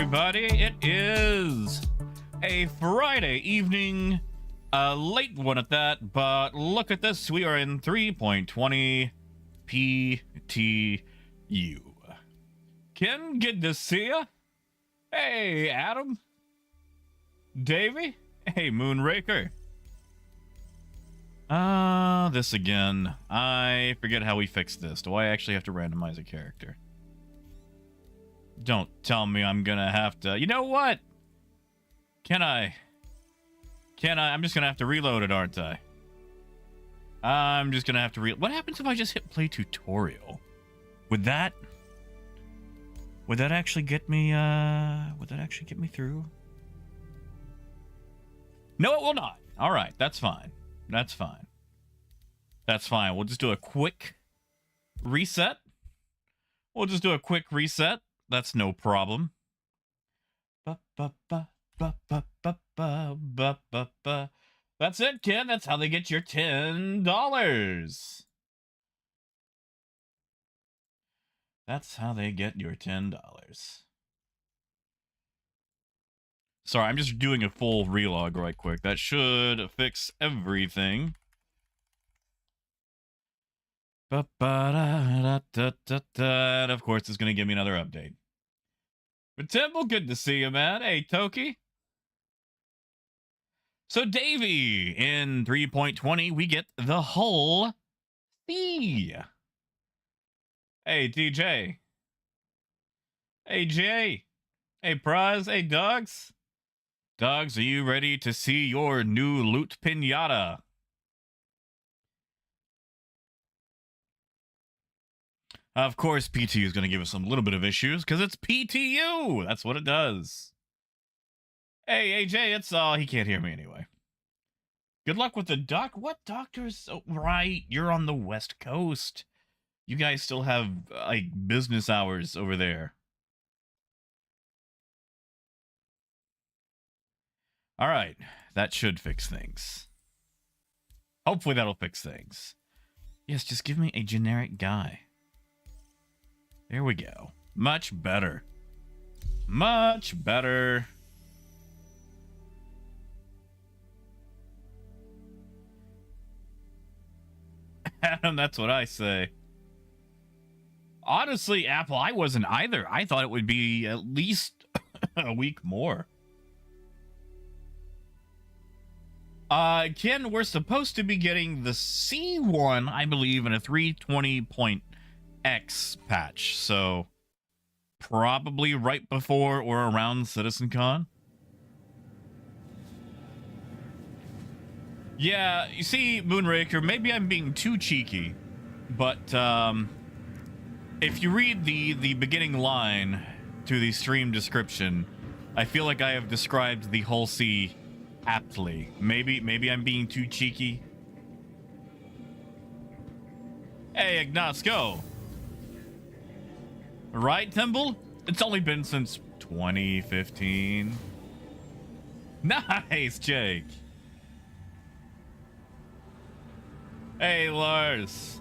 everybody. It is a Friday evening, a late one at that, but look at this. We are in 3.20 PTU. Ken, good to see ya. Hey, Adam. Davey. Hey, Moonraker. This again. I forget how we fixed this. Do I actually have to randomize a character? Don't tell me I'm gonna have to... You know what? Can I? I'm just gonna have to reload it, aren't I? I'm just gonna have to What happens if I just hit play tutorial? Would that actually get me, through? No, it will not. All right, that's fine. That's fine. That's fine. We'll just do a quick reset. That's no problem. That's it, kid. That's how they get your $10. That's how they get your $10. Sorry, I'm just doing a full relog right quick. That should fix everything. And of course, it's going to give me another update. But Temple, good to see you, man. Hey, Toki. So, Davey, in 3.20, we get the Hull C. Hey, TJ. Hey, Jay. Hey, Prize. Hey, Dogs. Dogs, are you ready to see your new loot pinata? Of course, PTU is going to give us a little bit of issues, because it's PTU! That's what it does. Hey, AJ, it's, he can't hear me anyway. Good luck with the doc. What doctors? Oh, right, you're on the West Coast. You guys still have, like, business hours over there. All right, that should fix things. Hopefully that'll fix things. Yes, just give me a generic guy. There we go. Much better. Much better. Adam, that's what I say. Honestly, Apple, I wasn't either. I thought it would be at least a week more. Ken, we're supposed to be getting the C1, I believe, in a 320.x patch, so probably right before or around CitizenCon. Yeah, you see, Moonraker, maybe I'm being too cheeky, but if you read the beginning line to the stream description, I feel like I have described the Hull C aptly. Maybe I'm being too cheeky. Hey, Ignace, go. Right, Temple? It's only been since 2015. Nice, Jake. Hey, Lars.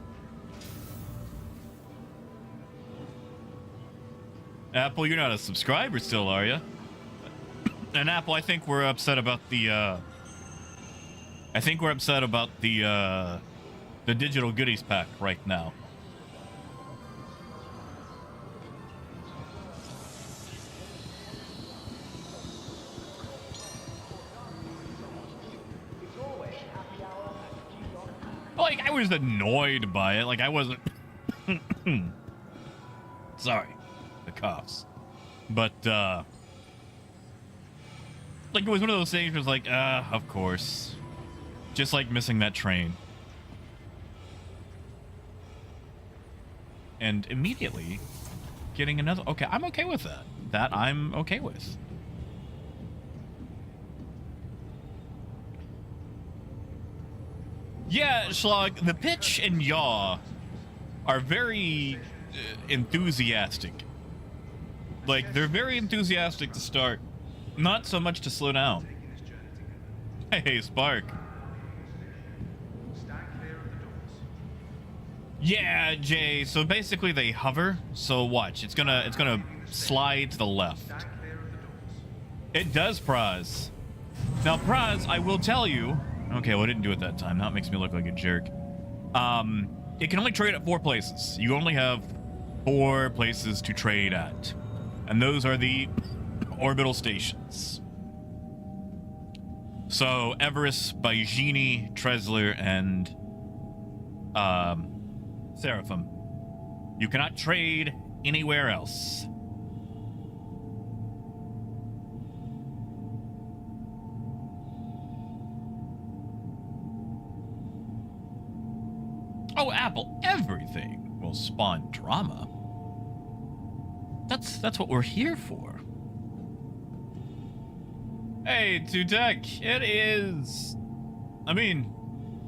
Apple, you're not a subscriber still, are you? And Apple, I think we're upset about the the digital goodies pack right now. Like, I was annoyed by it. Like, I wasn't... Sorry. The coughs. But, like, it was one of those things where it was like, of course. Just like missing that train. And immediately getting another... Okay, I'm okay with that. That I'm okay with. Yeah, Schlog, the pitch and yaw are very enthusiastic. Like, they're very enthusiastic to start, not so much to slow down. Hey, Spark. Yeah, Jay, so basically they hover, so watch, it's gonna slide to the left. It does, Praz. Now, Praz, I will tell you. Okay, well, I didn't do it that time. That makes me look like a jerk. It can only trade at 4 places. You only have 4 places to trade at. And those are the orbital stations. So, Everest, Baijini, Tresler, and Seraphim. You cannot trade anywhere else. Oh, Apple, everything will spawn drama. That's what we're here for. Hey, Tutek, it is. I mean,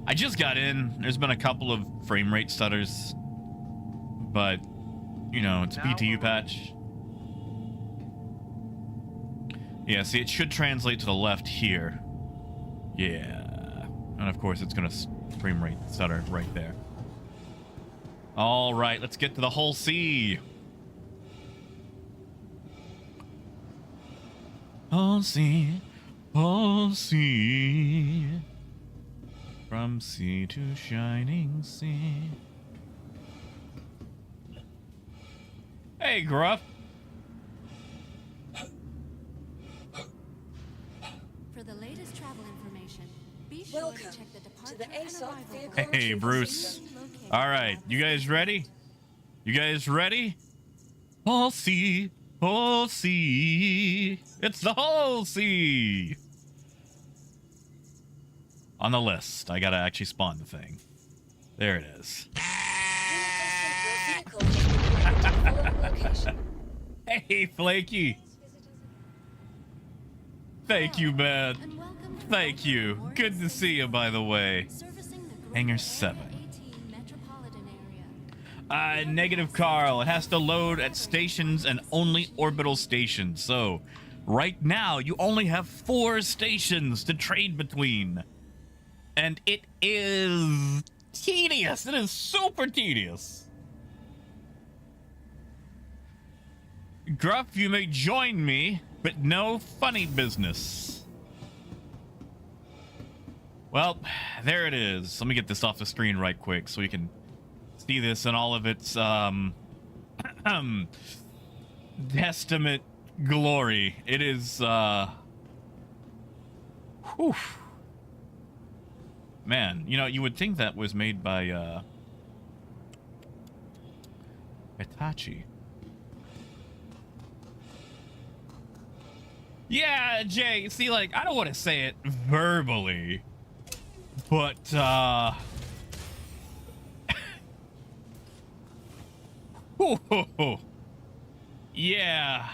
I just got in. There's been a couple of frame rate stutters, but you know, it's a PTU patch. Yeah, see, it should translate to the left here. Yeah, and of course, it's gonna frame rate stutter right there. All right, let's get to the whole sea. Whole sea, whole sea, from sea to shining sea. Hey, Gruff. For the latest travel information, be sure to check the departure and arrival. Hey, Bruce. All right, you guys ready? You guys ready? Whole sea, whole sea. It's the whole sea. On the list, I gotta actually spawn the thing. There it is. Hey, Flaky. Thank you, man. Thank you. Good to see you, by the way. Hangar 7. Negative, Carl. It has to load at stations and only orbital stations. So, right now, you only have 4 stations to trade between. And it is tedious. It is super tedious. Gruff, you may join me, but no funny business. Well, there it is. Let me get this off the screen right quick so you can see this in all of its testament glory. It is whew. Man, you know, you would think that was made by Hitachi. Yeah, Jay, see, like, I don't want to say it verbally, but yeah,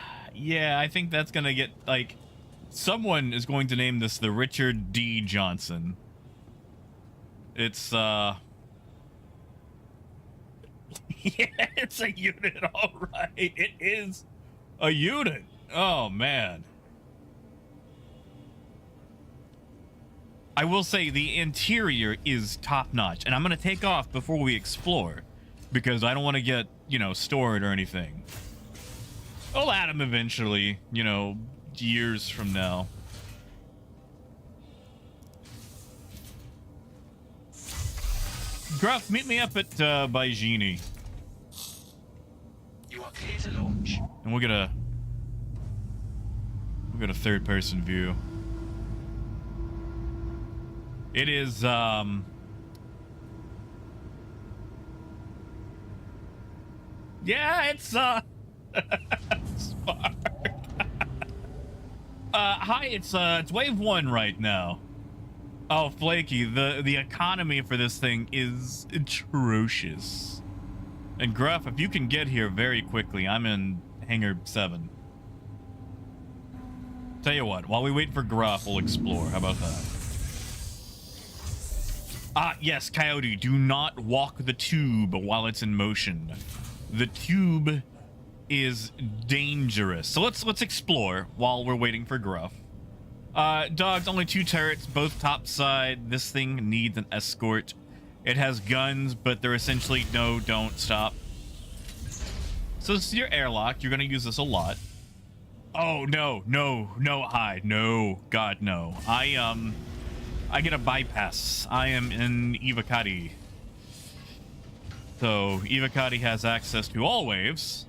I think that's gonna get, like, someone is going to name this the Richard D. Johnson. It's yeah, it's a unit, all right. It is a unit. Oh man. I will say the interior is top notch, and I'm gonna take off before we explore because I don't want to get, you know, stored or anything. I'll add them eventually, you know, years from now. Gruff, meet me up at Baijini. You are clear to launch. And we'll get a third-person view. It is yeah, it's Spark. Hi, it's wave 1 right now. Oh, Flaky, the economy for this thing is atrocious. And Gruff, if you can get here very quickly, I'm in Hangar 7. Tell you what, while we wait for Gruff, we'll explore. How about that? Ah, yes, Coyote, do not walk the tube while it's in motion. The tube is dangerous. So let's explore while we're waiting for Gruff. Dogs, only 2 turrets, both topside. This thing needs an escort. It has guns, but they're essentially no, don't, stop. So this is your airlock. You're going to use this a lot. Oh no, no, no, hi, no, God, no. I get a bypass. I am in Ivakati. So Ivakati has access to all waves,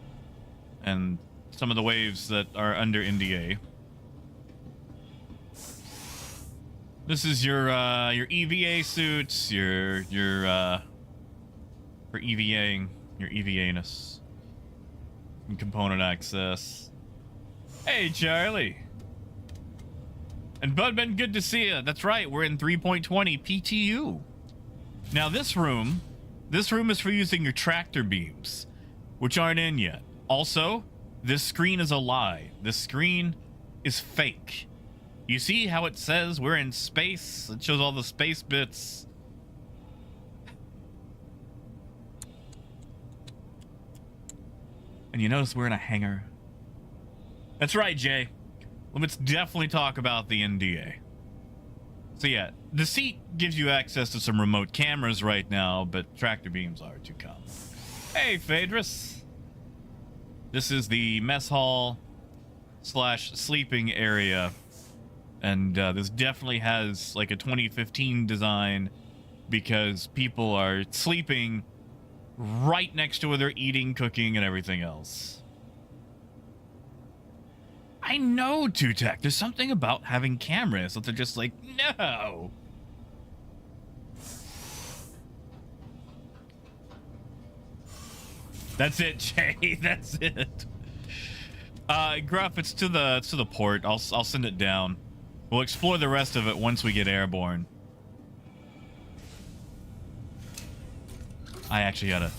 and some of the waves that are under NDA. This is your EVA suits, your for EVAing, your EVA-ness. And component access. Hey, Charlie. And Budman, good to see you. That's right, we're in 3.20 PTU. Now this room is for using your tractor beams, which aren't in yet. Also, this screen is a lie. This screen is fake. You see how it says we're in space? It shows all the space bits. And you notice we're in a hangar. That's right, Jay. Let's definitely talk about the NDA. So yeah, the seat gives you access to some remote cameras right now, but tractor beams are to come. Hey, Phaedrus. This is the mess hall / sleeping area. And this definitely has like a 2015 design because people are sleeping right next to where they're eating, cooking, and everything else. I know, Tutek. There's something about having cameras that they're just like, no. That's it, Jay. That's it. Gruff, it's to the port. I'll send it down. We'll explore the rest of it once we get airborne. I actually gotta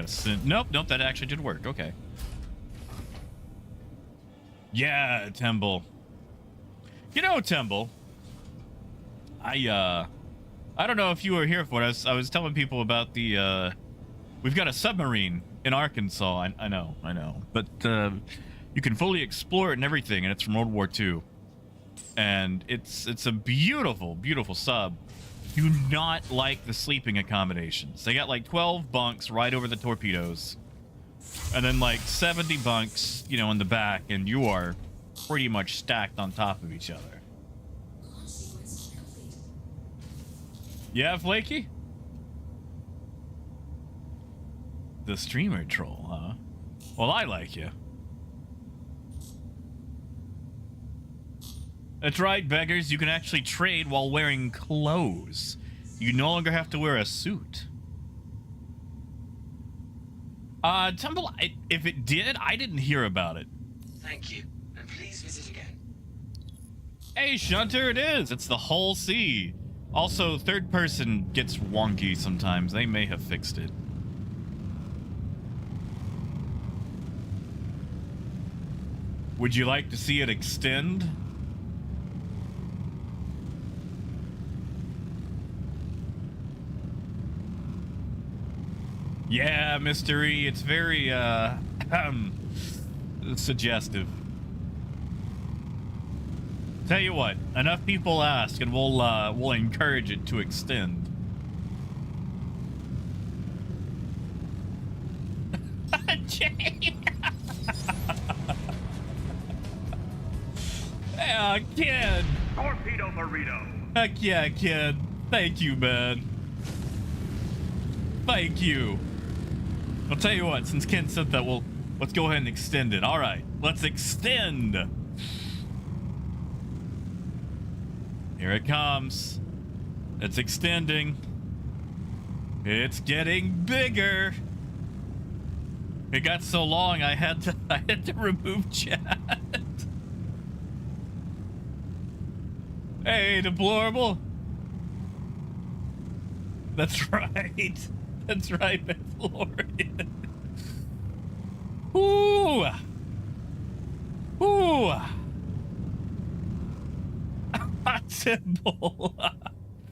send. Nope, that actually did work. Okay. Yeah, Temple. You know, Temple. I don't know if you were here for it. I was telling people about the we've got a submarine in Arkansas. I know. But you can fully explore it and everything, and it's from World War II. And it's a beautiful, beautiful sub. Do not like the sleeping accommodations. They got like 12 bunks right over the torpedoes. And then like 70 bunks, you know, in the back, and you are pretty much stacked on top of each other. Yeah, Flaky? The streamer troll, huh? Well, I like you. That's right, beggars. You can actually trade while wearing clothes. You no longer have to wear a suit. Tumble, if it did, I didn't hear about it. Thank you, and please visit again. Hey, Shunter, it is. It's the whole sea. Also, third person gets wonky sometimes. They may have fixed it. Would you like to see it extend? Yeah, mystery. It's very suggestive. Tell you what, enough people ask, and we'll encourage it to extend. Jay. Yeah, kid. Torpedo burrito. Heck yeah, kid. Thank you, man. Thank you. I'll tell you what, since Ken said that, let's go ahead and extend it. All right, let's extend. Here it comes. It's extending. It's getting bigger. It got so long I had to remove chat. Hey, deplorable. That's right. That's right, Mandalorian. Ooh. Ooh. Temple.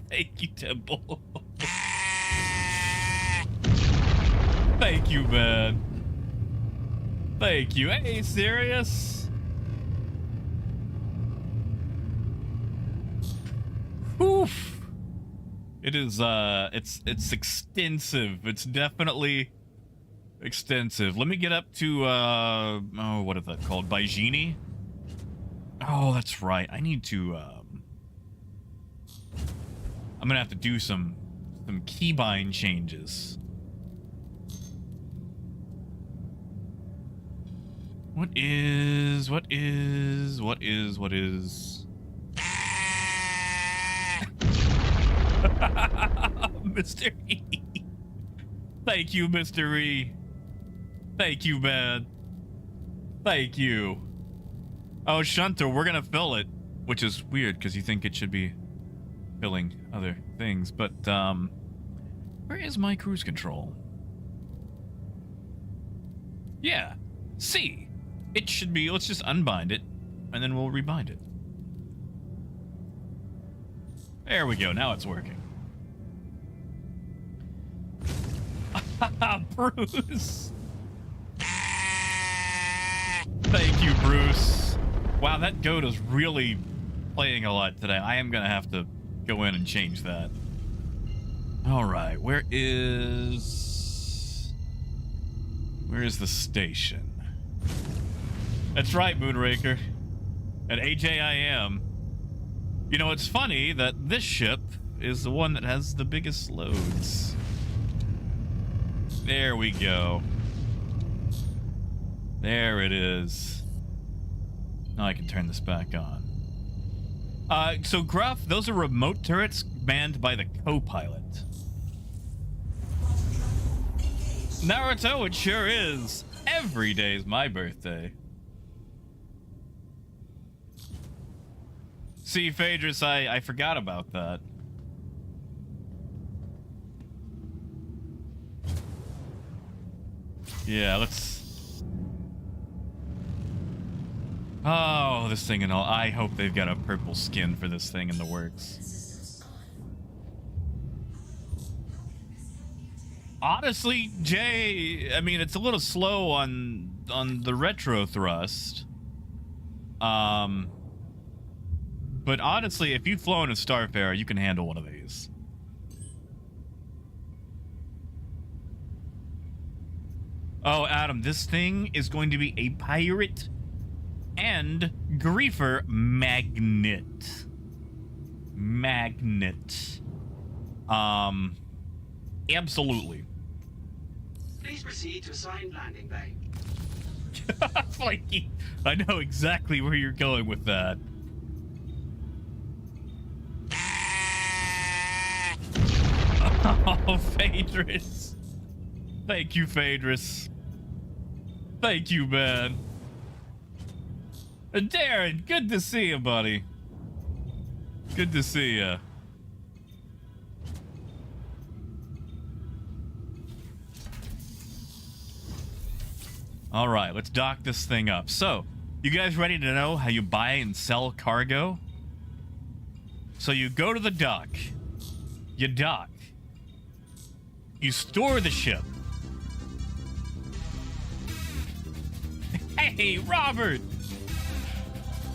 Thank you, Temple. Thank you, man. Thank you. Hey, serious? Oof. It is, it's extensive. It's definitely extensive. Let me get up to, oh, what is that called? Baijini? Oh, that's right. I need to, I'm gonna have to do some keybind changes. What is Mr. E. Thank you, Mr. E. Thank you, man. Thank you. Oh, Shunter, we're gonna fill it, which is weird because you think it should be filling other things, but where is my cruise control? Yeah, C. It should be. Let's just unbind it, and then we'll rebind it. There we go. Now it's working. Bruce. Thank you, Bruce. Wow, that goat is really playing a lot today. I am gonna have to go in and change that. All right, where is the station? That's right, Moonraker. At AJIM. You know, it's funny that this ship is the one that has the biggest loads. There we go. There it is. Now I can turn this back on. So Gruff, those are remote turrets manned by the co-pilot. Naruto, it sure is. Every day's my birthday. See, Phaedrus, I forgot about that. Yeah, let's... Oh, this thing and all. I hope they've got a purple skin for this thing in the works. Honestly, Jay, I mean, it's a little slow on the retro thrust. But honestly, if you've flown a Starfarer, you can handle one of these. Oh, Adam, this thing is going to be a pirate and griefer magnet. Absolutely. Please proceed to assigned landing bay. Flaky, I know exactly where you're going with that. Oh, Phaedrus. Thank you, Phaedrus. Thank you, man. Darren, good to see you, buddy. Good to see you. All right, let's dock this thing up. So, you guys ready to know how you buy and sell cargo? So you go to the dock. You dock. You store the ship. Hey, Robert!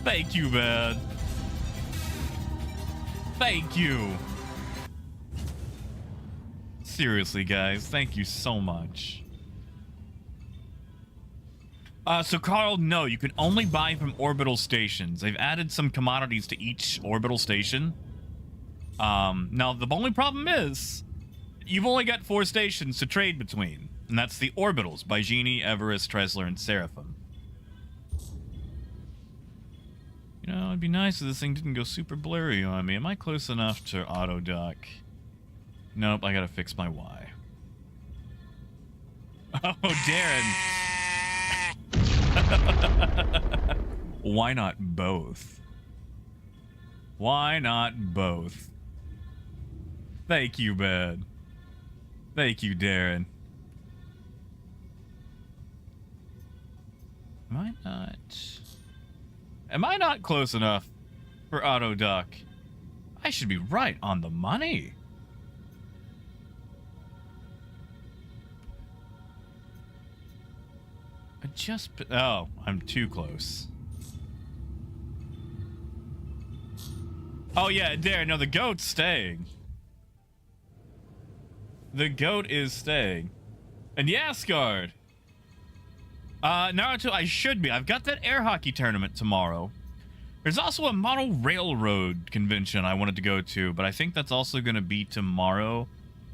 Thank you, man. Thank you. Seriously, guys, thank you so much. So Carl, no, you can only buy from orbital stations. They've added some commodities to each orbital station. Now, the only problem is, you've only got 4 stations to trade between. And that's the orbitals by Genie, Everest, Tresler, and Seraphim. You know, it'd be nice if this thing didn't go super blurry on me. Am I close enough to auto dock? Nope, I gotta fix my Y. Oh, Darren. Why not both? Why not both? Thank you, man. Thank you, Darren. Am I not close enough for auto dock? I should be right on the money. Oh, I'm too close. Oh yeah, there. No, the goat's staying. The goat is staying. And Yaskard. Naruto, I should be. I've got that air hockey tournament tomorrow. There's also a model railroad convention I wanted to go to, but I think that's also going to be tomorrow.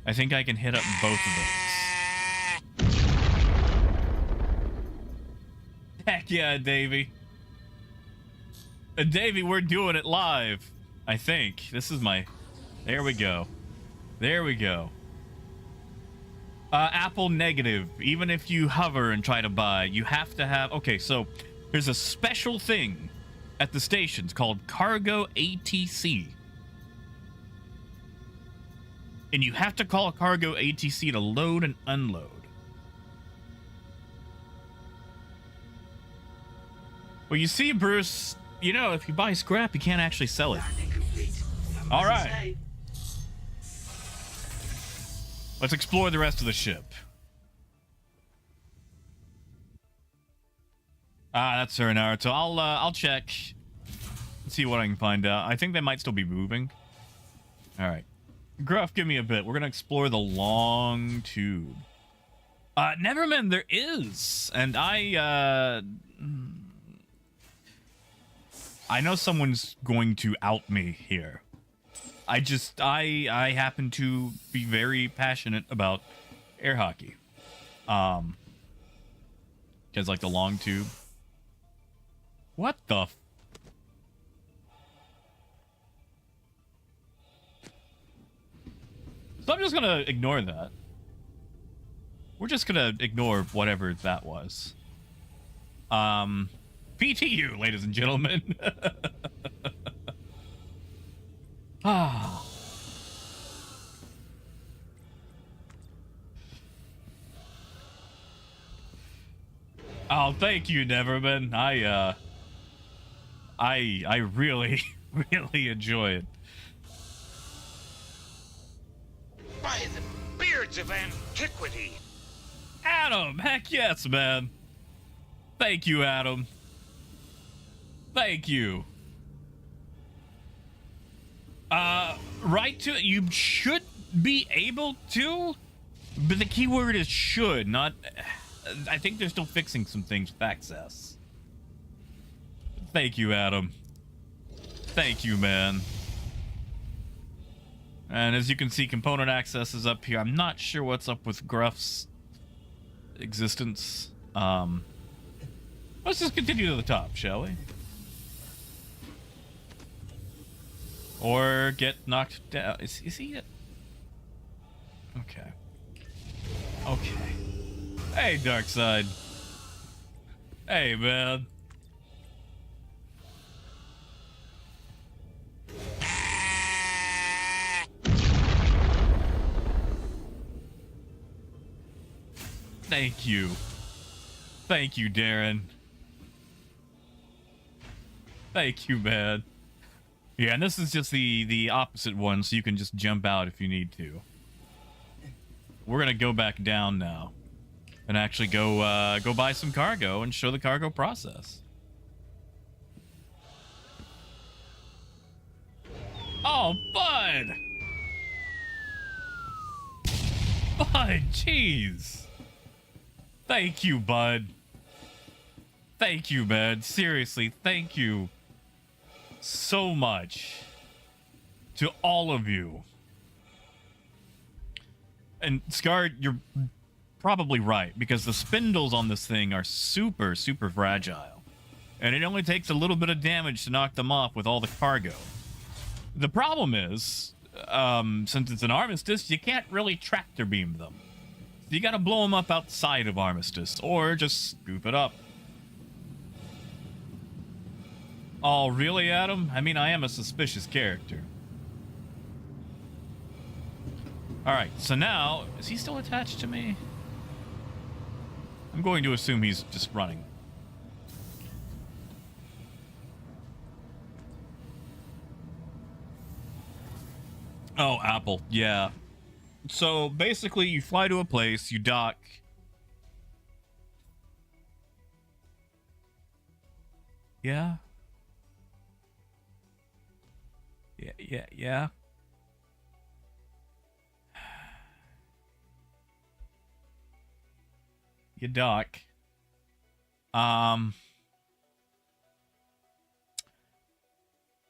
I think I can hit up both of those. Heck yeah, Davey. Davey, we're doing it live. I think. This is my... There we go. There we go. Apple negative. Even if you hover and try to buy, you have to have... Okay, so there's a special thing at the stations called Cargo ATC. And you have to call a Cargo ATC to load and unload. Well, you see, Bruce, you know, if you buy scrap, you can't actually sell it. All right. Let's explore the rest of the ship. Ah, that's her now. So I'll check and see what I can find out. I think they might still be moving. All right. Gruff, give me a bit. We're going to explore the long tube. Never mind, there is. And I know someone's going to out me here. I happen to be very passionate about air hockey. Because like the long tube. What the So I'm just gonna ignore that. We're just gonna ignore whatever that was. PTU, ladies and gentlemen. Ah. Oh, thank you, Neverman. I really, really enjoy it. By the beards of antiquity. Adam, heck yes, man. Thank you, Adam. Thank you. Right to it. You should be able to, but the key word is should, not... I think they're still fixing some things with access. Thank you, Adam. Thank you, man. And as you can see, component access is up here. I'm not sure what's up with Gruff's existence. Let's just continue to the top, shall we? Or get knocked down. Is he it? Okay. Okay. Hey, Darkside. Hey, man. Thank you. Thank you, Darren. Thank you, man. Yeah, and this is just the opposite one, so you can just jump out if you need to. We're gonna go back down now. And actually go buy some cargo and show the cargo process. Oh, Bud! Bud, jeez. Thank you, Bud. Thank you, man. Seriously, thank you so much to all of you. And Scar, you're probably right, because the spindles on this thing are super, super fragile. And it only takes a little bit of damage to knock them off with all the cargo. The problem is, since it's an armistice, you can't really tractor beam them. So you gotta blow them up outside of armistice, or just scoop it up. Oh, really, Adam? I mean, I am a suspicious character. Alright, so now, is he still attached to me? I'm going to assume he's just running. Oh, Apple, yeah. So, basically, you fly to a place, you dock. Yeah? Yeah. You dock.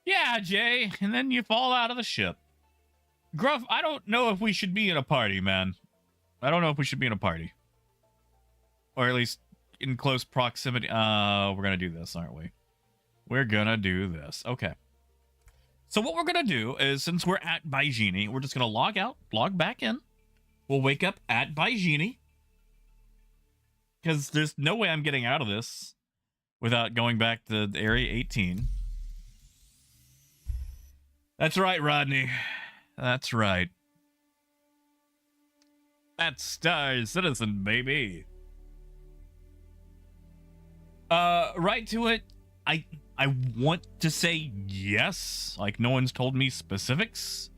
Yeah, Jay, and then you fall out of the ship. Gruff, I don't know if we should be in a party, man. I don't know if we should be in a party. Or at least in close proximity. We're gonna do this, aren't we? We're gonna do this. Okay. So what we're gonna do is, since we're at Baijini, we're just gonna log out, log back in. We'll wake up at Baijini. Because there's no way I'm getting out of this without going back to Area 18. That's right, Rodney. That's right. That's Star Citizen, baby. Right to it. I want to say yes. Like, no one's told me specifics.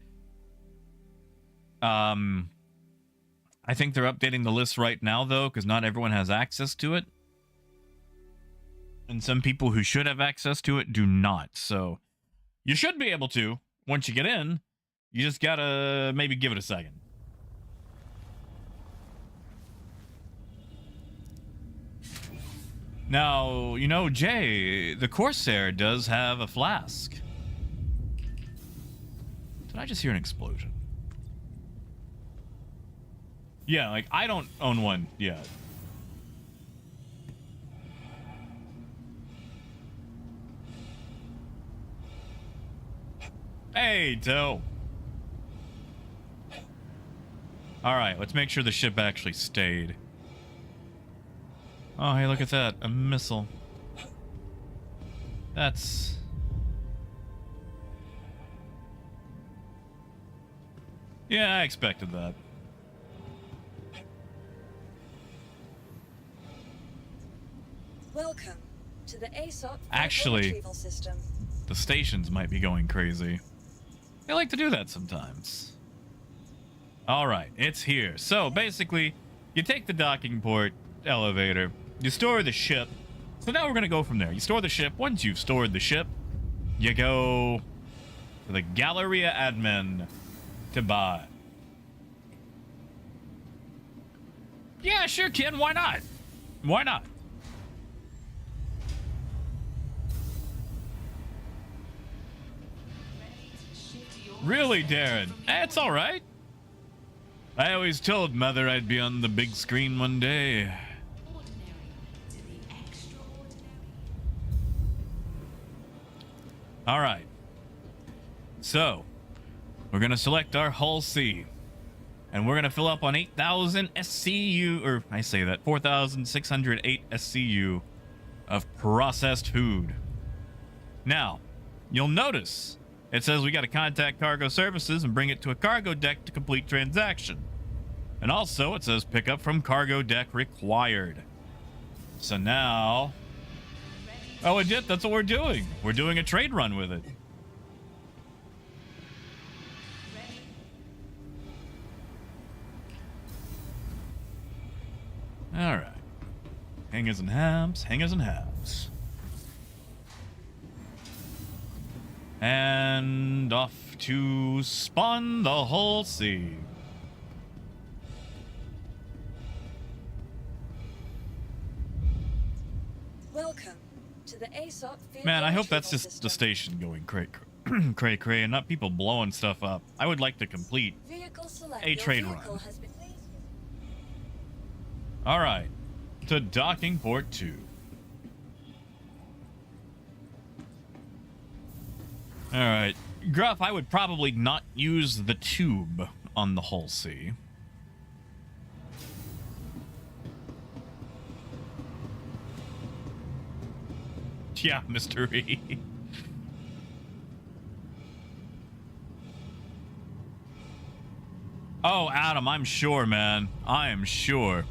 I think they're updating the list right now, though, because not everyone has access to it. And some people who should have access to it do not. So you should be able to once you get in. You just gotta maybe give it a second. Now, you know, Jay, the Corsair does have a flask. Did I just hear an explosion? Yeah, like, I don't own one yet. Hey, Toe. Alright, let's make sure the ship actually stayed. Oh, hey, look at that. A missile. That's... Yeah, I expected that. Welcome to the ASOP Actually, retrieval system. The stations might be going crazy. They like to do that sometimes. Alright, it's here. So, basically, you take the docking port elevator, you store the ship. So now we're going to go from there. You store the ship. Once you've stored the ship, you go to the Galleria admin to buy. Yeah, sure, kid. Why not? Why not? Really, Darren? It's all right. I always told Mother I'd be on the big screen one day. All right. So, we're going to select our hull C. And we're going to fill up on 8,000 SCU, or I say that, 4,608 SCU of processed food. Now, you'll notice it says we got to contact cargo services and bring it to a cargo deck to complete transaction. And also, it says pick up from cargo deck required. So now... Oh, legit, that's what we're doing. We're doing a trade run with it. All right. Hangers and hams, hangers and hams. And off to spawn the whole sea. Welcome to the ASOP field. Man, I hope that's retrieval just the system. station going cray cray and not people blowing stuff up. I would like to complete Vehicle select. a Your trade vehicle run. has been... All right, to docking port 2. All right, Gruff, I would probably not use the tube on the Hull C. Yeah, mystery. Oh, Adam, I'm sure, man. I am sure.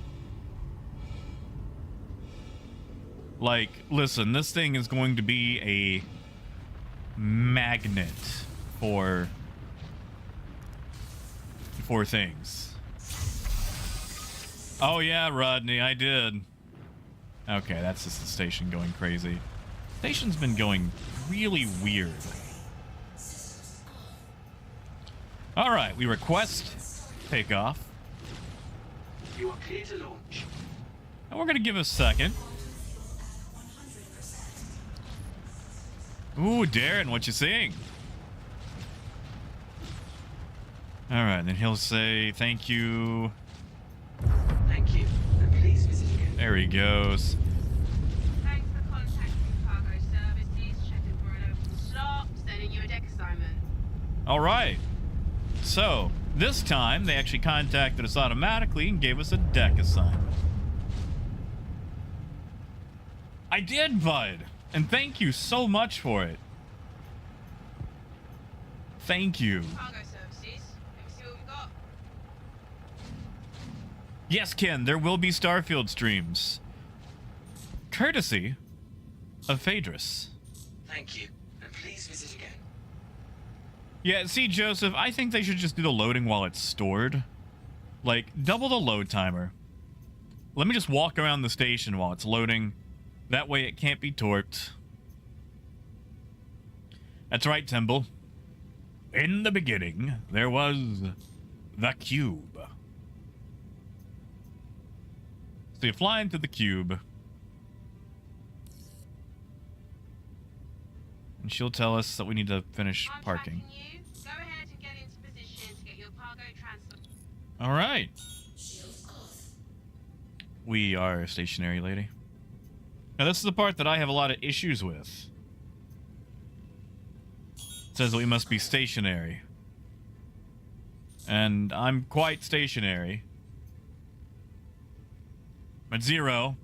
Like, listen, this thing is going to be a magnet for things. Oh yeah, Rodney, I did. Okay, that's just the station going crazy. Station's been going really weird. All right, we request takeoff. You are clear to launch. And we're gonna give a second. Ooh, Darren, what you seeing? All right, then he'll say thank you. Thank you, and please visit again. There he goes. Thanks for contacting Cargo Services. Checking for an open slot. Sending you a deck assignment. All right. So, this time, they actually contacted us automatically and gave us a deck assignment. I did, bud. And thank you so much for it. Thank you. Cargo Services. Let me see what we got. Yes, Ken, there will be Starfield streams. Courtesy of Phaedrus. Thank you, and please visit again. Yeah, see, Joseph, I think they should just do the loading while it's stored. Like, double the load timer. Let me just walk around the station while it's loading. That way it can't be torped. That's right, Temple. In the beginning, there was the cube. So you fly into the cube. And she'll tell us that we need to finish I'm parking. tracking you. Go ahead and get into position to get your cargo transferred. All right. We are stationary, lady. Now, this is the part that I have a lot of issues with. It says that we must be stationary. And I'm quite stationary. At 0.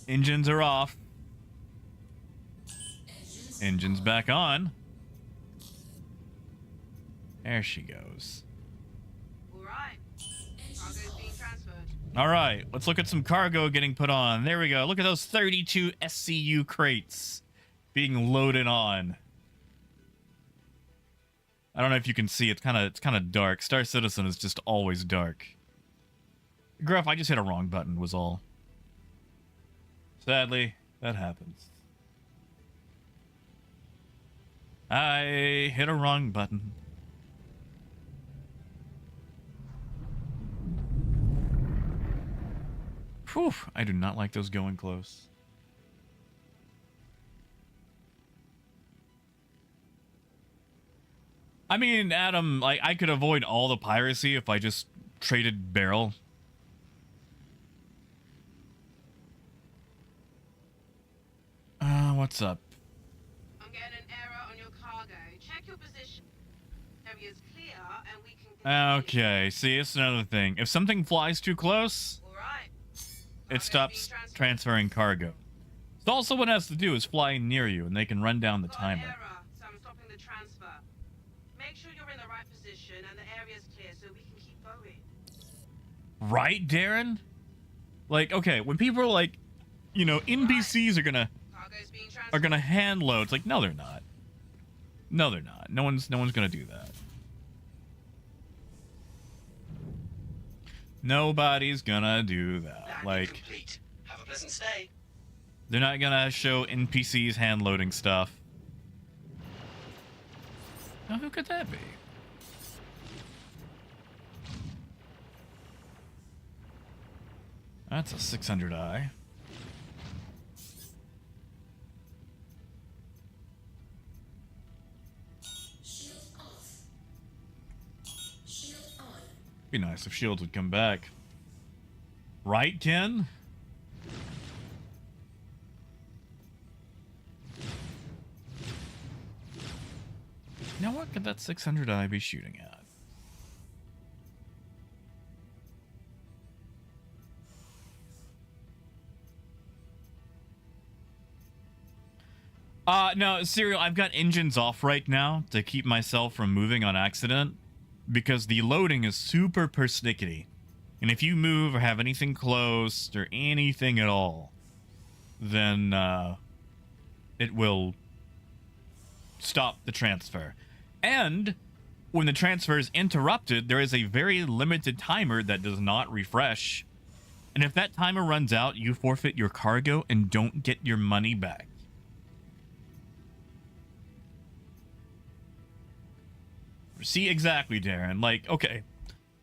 Engines are off. Engines back on. There she goes. All right. Cargo's being transferred. All right, let's look at some cargo getting put on. There we go. Look at those 32 SCU crates being loaded on. I don't know if you can see. It's kind of dark. Star Citizen is just always dark. Gruff, I just hit a wrong button was all. Sadly, that happens. I hit a wrong button. Whew, I do not like those going close. I mean, Adam, like, I could avoid all the piracy if I just traded barrel. What's up? I'm getting an error on your cargo. Check your position. Area's clear and we can continue. Okay, see, it's another thing. If something flies too close, All right. it stops transferring cargo. So all someone has to do is fly near you, and they can run down the Got an timer. error, so I'm stopping the transfer. Make sure you're in the right position and the area's clear so we can keep going. Right, Darren? Like, okay, when people are like, you know, NPCs are gonna hand load. It's like, no, they're not. No, they're not. No one's gonna do that. Nobody's gonna do that. Landing Like, complete. Have a pleasant stay. they're not gonna show NPCs hand loading stuff. Now, who could that be? That's a 600i. Be nice if shields would come back. Right, Ken? Now what could that 600i be shooting at? No, Serial, I've got engines off right now to keep myself from moving on accident because the loading is super persnickety. And if you move or have anything close or anything at all, then it will stop the transfer. And when the transfer is interrupted, there is a very limited timer that does not refresh. And if that timer runs out, you forfeit your cargo and don't get your money back. See, exactly, Darren. Like, okay,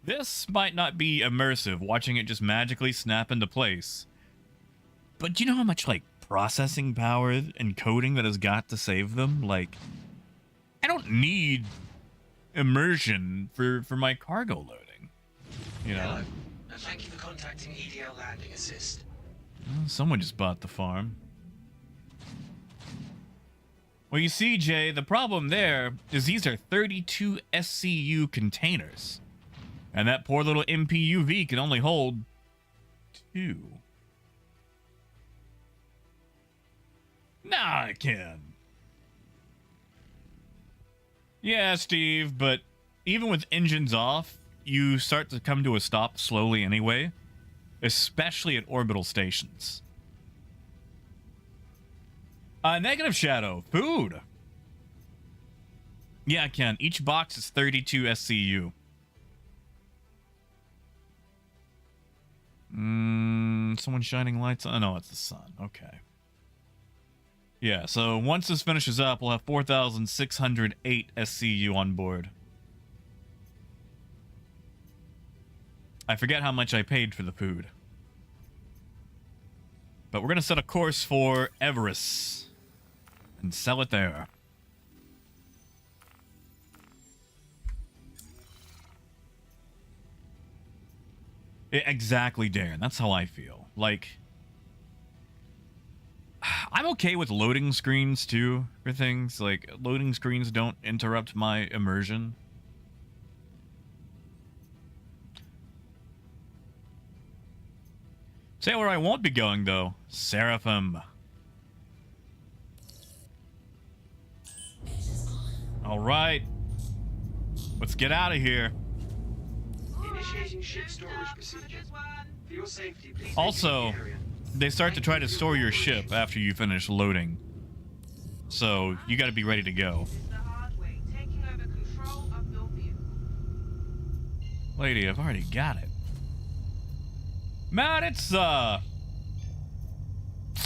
this might not be immersive, watching it just magically snap into place. But do you know how much, like, processing power and coding that has got to save them? Like, I don't need immersion for my cargo loading. You know? Hello. Thank you for contacting EDL Landing Assist. Well, someone just bought the farm. Well, you see, Jay, the problem there is these are 32 SCU containers. And that poor little MPUV can only hold 2. Nah, it can. Yeah, Steve, but even with engines off, you start to come to a stop slowly anyway, especially at orbital stations. Negative Shadow. Food. Yeah, Ken. Each box is 32 SCU. Someone shining lights on? Oh, no, it's the sun. Okay. Yeah, so once this finishes up, we'll have 4,608 SCU on board. I forget how much I paid for the food. But we're going to set a course for Everest and sell it there. Exactly, Darren. That's how I feel. Like, I'm okay with loading screens, too, for things. Like, loading screens don't interrupt my immersion. Say where I won't be going, though. Seraphim. All right. Let's get out of here. Initiating ship storage procedure. For your safety, please Also, vacate the area. they start to try to store your ship after you finish loading. So, you gotta be ready to go. The hard way, taking over control of your vehicle. Lady, I've already got it. Matt, it's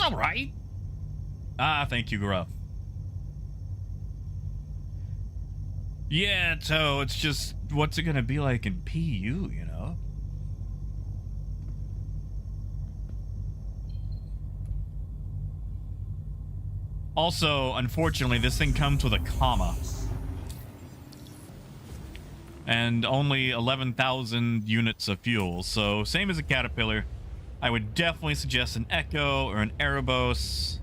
alright. Thank you, Gruff. Yeah, so it's just, what's it gonna be like in PU, you know? Also, unfortunately, this thing comes with a comma. And only 11,000 units of fuel, so same as a Caterpillar. I would definitely suggest an Echo or an Erebos.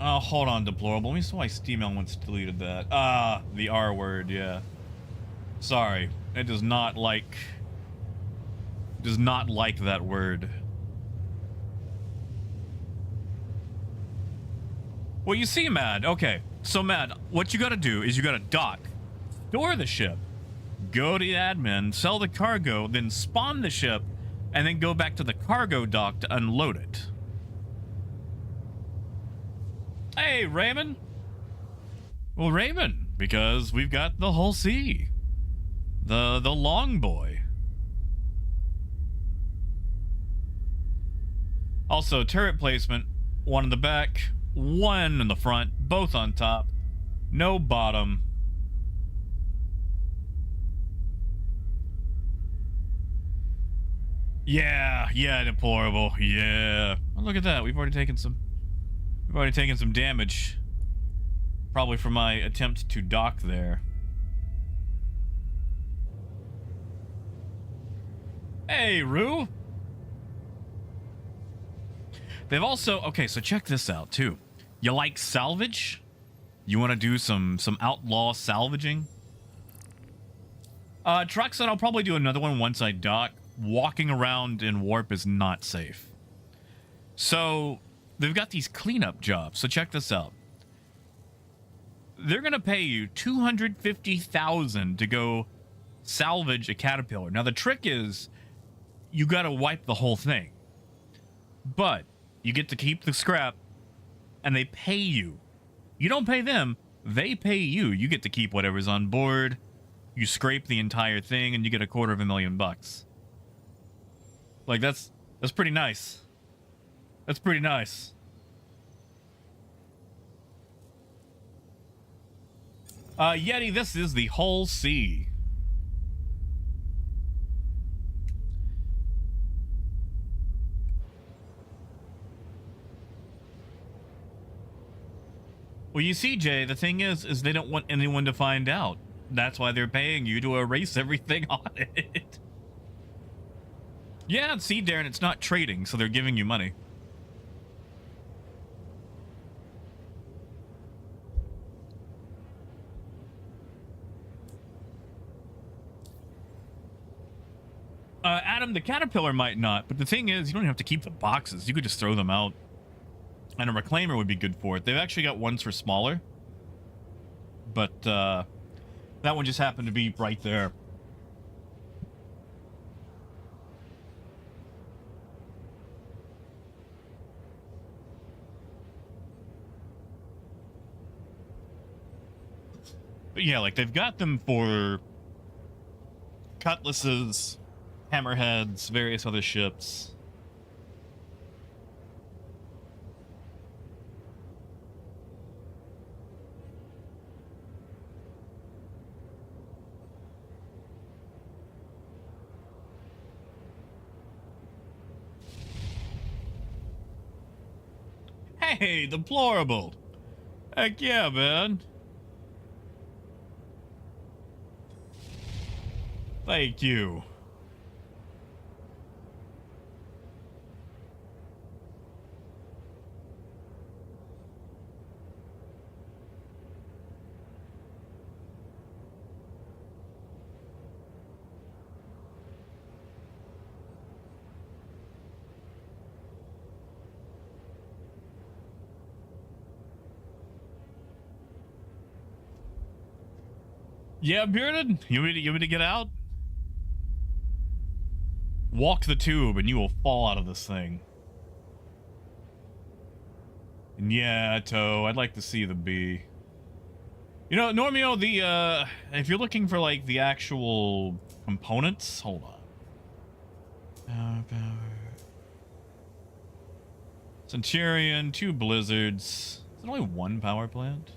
Oh, hold on, Deplorable. Let me see why Steammail once deleted that. The R word, yeah. Sorry. It does not like that word. Well, you see, Mad. Okay. So, Mad, what you gotta do is you gotta dock, store the ship, go to the admin, sell the cargo, then spawn the ship, and then go back to the cargo dock to unload it. Hey, Raymond. Well, Raymond, because we've got the whole sea. The long boy. Also, turret placement, one in the back, one in the front, both on top, no bottom. Yeah, Deplorable. Yeah. Oh, look at that. We've already taken some damage. Probably from my attempt to dock there. Hey, Rue. They've also... Okay, so check this out, too. You like salvage? You want to do some outlaw salvaging? Trucks, and I'll probably do another one once I dock. Walking around in warp is not safe. So, they've got these cleanup jobs. So check this out. They're going to pay you $250,000 to go salvage a Caterpillar. Now, the trick is you got to wipe the whole thing. But you get to keep the scrap, and they pay you. You don't pay them, they pay you. You get to keep whatever's on board. You scrape the entire thing, and you get $250,000. Like, that's pretty nice. That's pretty nice. Yeti, this is the whole sea. Well, you see, Jay, the thing is they don't want anyone to find out. That's why they're paying you to erase everything on it. Yeah, see, Darren, it's not trading, so they're giving you money. Adam, the caterpillar might not, but the thing is, you don't have to keep the boxes. You could just throw them out. And a reclaimer would be good for it. They've actually got ones for smaller. But, that one just happened to be right there. But yeah, like, they've got them for cutlasses, hammerheads, various other ships. Hey, deplorable. Heck yeah, man. Thank you. Yeah, Bearded? You want me to get out? Walk the tube and you will fall out of this thing. And yeah, Toe, I'd like to see the bee. You know, Normio, the, if you're looking for, like, the actual components, hold on. Power. Centurion, 2 blizzards. Is it only 1 power plant?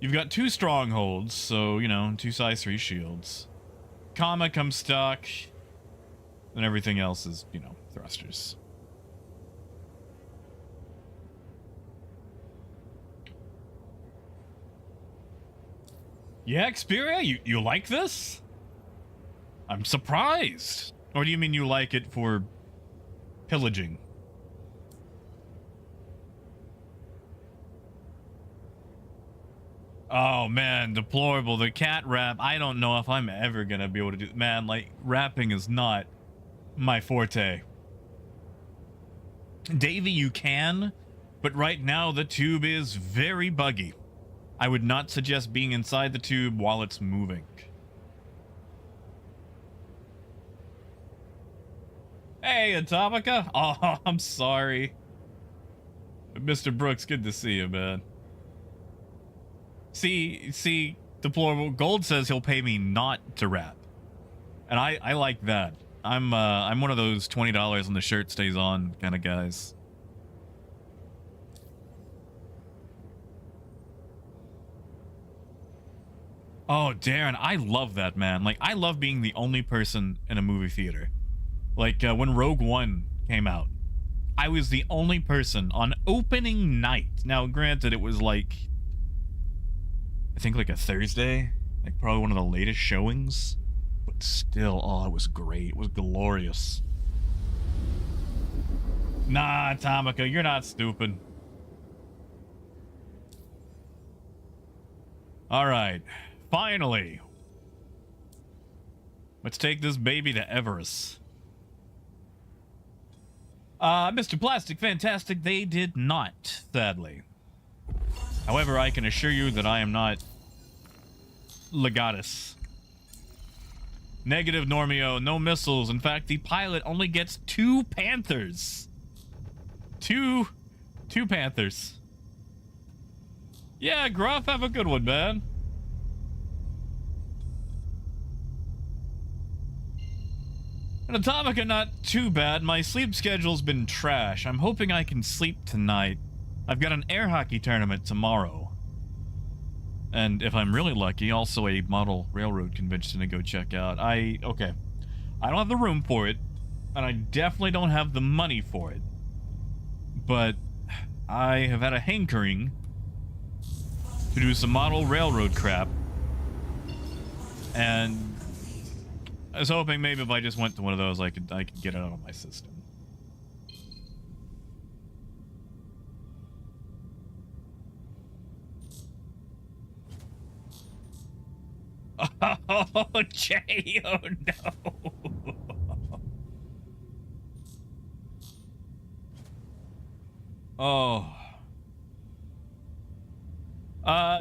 You've got 2 strongholds, so, you know, 2 size 3 shields. Comma comes stock. And everything else is, you know, thrusters. Yeah, Xperia, you like this? I'm surprised. Or do you mean you like it for pillaging? Oh man, deplorable. The cat rap. I don't know if I'm ever gonna be able to do. Man, like, rapping is not my forte. Davey, you can, but right now the tube is very buggy. I would not suggest being inside the tube while it's moving. Hey, Atomica. Oh, I'm sorry. Mr. Brooks, good to see you, man. See, deplorable. Gold says he'll pay me not to rap, and I like that. I'm one of those $20 and the shirt stays on kind of guys. Oh, Darren, I love that, man. Like, I love being the only person in a movie theater. Like, when Rogue One came out, I was the only person on opening night. Now, granted, it was like, I think like a Thursday, like probably one of the latest showings, but still, oh, it was great. It was glorious. Nah, Atomica, you're not stupid. All right, finally. Let's take this baby to Everest. Mr. Plastic Fantastic, they did not, sadly. However, I can assure you that I am not Legatus. Negative, Normio, no missiles. In fact, the pilot only gets 2 Panthers. Two Panthers. Yeah, Gruff, have a good one, man. And Atomica, not too bad. My sleep schedule's been trash. I'm hoping I can sleep tonight. I've got an air hockey tournament tomorrow. And if I'm really lucky, also a model railroad convention to go check out. Okay. I don't have the room for it, and I definitely don't have the money for it. But I have had a hankering to do some model railroad crap. And I was hoping maybe if I just went to one of those, I could get it out of my system. Oh, Jay, oh no. Oh.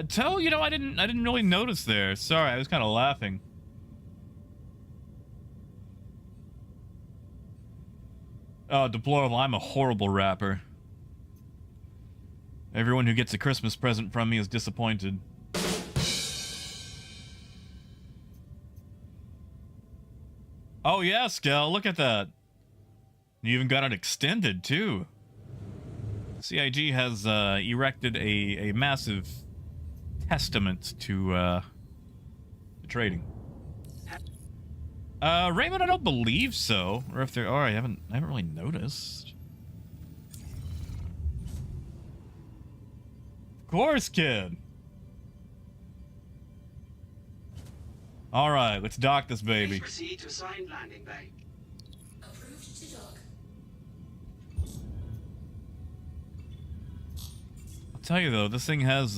Toe, you know, I didn't really notice there. Sorry, I was kind of laughing. Oh, deplorable. I'm a horrible rapper. Everyone who gets a Christmas present from me is disappointed. Oh yeah, Skell, look at that. You even got it extended too. CIG has erected a massive testament to trading. Raymond, I don't believe so. Or if there are, I haven't really noticed. Of course, kid. All right, let's dock this baby. Please proceed to assigned landing bay. Approved to dock. I'll tell you though, this thing has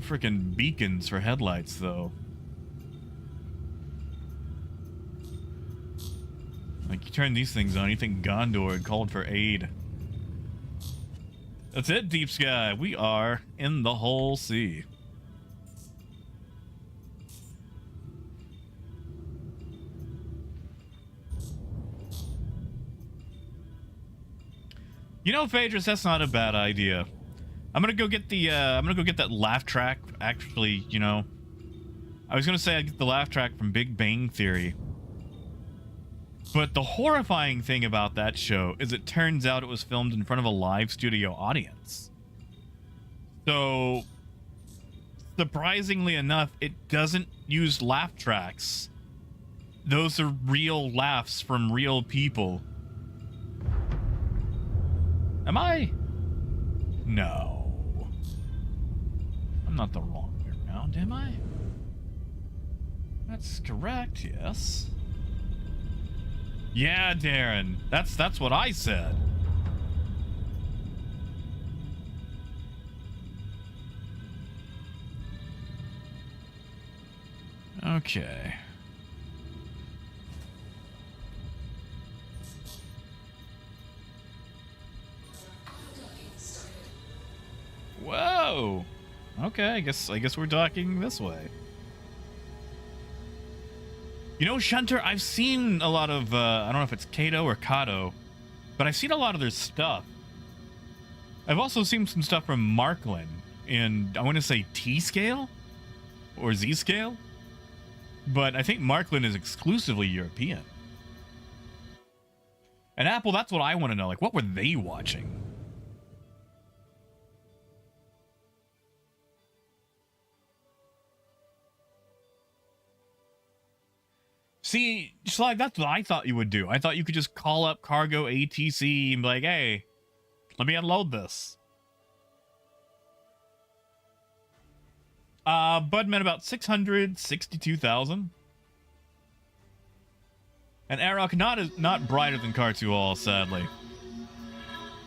freaking beacons for headlights though. Like you turn these things on, you think Gondor had called for aid. That's it, Deep Sky. We are in the whole sea. You know, Phaedrus, that's not a bad idea. I'm gonna go get the I'm gonna go get that laugh track. Actually, you know, I was gonna say I'd get the laugh track from Big Bang Theory. But the horrifying thing about that show is it turns out it was filmed in front of a live studio audience. So, surprisingly enough, it doesn't use laugh tracks. Those are real laughs from real people. Am I? No. I'm not the wrong way around, am I? That's correct, yes. Yeah, Darren. That's what I said. Okay. Whoa. Okay, I guess we're docking this way. You know, Shunter, I've seen a lot of, I don't know if it's Kato or Kato, but I've seen a lot of their stuff. I've also seen some stuff from Marklin in, I want to say T-scale? Or Z-scale? But I think Marklin is exclusively European. And Apple, that's what I want to know. Like, what were they watching? See, just like that's what I thought you would do. I thought you could just call up Cargo ATC and be like, hey, let me unload this. Bud meant about 662,000. And Arok not brighter than Cartual, sadly.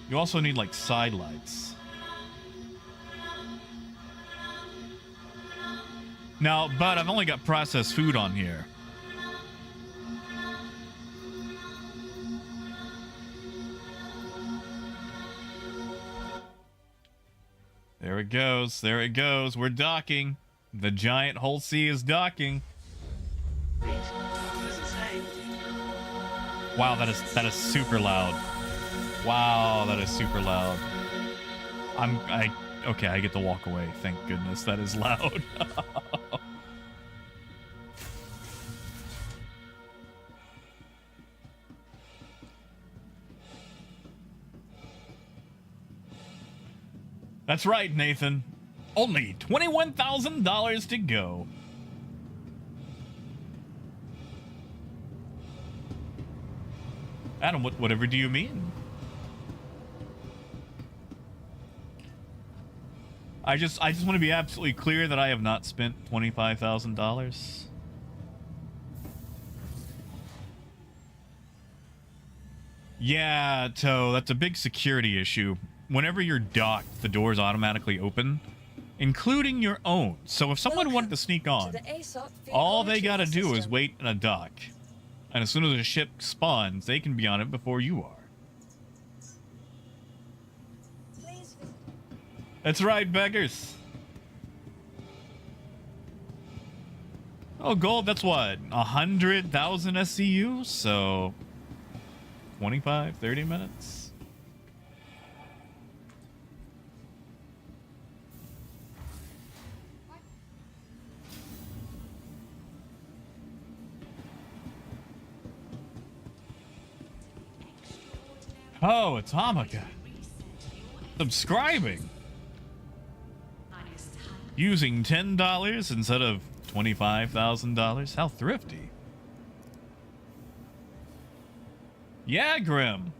You also need like side lights. Now, Bud, I've only got processed food on here. There it goes. There it goes. We're docking. The giant whole sea is docking. Wow, that is super loud. Wow, that is super loud. Okay, I get to walk away. Thank goodness. That is loud. That's right, Nathan. Only $21,000 to go. Adam, whatever do you mean? I just want to be absolutely clear that I have not spent $25,000. Yeah, Toe, that's a big security issue. Whenever you're docked, the doors automatically open, including your own. So if someone wanted to sneak on, all they gotta do is wait in a dock. And as soon as a ship spawns, they can be on it before you are. That's right, beggars. Oh, gold, that's what? 100,000 SCU? So 25, 30 minutes? Oh, Atomica. Subscribing. Using $10 instead of $25,000. How thrifty. Yeah, Grim.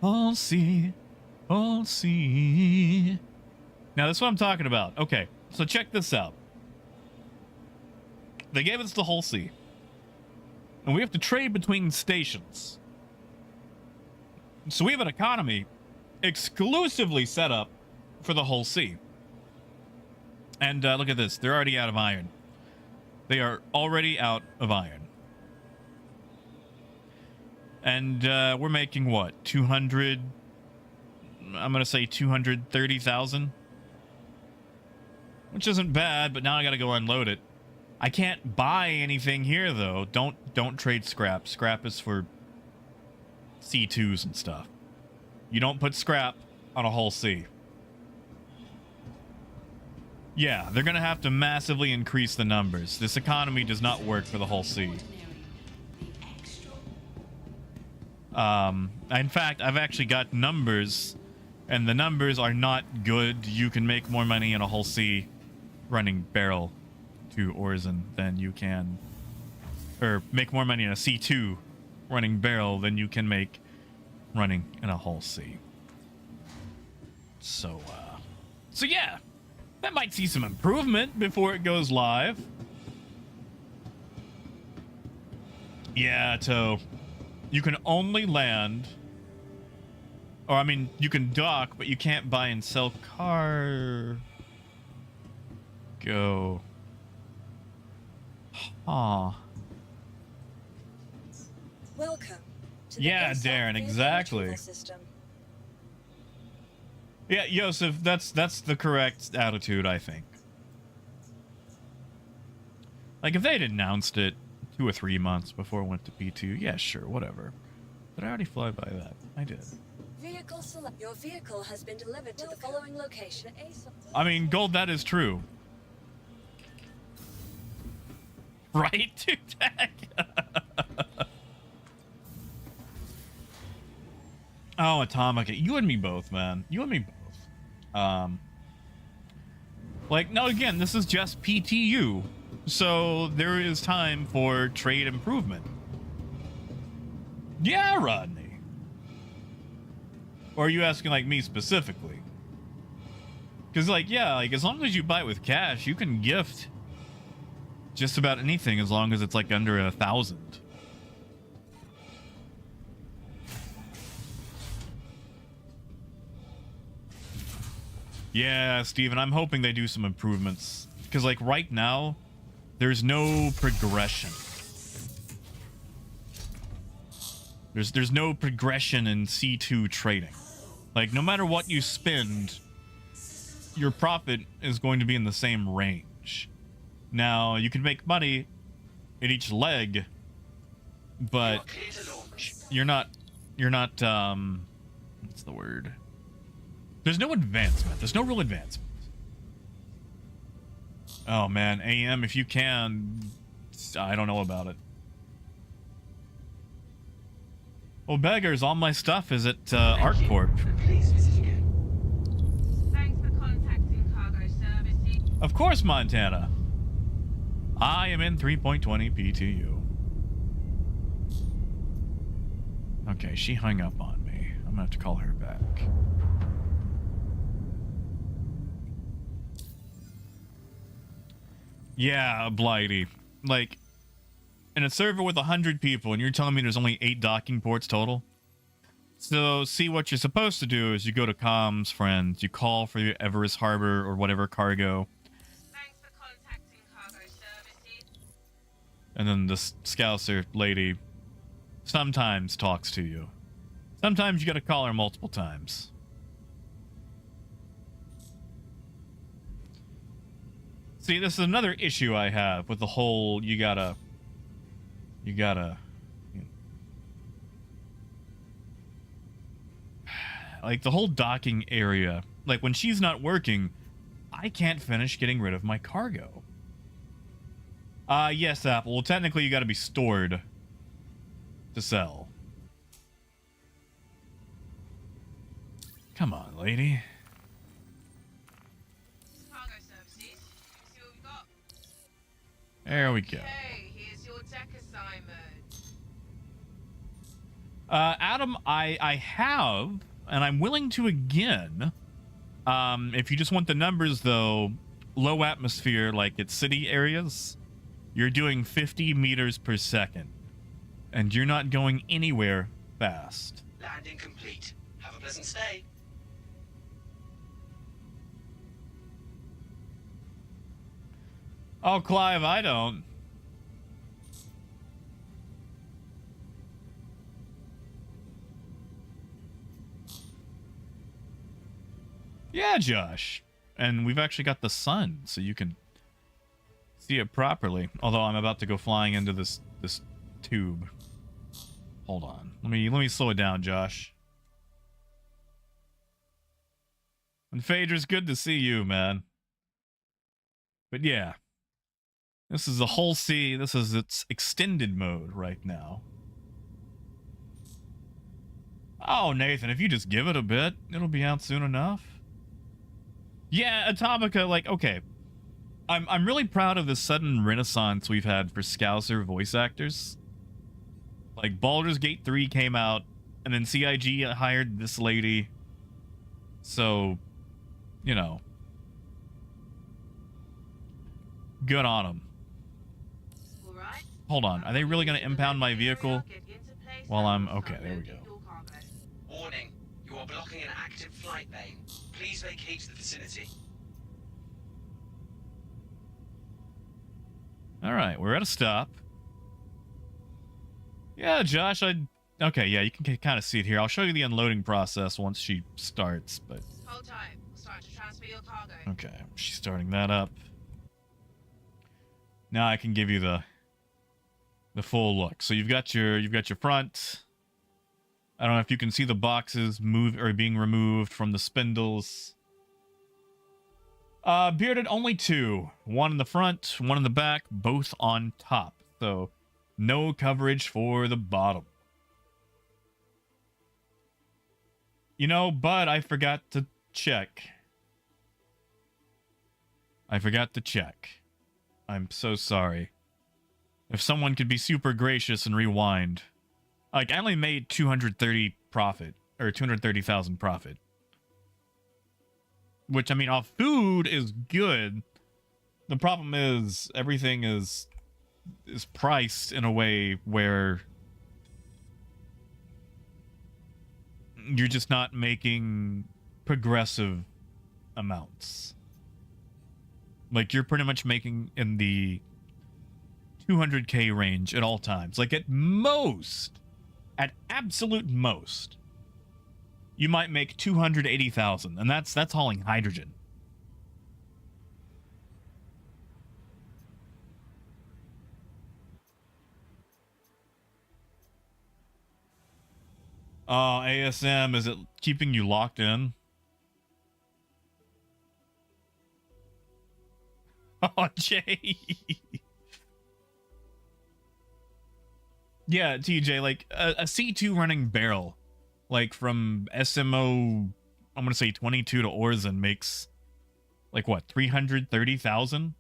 I'll see. I'll see. Now, that's what I'm talking about. Okay, so check this out. They gave us the whole sea. And we have to trade between stations. So we have an economy exclusively set up for the whole sea. And look at this. They're already out of iron. They are already out of iron. And we're making what? 200... I'm going to say 230,000. Which isn't bad, but now I got to go unload it. I can't buy anything here, though. Don't trade scrap. Scrap is for C2s and stuff. You don't put scrap on a whole sea. Yeah, they're gonna have to massively increase the numbers. This economy does not work for the whole sea. In fact, I've actually got numbers, and the numbers are not good. You can make more money in a whole sea running barrel to Orzen than you can, or make more money in a C2 running barrel than you can make running in a whole sea. So yeah, that might see some improvement before it goes live. Yeah, so you can only land, or I mean, you can dock, but you can't buy and sell cargo. Huh. Welcome. Yeah, Darren, exactly. Yeah, Yosef, that's the correct attitude, I think. Like, if they'd announced it 2 or 3 months before it went to P2, yeah, sure, whatever. But I already fly by that. I did. Vehicle select. Your vehicle has been delivered to the following location. I mean, Gold, that is true. Right, Tutak? Oh, Atomica. You and me both, man. You and me both. Like, no, again, this is just PTU. So there is time for trade improvement. Yeah, Rodney. Or are you asking, like, me specifically? Because, like, yeah, like, as long as you buy it with cash, you can gift just about anything as long as it's, like, under 1,000. Yeah, Steven, I'm hoping they do some improvements. Because, like, right now, there's no progression. There's no progression in C2 trading. Like, no matter what you spend, your profit is going to be in the same range. Now, you can make money in each leg, but you're not, what's the word? There's no advancement. There's no real advancement. Oh, man. AM, if you can, I don't know about it. Well, beggars, all my stuff is at ArtCorp. Thanks for contacting Cargo Services. Of course, Montana. I am in 3.20 PTU. Okay, she hung up on me. I'm gonna have to call her back. Yeah, Blighty. Like, in a server with 100 people, and you're telling me there's only 8 docking ports total? So, see, what you're supposed to do is you go to comms, friends, you call for your Everest Harbor or whatever cargo. Thanks for contacting cargo services. And then the Scouser lady sometimes talks to you. Sometimes you gotta call her multiple times. See, this is another issue I have with the whole you gotta like the whole docking area. Like when she's not working, I can't finish getting rid of my cargo. Yes, Apple. Well, technically you gotta be stored to sell. Come on, lady. Cargo services. See what we've got. There we go. Okay, here's your deck assignment. Adam, I have, and I'm willing to again. If you just want the numbers, though, low atmosphere, like at city areas, you're doing 50 meters per second. And you're not going anywhere fast. Landing complete. Have a pleasant stay. Oh, Clive, I don't. Yeah, Josh. And we've actually got the sun, so you can see it properly. Although I'm about to go flying into this tube. Hold on. Let me slow it down, Josh. And Phaedra's good to see you, man. But yeah. This is a whole sea. This is its extended mode right now. Oh, Nathan, if you just give it a bit, it'll be out soon enough. Yeah, Atomica, like, okay. I'm really proud of the sudden renaissance we've had for Scouser voice actors. Like, Baldur's Gate 3 came out, and then CIG hired this lady. So, you know. Good on them. Alright. Hold on, are they really going to impound my vehicle while I'm... Okay, there we go. Warning. You are blocking an active flight lane. Please vacate the vicinity. Alright, we're at a stop. Yeah, Josh, okay, yeah, you can kind of see it here. I'll show you the unloading process once she starts, but... Hold tight. We'll start to transfer your cargo. Okay, she's starting that up. Now I can give you the full look. So you've got your front. I don't know if you can see the boxes being removed from the spindles. Bearded only 2. One in the front, one in the back, both on top. So no coverage for the bottom. You know, but I forgot to check. I'm so sorry. If someone could be super gracious and rewind. Like, I only made 230 profit, or 230,000 profit. Which, I mean, off food is good. The problem is, everything is priced in a way where you're just not making progressive amounts. Like, you're pretty much making in the 200k range at all times. Like, at most, at absolute most, you might make 280,000, and that's hauling hydrogen. Oh, ASM, is it keeping you locked in? Oh, Jay. Yeah, TJ, like a C2 running barrel, like from SMO, I'm gonna say 22 to Orzen makes like what, 330,000?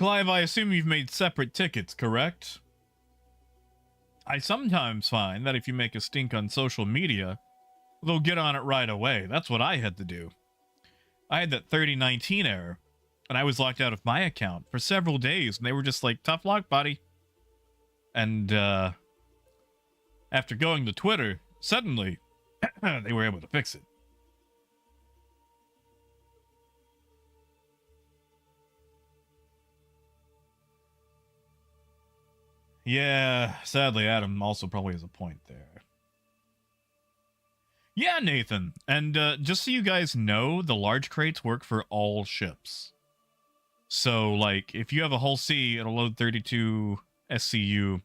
Clive, I assume you've made separate tickets, correct? I sometimes find that if you make a stink on social media, they'll get on it right away. That's what I had to do. I had that 3019 error, and I was locked out of my account for several days, and they were just like, tough luck, buddy. And, after going to Twitter, suddenly, they were able to fix it. Yeah, sadly, Adam also probably has a point there. Yeah, Nathan, and just so you guys know, the large crates work for all ships. So, like, if you have a hull C, it'll load 32 SCU.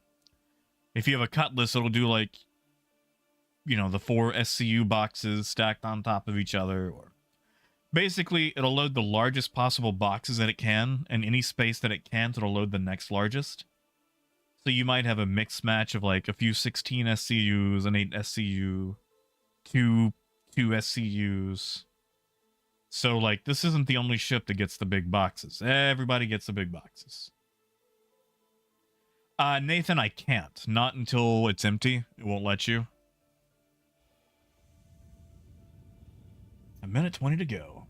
If you have a Cutlass, it'll do, like, you know, the 4 SCU boxes stacked on top of each other. Or basically, it'll load the largest possible boxes that it can, and any space that it can, it'll load the next largest. So you might have a mixed match of, like, a few 16 SCUs, an 8 SCU, two SCUs. So, like, this isn't the only ship that gets the big boxes. Everybody gets the big boxes. Nathan, I can't. Not until it's empty. It won't let you. A minute 20 to go.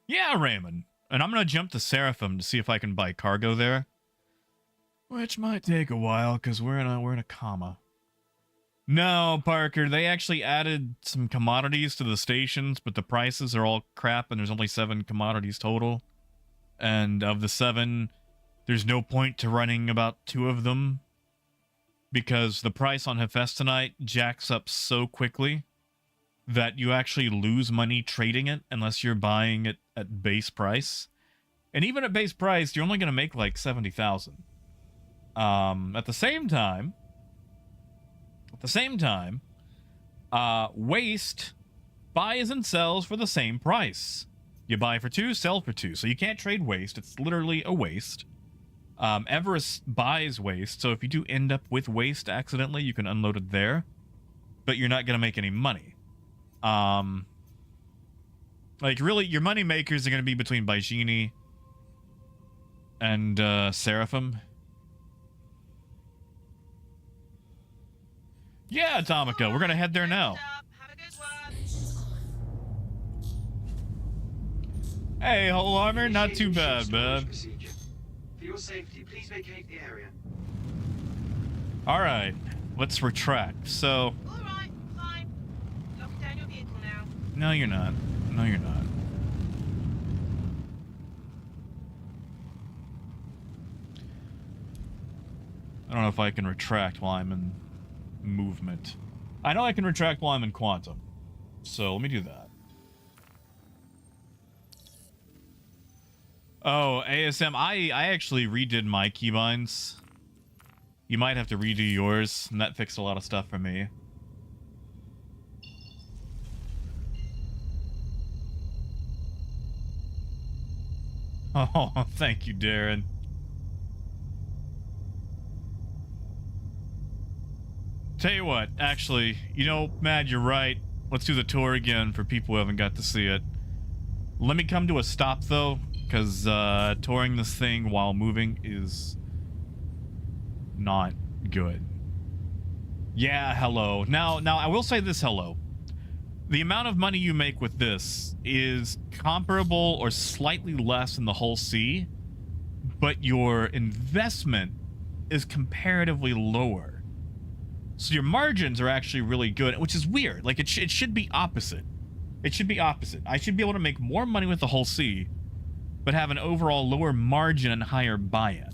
Yeah, Raymond. And I'm going to jump to Seraphim to see if I can buy cargo there. Which might take a while, because we're in a comma. No, Parker, they actually added some commodities to the stations, but the prices are all crap, and there's only 7 commodities total. And of the 7, there's no point to running about 2 of them, because the price on Hephaestonite jacks up so quickly that you actually lose money trading it unless you're buying it at base price. And even at base price, you're only going to make like 70,000. At the same time, Waste buys and sells for the same price. You buy for 2, sell for 2. So you can't trade Waste. It's literally a waste. Everest buys Waste. So if you do end up with Waste accidentally, you can unload it there. But you're not going to make any money. Like, really, your money makers are going to be between Baijini and Seraphim. Yeah, Atomica, we're going to head there now. Have a good one. Hey, whole armor, not too bad, Initiate bud. procedure. For your safety, please vacate the area. Alright, let's retract. So, All right, fine. Lock down your vehicle now. no, you're not. No, you're not. I don't know if I can retract while I'm in movement. I know I can retract while I'm in quantum. So, let me do that. Oh, ASM, I actually redid my keybinds. You might have to redo yours, and that fixed a lot of stuff for me. Oh, thank you, Darren. Tell you what, actually, you know, Mad, you're right. Let's do the tour again for people who haven't got to see it. Let me come to a stop, though, because touring this thing while moving is not good. Yeah, hello. Now, I will say this, hello. The amount of money you make with this is comparable or slightly less than the Hull C, but your investment is comparatively lower. So your margins are actually really good, which is weird. Like, it should be opposite. It should be opposite. I should be able to make more money with the Hull C, but have an overall lower margin and higher buy-in.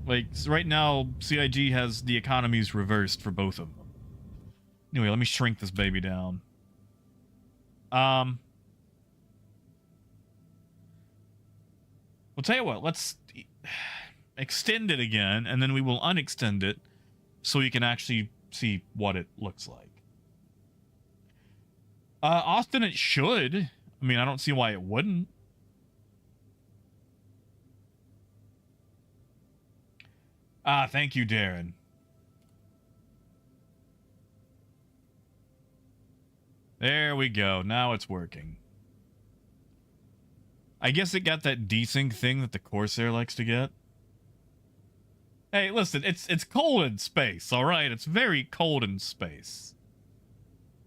Like, so right now, CIG has the economies reversed for both of them. Anyway, let me shrink this baby down. We'll tell you what, let's extend it again, and then we will unextend it so you can actually see what it looks like. Austin, it should. I mean, I don't see why it wouldn't. Thank you, Darren. There we go. Now it's working. I guess it got that desync thing that the Corsair likes to get. Hey, listen, it's cold in space, all right? It's very cold in space.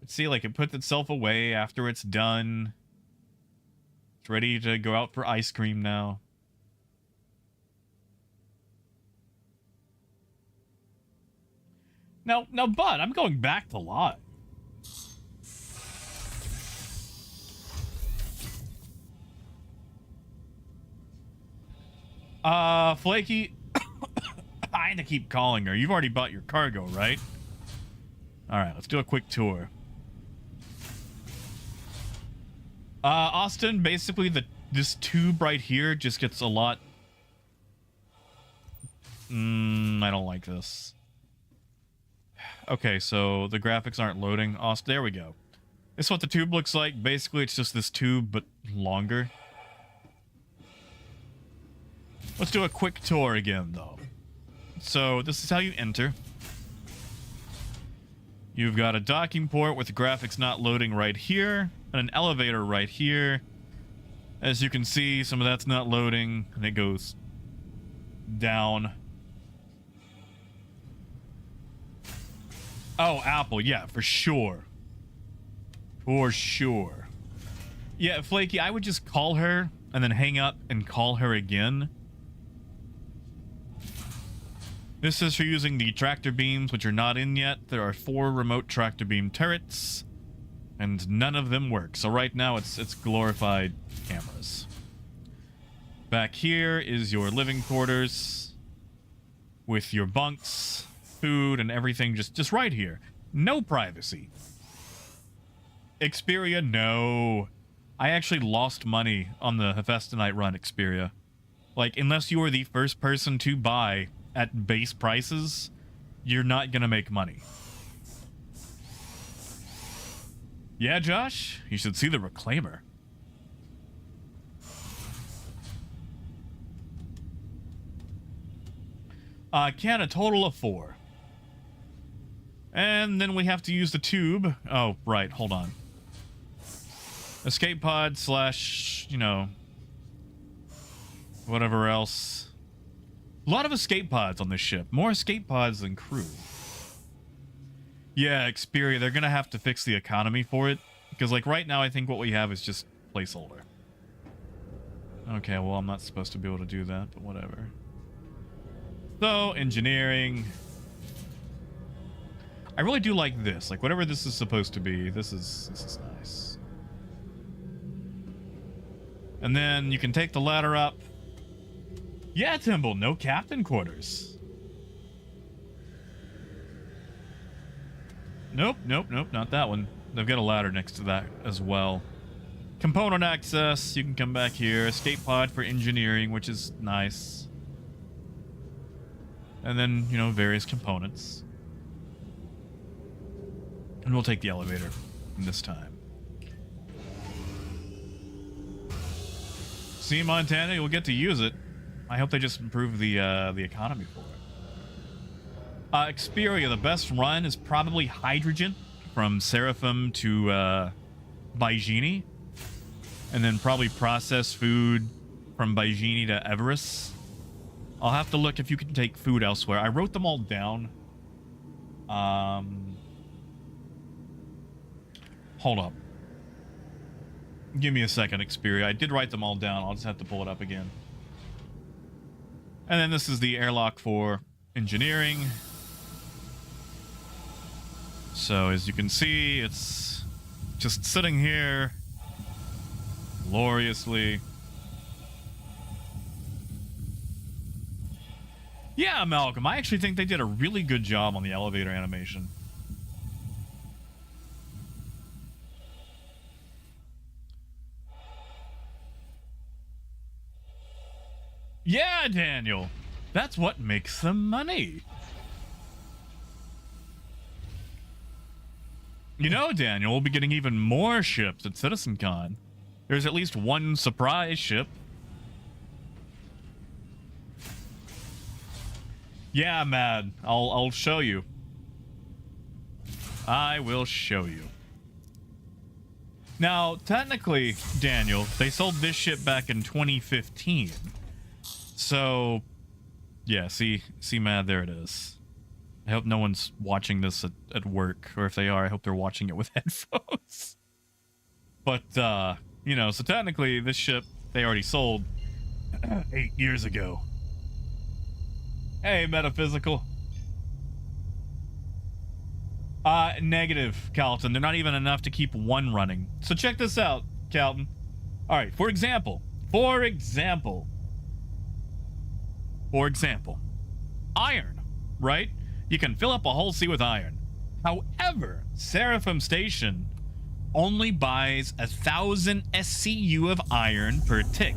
But see, like, it puts itself away after it's done. It's ready to go out for ice cream now. Now, Bud, I'm going back to live. Flaky, I had to keep calling her. You've already bought your cargo, right? All right, let's do a quick tour. Austin, basically this tube right here just gets a lot... I don't like this. Okay, so the graphics aren't loading. Austin, there we go. This is what the tube looks like. Basically, it's just this tube, but longer. Let's do a quick tour again, though. So, this is how you enter. You've got a docking port with the graphics not loading right here, and an elevator right here. As you can see, some of that's not loading, and it goes down. Oh, Apple, yeah, for sure. For sure. Yeah, Flaky, I would just call her, and then hang up and call her again. This is for using the tractor beams, which are not in yet. There are 4 remote tractor beam turrets, and none of them work. So right now, it's glorified cameras. Back here is your living quarters, with your bunks, food, and everything just right here. No privacy. Xperia, no. I actually lost money on the Hephaestonite run, Xperia. Like, unless you were the first person to buy at base prices, you're not gonna make money. Yeah, Josh? You should see the Reclaimer. Can a total of 4. And then we have to use the tube. Oh, right, hold on. Escape pod slash, you know, whatever else. A lot of escape pods on this ship. More escape pods than crew. Yeah, Xperia, they're gonna have to fix the economy for it. Because, like, right now I think what we have is just placeholder. Okay, well, I'm not supposed to be able to do that, but whatever. So, engineering. I really do like this. Like, whatever this is supposed to be, this is nice. And then you can take the ladder up. Yeah, Timble, no captain quarters. Nope, not that one. They've got a ladder next to that as well. Component access, you can come back here. Escape pod for engineering, which is nice. And then, you know, various components. And we'll take the elevator this time. See, Montana, you'll get to use it. I hope they just improve the economy for it. Xperia, the best run is probably Hydrogen from Seraphim to Baijini. And then probably processed food from Baijini to Everest. I'll have to look if you can take food elsewhere. I wrote them all down. Hold up. Give me a second, Xperia. I did write them all down. I'll just have to pull it up again. And then this is the airlock for engineering. So as you can see, it's just sitting here gloriously. Yeah, Malcolm, I actually think they did a really good job on the elevator animation. Yeah, Daniel. That's what makes them money. You know, Daniel, we'll be getting even more ships at CitizenCon. There's at least one surprise ship. Yeah, Mad. I'll show you. I will show you. Now, technically, Daniel, they sold this ship back in 2015. So, yeah, see, Mad, there it is. I hope no one's watching this at work, or if they are, I hope they're watching it with headphones. But, you know, so technically, this ship, they already sold 8 years ago. Hey, Metaphysical. Negative, Calton. They're not even enough to keep one running. So check this out, Calton. All right, for example, iron, right? You can fill up a whole sea with iron. However, Seraphim Station only buys 1,000 SCU of iron per tick,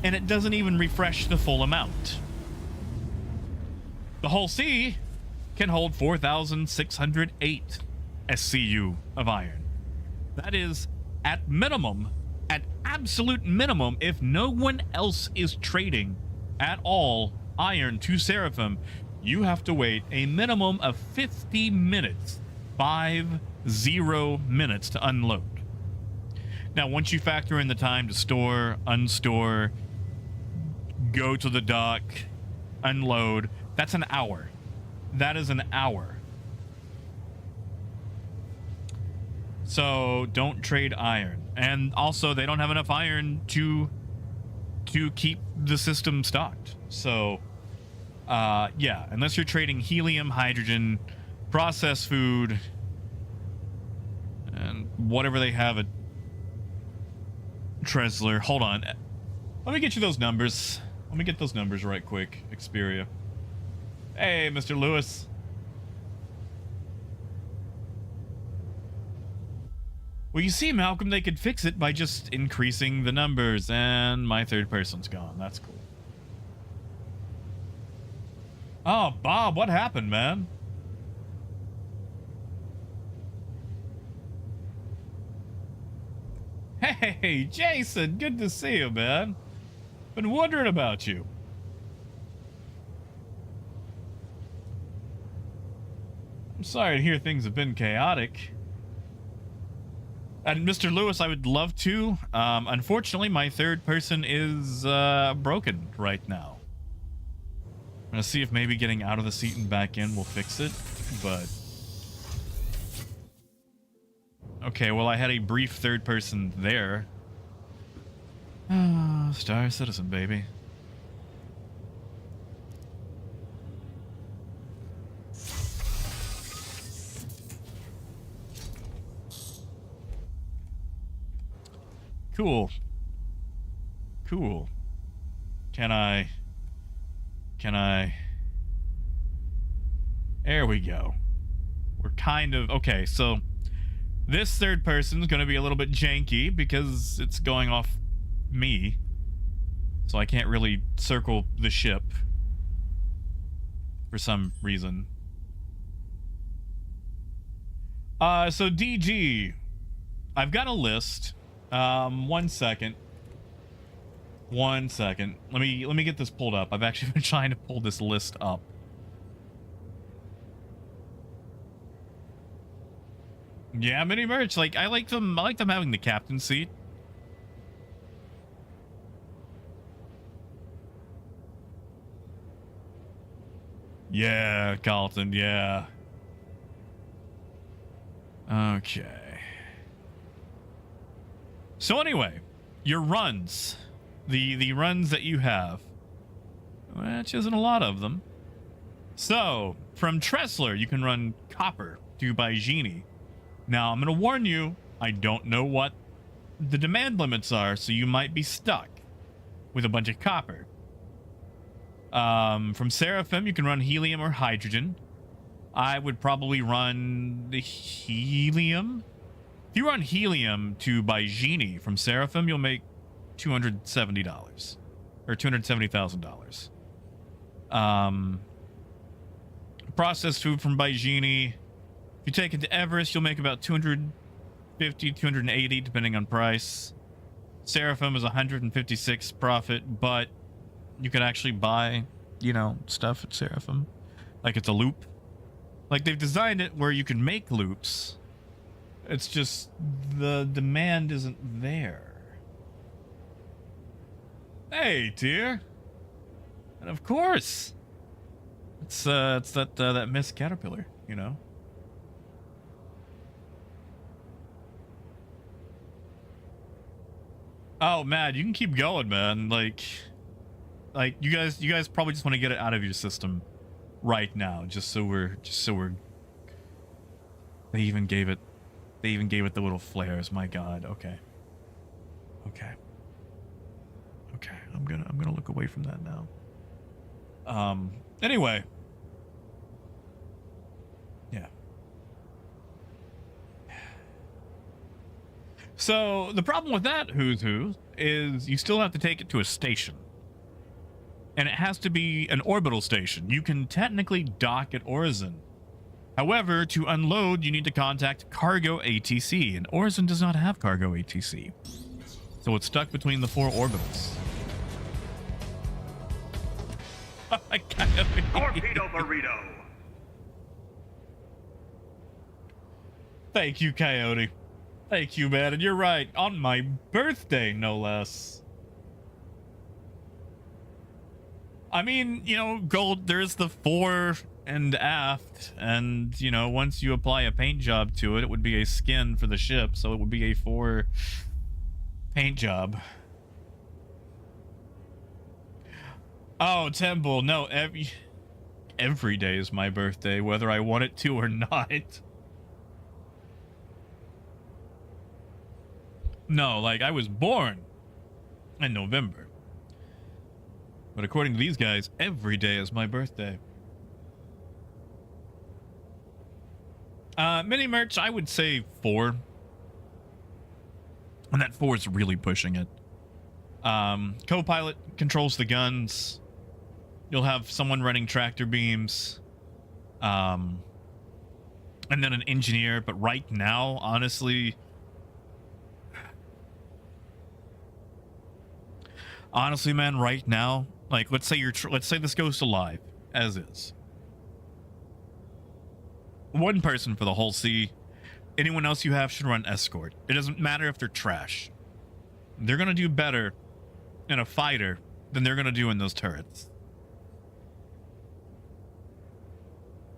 and it doesn't even refresh the full amount. The whole sea can hold 4,608 SCU of iron. That is, at minimum, at absolute minimum, if no one else is trading at all iron to Seraphim, you have to wait a minimum of 50 minutes, 50 minutes to unload. Now, once you factor in the time to store, unstore, go to the dock, unload, that's an hour. That is an hour. So don't trade iron. And also, they don't have enough iron to keep the system stocked. So, yeah, unless you're trading helium, hydrogen, processed food, and whatever they have at Tresler. Hold on. Let me get you those numbers. Let me get those numbers right quick, Xperia. Hey, Mr. Lewis. Well, you see, Malcolm, they could fix it by just increasing the numbers, and my third person's gone. That's cool. Oh, Bob, what happened, man? Hey, Jason, good to see you, man. Been wondering about you. I'm sorry to hear things have been chaotic. And Mr. Lewis, I would love to. Unfortunately, my third person is broken right now. I'm gonna see if maybe getting out of the seat and back in will fix it, but... Okay, well, I had a brief third person there. Star Citizen, baby. Cool. Cool. Can I... There we go. We're kind of... Okay, so... This third person is going to be a little bit janky because it's going off me. So I can't really circle the ship for some reason. So DG, I've got a list. 1 second. 1 second. Let me get this pulled up. I've actually been trying to pull this list up. Yeah, mini merch. Like, I like them having the captain seat. Yeah, Carlton, yeah. Okay. So anyway, your runs. The runs that you have. Which isn't a lot of them. So, from Tressler, you can run copper to Baijini. Now, I'm going to warn you, I don't know what the demand limits are, so you might be stuck with a bunch of copper. From Seraphim, you can run helium or hydrogen. I would probably run the helium. If you run helium to Baijini from Seraphim, you'll make $270 or $270,000. Processed food from Baijini. If you take it to Everest, you'll make about 250, 280, depending on price. Seraphim is 156 profit, but you could actually buy, you know, stuff at Seraphim. Like it's a loop. Like they've designed it where you can make loops, It's just the demand isn't there. Hey, dear. And of course, it's that Miss Caterpillar, you know. Oh man, you can keep going, man. Like you guys probably just want to get it out of your system right now, just so we're. They even gave it the little flares. My God. Okay. I'm gonna look away from that now. Anyway. Yeah. So the problem with that who's is you still have to take it to a station. And it has to be an orbital station. You can technically dock at Origin. However, to unload, you need to contact Cargo ATC, and Origin does not have Cargo ATC. So it's stuck between the 4 orbitals. Torpedo burrito. Thank you, Coyote. Thank you, man. And you're right. On my birthday, no less. I mean, you know, gold, there's the fore and aft. And, you know, once you apply a paint job to it, it would be a skin for the ship. So it would be a fore paint job. Oh, Temple, no, every day is my birthday, whether I want it to or not. No, like, I was born in November. But according to these guys, every day is my birthday. Mini merch, I would say 4. And that 4 is really pushing it. Co-pilot controls the guns. You'll have someone running tractor beams. And then an engineer. But right now, honestly, man, right now, like, let's say let's say this goes to live as is. 1 person for the whole sea. Anyone else you have should run escort. It doesn't matter if they're trash. They're gonna do better in a fighter than they're gonna do in those turrets.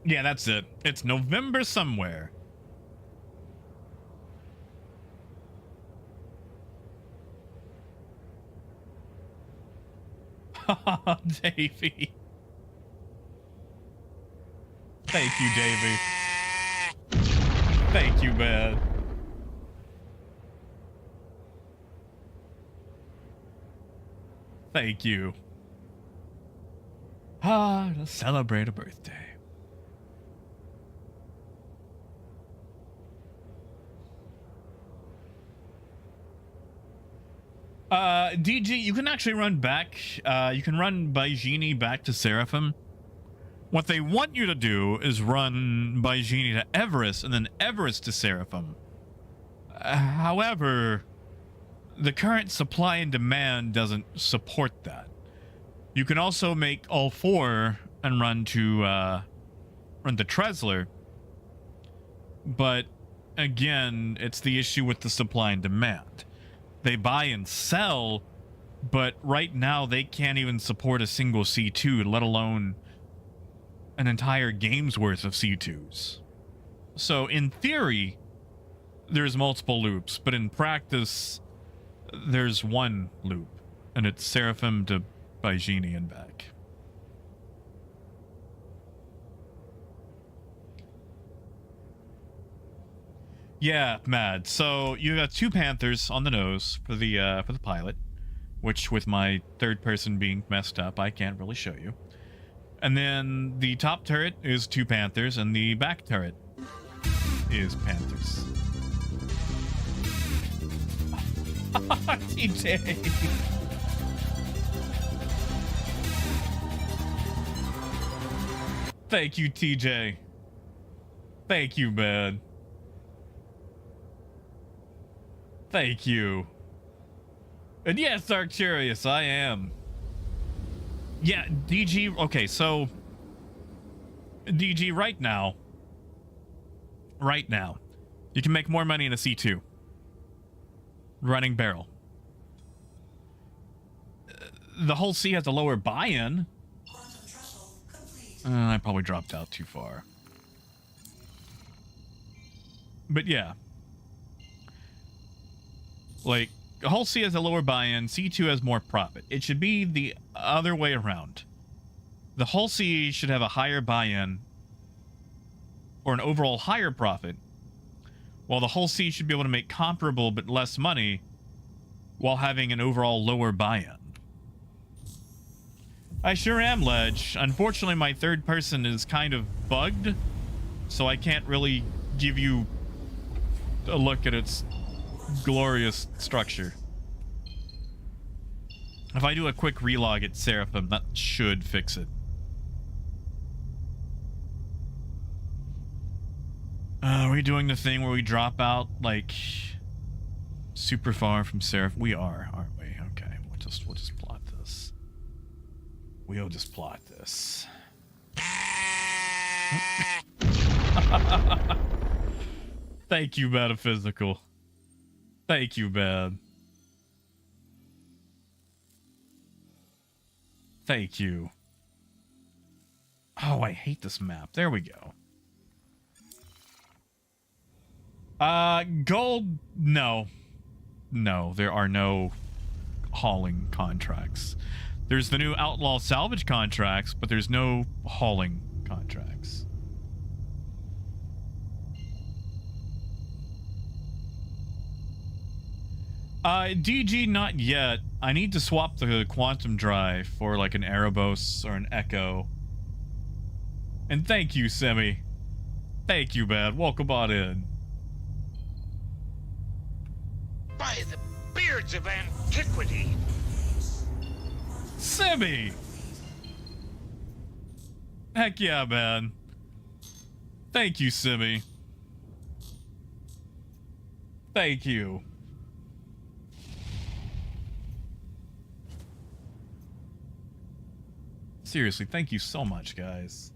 Yeah, that's it. It's November somewhere. Davey. Thank you, Davey. Thank you, man. Thank you. To celebrate a birthday. DG, you can actually run back. You can run Baijini back to Seraphim. What they want you to do is run Baijini to Everest and then Everest to Seraphim. However, the current supply and demand doesn't support that. You can also make all 4 and run to Tresler. But again, it's the issue with the supply and demand. They buy and sell, but right now they can't even support a single C2, let alone an entire game's worth of C2s. So in theory, there's multiple loops, but in practice, there's 1 loop, and it's Seraphim to Baijini and back. Yeah, mad. So you got 2 Panthers on the nose for the pilot, which with my 3rd person being messed up, I can't really show you. And then the top turret is 2 Panthers, and the back turret is Panthers. TJ. Thank you, TJ. Thank you, man. Thank you. And yes, Arcturius, I am. Yeah, DG, okay, so DG, right now, You can make more money in a C2. Running barrel. The whole C has a lower buy-in. I probably dropped out too far. But yeah. Like, the whole C has a lower buy-in, C2 has more profit. It should be the other way around. The whole C should have a higher buy-in or an overall higher profit, while the whole C should be able to make comparable but less money while having an overall lower buy-in. I sure am, Ledge. Unfortunately, my third person is kind of bugged, so I can't really give you a look at its glorious structure. If I do a quick relog at Seraphim, that should fix it. Are we doing the thing where we drop out, like, super far from Seraphim? We are, aren't we? Okay, we'll just plot this. We'll just plot this. Thank you, Metaphysical. Thank you, man. Thank you. Oh, I hate this map. There we go. Gold, no. No, there are no hauling contracts. There's the new outlaw salvage contracts, but there's no hauling contracts. DG, not yet. I need to swap the quantum drive for like an Erebos or an Echo. And thank you, Semi. Thank you, man. Welcome on in. By the beards of antiquity. Semi! Heck yeah, man. Thank you, Simi. Thank you. Seriously, thank you so much, guys.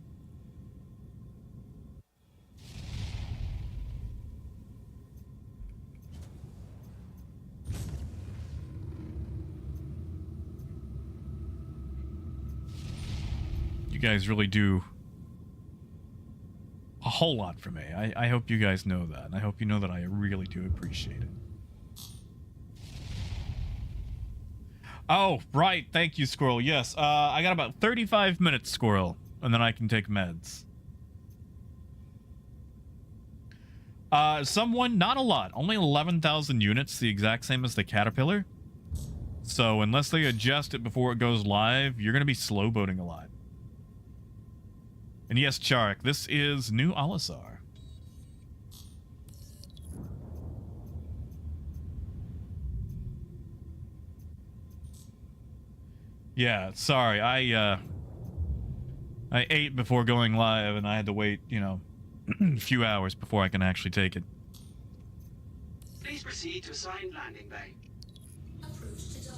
You guys really do a whole lot for me. I hope you guys know that. And I hope you know that I really do appreciate it. Oh, right. Thank you, Squirrel. Yes, I got about 35 minutes, Squirrel, and then I can take meds. Someone, not a lot. Only 11,000 units, the exact same as the Caterpillar. So unless they adjust it before it goes live, you're going to be slow boating a lot. And yes, Charek, this is New Alisar. Yeah, sorry. I ate before going live, and I had to wait, you know, a few hours before I can actually take it. Please proceed to assigned landing bay. Approved to dock.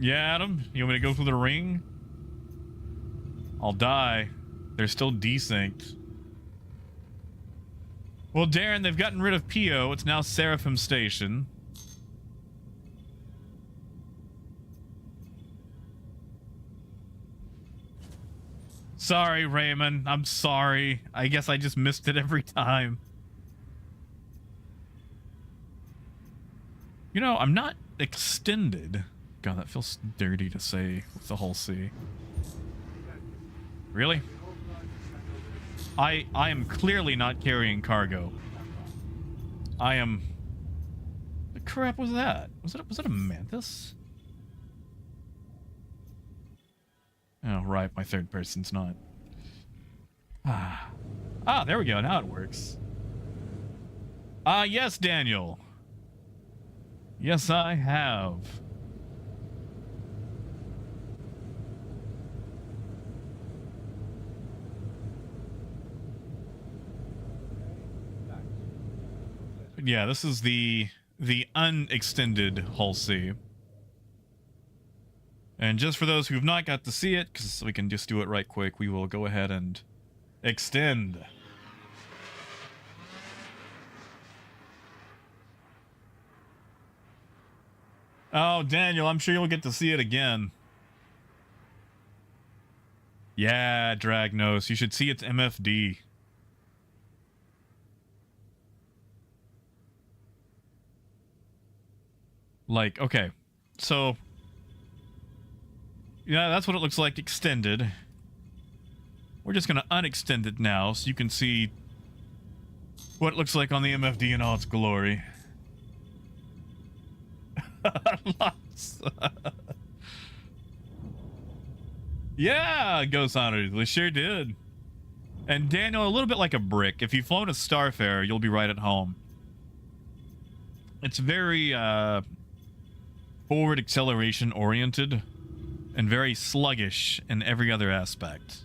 Yeah, Adam, you want me to go through the ring? I'll die. They're still desynced. Well, Darren, they've gotten rid of PO. It's now Seraphim Station. Sorry, Raymond. I'm sorry. I guess I just missed it every time. You know, I'm not extended. God, that feels dirty to say with the whole C. Really? I am clearly not carrying cargo. I am... What the crap was that? Was it a mantis? Oh, right. My third person's not. Ah, there we go. Now it works. Yes, Daniel. Yes, I have. Yeah, this is the unextended Hull C. And just for those who've not got to see it, because we can just do it right quick, we will go ahead and extend. Oh, Daniel, I'm sure you'll get to see it again. Yeah, Dragnos, you should see its MFD. Like, okay, so yeah, that's what it looks like extended. We're just gonna unextend it now so you can see what it looks like on the MFD in all its glory. Lots. Yeah, Ghost Honor, we sure did. And Daniel, a little bit like a brick. If you've flown a Starfarer, you'll be right at home. It's very forward acceleration oriented and very sluggish in every other aspect.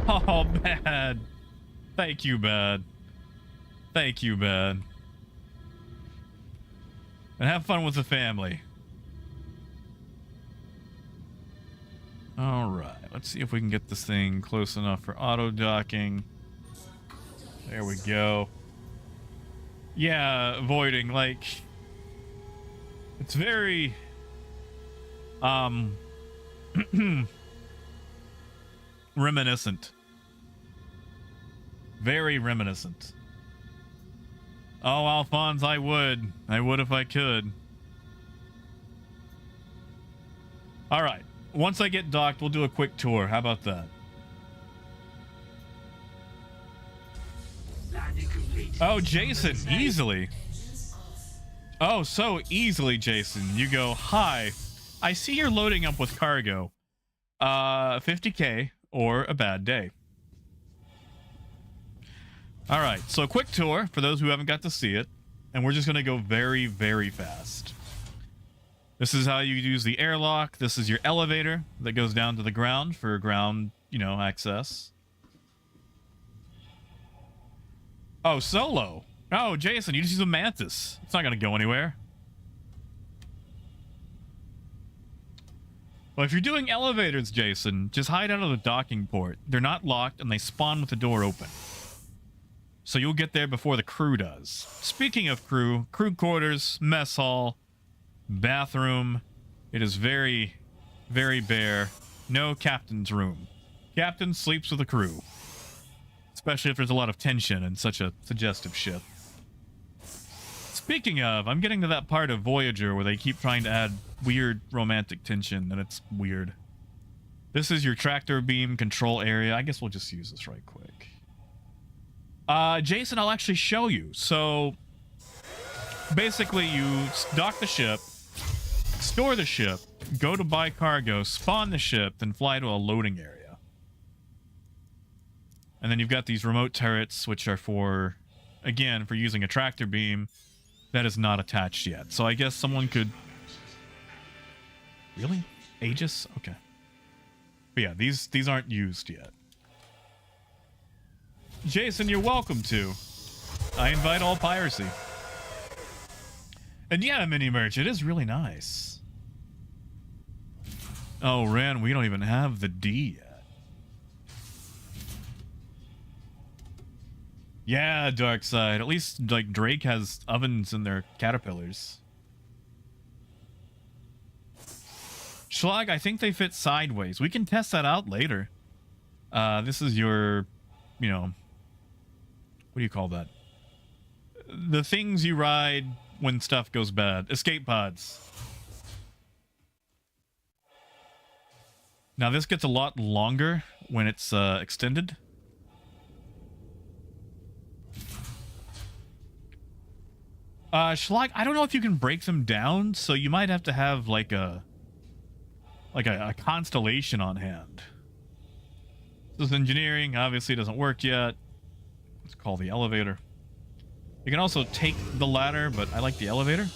Oh, bad. Thank you, bad. Thank you, bad. And have fun with the family. Alright, let's see if we can get this thing close enough for auto docking. There we go. Yeah, avoiding, like... It's very... reminiscent. Very reminiscent. Oh, Alphonse, I would. I would if I could. Alright. Once I get docked, we'll do a quick tour. How about that? Oh, Jason, easily. Oh, so easily, Jason. You go, hi. I see you're loading up with cargo. 50K or a bad day. All right, so quick tour for those who haven't got to see it. And we're just going to go very, very fast. This is how you use the airlock. This is your elevator that goes down to the ground for ground, you know, access. Oh, solo. Oh, Jason, you just use a Mantis. It's not going to go anywhere. Well, if you're doing elevators, Jason, just hide out of the docking port. They're not locked, and they spawn with the door open. So you'll get there before the crew does. Speaking of crew quarters, mess hall, bathroom. It is very, very bare. No captain's room. Captain sleeps with the crew. Especially if there's a lot of tension and such a suggestive ship. Speaking of, I'm getting to that part of Voyager where they keep trying to add weird romantic tension, and it's weird. This is your tractor beam control area. I guess we'll just use this right quick. Jason, I'll actually show you. So, basically, you dock the ship, store the ship, go to buy cargo, spawn the ship, then fly to a loading area. And then you've got these remote turrets, which are for, again, for using a tractor beam that is not attached yet. So I guess someone could... Really? Aegis? Okay. But yeah, these aren't used yet. Jason, you're welcome to. I invite all piracy. And yeah, mini merch, it is really nice. Oh, Ran, we don't even have the D yet. Yeah, Dark Side. At least, like, Drake has ovens in their caterpillars. Schlag, I think they fit sideways. We can test that out later. This is your, you know... What do you call that? The things you ride when stuff goes bad. Escape pods. Now, this gets a lot longer when it's extended. Schlag, I don't know if you can break them down, so you might have to have like a constellation on hand. This is engineering. Obviously, it doesn't work yet. Let's call the elevator. You can also take the ladder, but I like the elevator.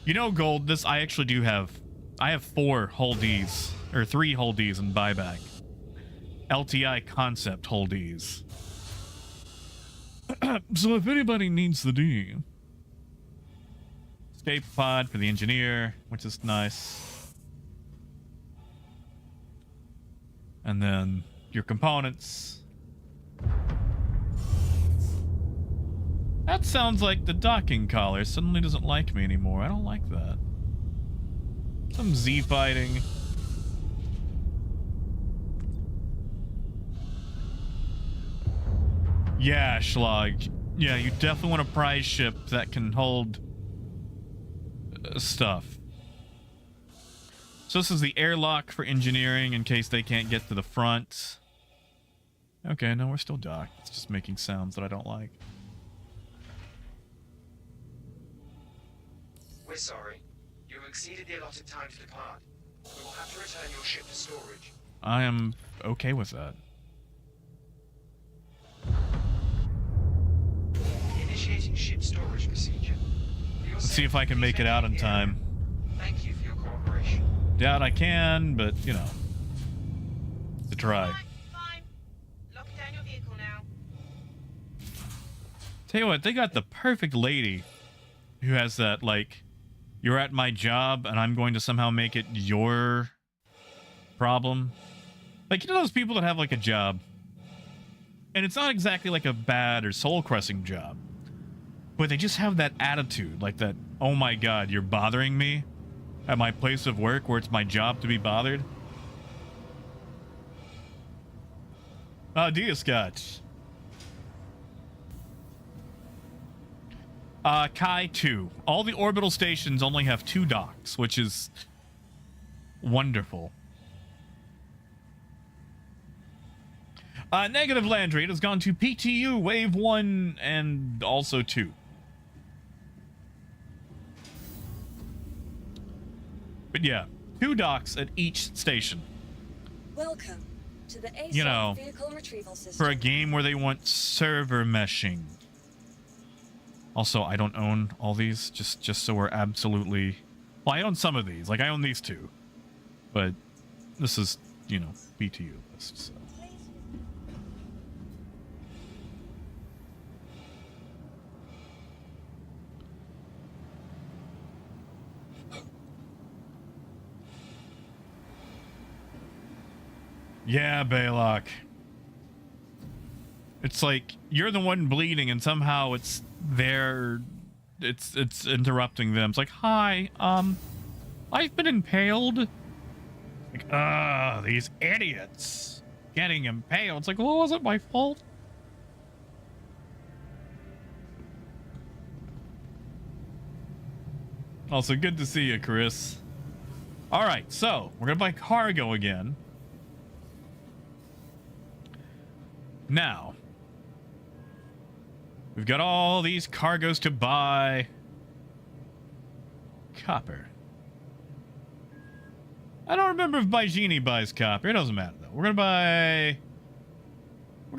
You know, Gold, this I actually do have. I have 4 hull Ds, or 3 hull Ds in buyback. LTI concept hull Ds. So if anybody needs the D. Escape pod for the engineer, which is nice. And then your components. That sounds like the docking collar suddenly doesn't like me anymore. I don't like that. Some Z fighting. Yeah, Schlag. Yeah, you definitely want a prize ship that can hold stuff. So this is the airlock for engineering in case they can't get to the front. Okay, no, we're still docked. It's just making sounds that I don't like. We're sorry. You have exceeded the allotted time to depart. We will have to return your ship to storage. I am okay with that. Initiating ship storage procedure. Let's see if I can make it out in time. Thank you for your cooperation. Doubt I can, but, you know. To try. Fine. Lock down your vehicle now. Tell you what, they got the perfect lady who has that, like, you're at my job and I'm going to somehow make it your problem. Like, you know those people that have, like, a job? And it's not exactly like a bad or soul-crushing job. But they just have that attitude, like that, oh my god, you're bothering me at my place of work where it's my job to be bothered. Dia Scotch. Kai 2. All the orbital stations only have 2 docks, which is wonderful. Negative land rate has gone to PTU Wave 1 and also 2. But yeah, 2 docks at each station. Welcome to the A You know, vehicle retrieval system. for a game where they want server meshing. Also, I don't own all these, just so we're absolutely... Well, I own some of these. Like, I own these 2. But this is, you know, PTU list, so... Yeah, Baylock. It's like you're the one bleeding and somehow it's interrupting them. It's like, "Hi, I've been impaled." Like, these idiots getting impaled. It's like, "Well, was it my fault?" Also, good to see you, Chris. All right, so we're gonna buy cargo again. Now, we've got all these cargoes to buy. Copper. I don't remember if Baijini buys copper. It doesn't matter though. We're gonna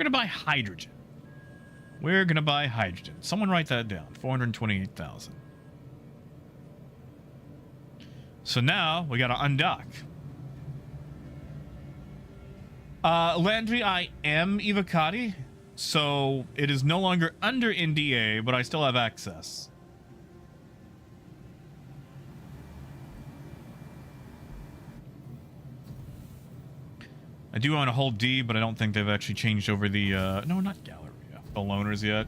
buy hydrogen. We're gonna buy hydrogen. Someone write that down. 428,000. So now we gotta undock. Landry, I am Evocati, so it is no longer under NDA, but I still have access. I do own a whole D, but I don't think they've actually changed over the, no, not Galleria, the loaners yet.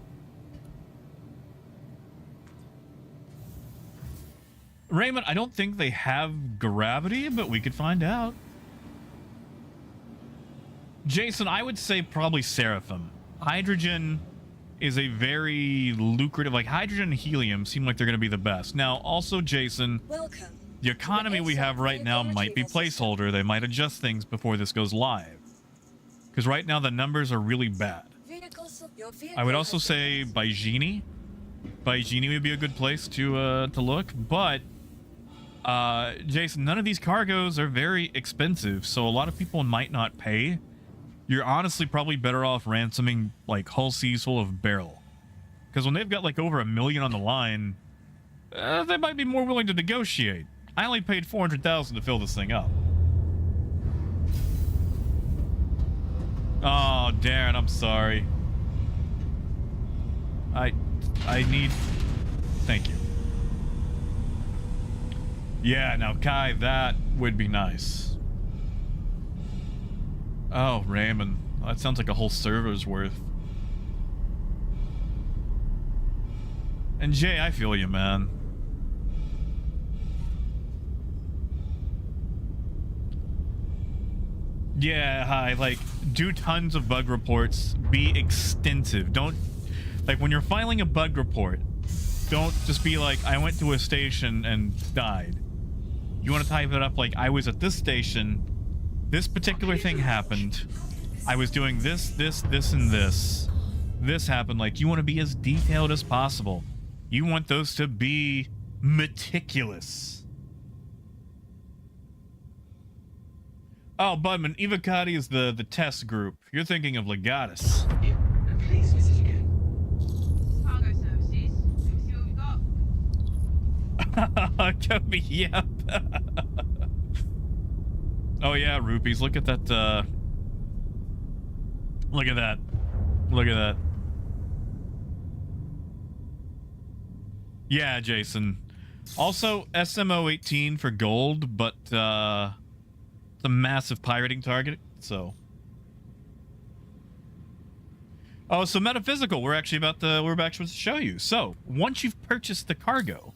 Raymond, I don't think they have gravity, but we could find out. Jason, I would say probably Seraphim. Hydrogen is a very lucrative, like hydrogen and helium seem like they're going to be the best. Now, also, Jason, Welcome. the economy we have right now might be placeholder. They might adjust things before this goes live. Because right now the numbers are really bad. I would also say Baijini. Baijini would be a good place to look, but Jason, none of these cargoes are very expensive, so a lot of people might not pay. You're honestly probably better off ransoming like Hull Seas full of barrel, because when they've got like over 1 million on the line, they might be more willing to negotiate. I only paid 400,000 to fill this thing up. Oh, Darren, I'm sorry. I need... Thank you. Yeah, now Kai, that would be nice. Oh, ramen. That sounds like a whole server's worth. And Jay, I feel you, man. Yeah, hi, like, do tons of bug reports. Be extensive. Don't, like, when you're filing a bug report, don't just be like, I went to a station and died. You want to type it up like, I was at this station, this particular thing happened, I was doing this, and this. This happened. Like, you want to be as detailed as possible. You want those to be meticulous. Oh, Budman, Ivacati is the test group. You're thinking of Legatus. Yeah, and please visit again. Cargo services. Let me see what we got. Kobe, yep. Oh yeah, rupees. Look at that, look at that. Look at that. Yeah, Jason. Also, SMO 18 for gold, but it's a massive pirating target, so. Oh, so metaphysical. We're actually about to show you. So, once you've purchased the cargo,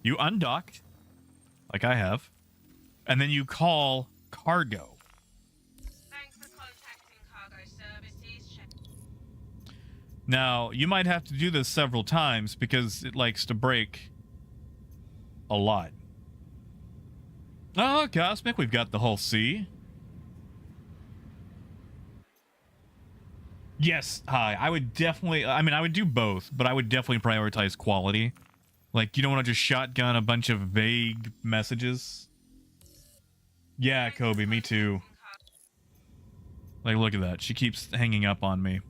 you undock, like I have, and then you call cargo. Thanks for contacting cargo services. Now, you might have to do this several times because it likes to break a lot. Oh, Cosmic, we've got the whole C. Yes, hi. I would definitely, I mean, I would do both, but I would definitely prioritize quality. Like, you don't want to just shotgun a bunch of vague messages. Yeah, Kobe, me too. Like, look at that. She keeps hanging up on me.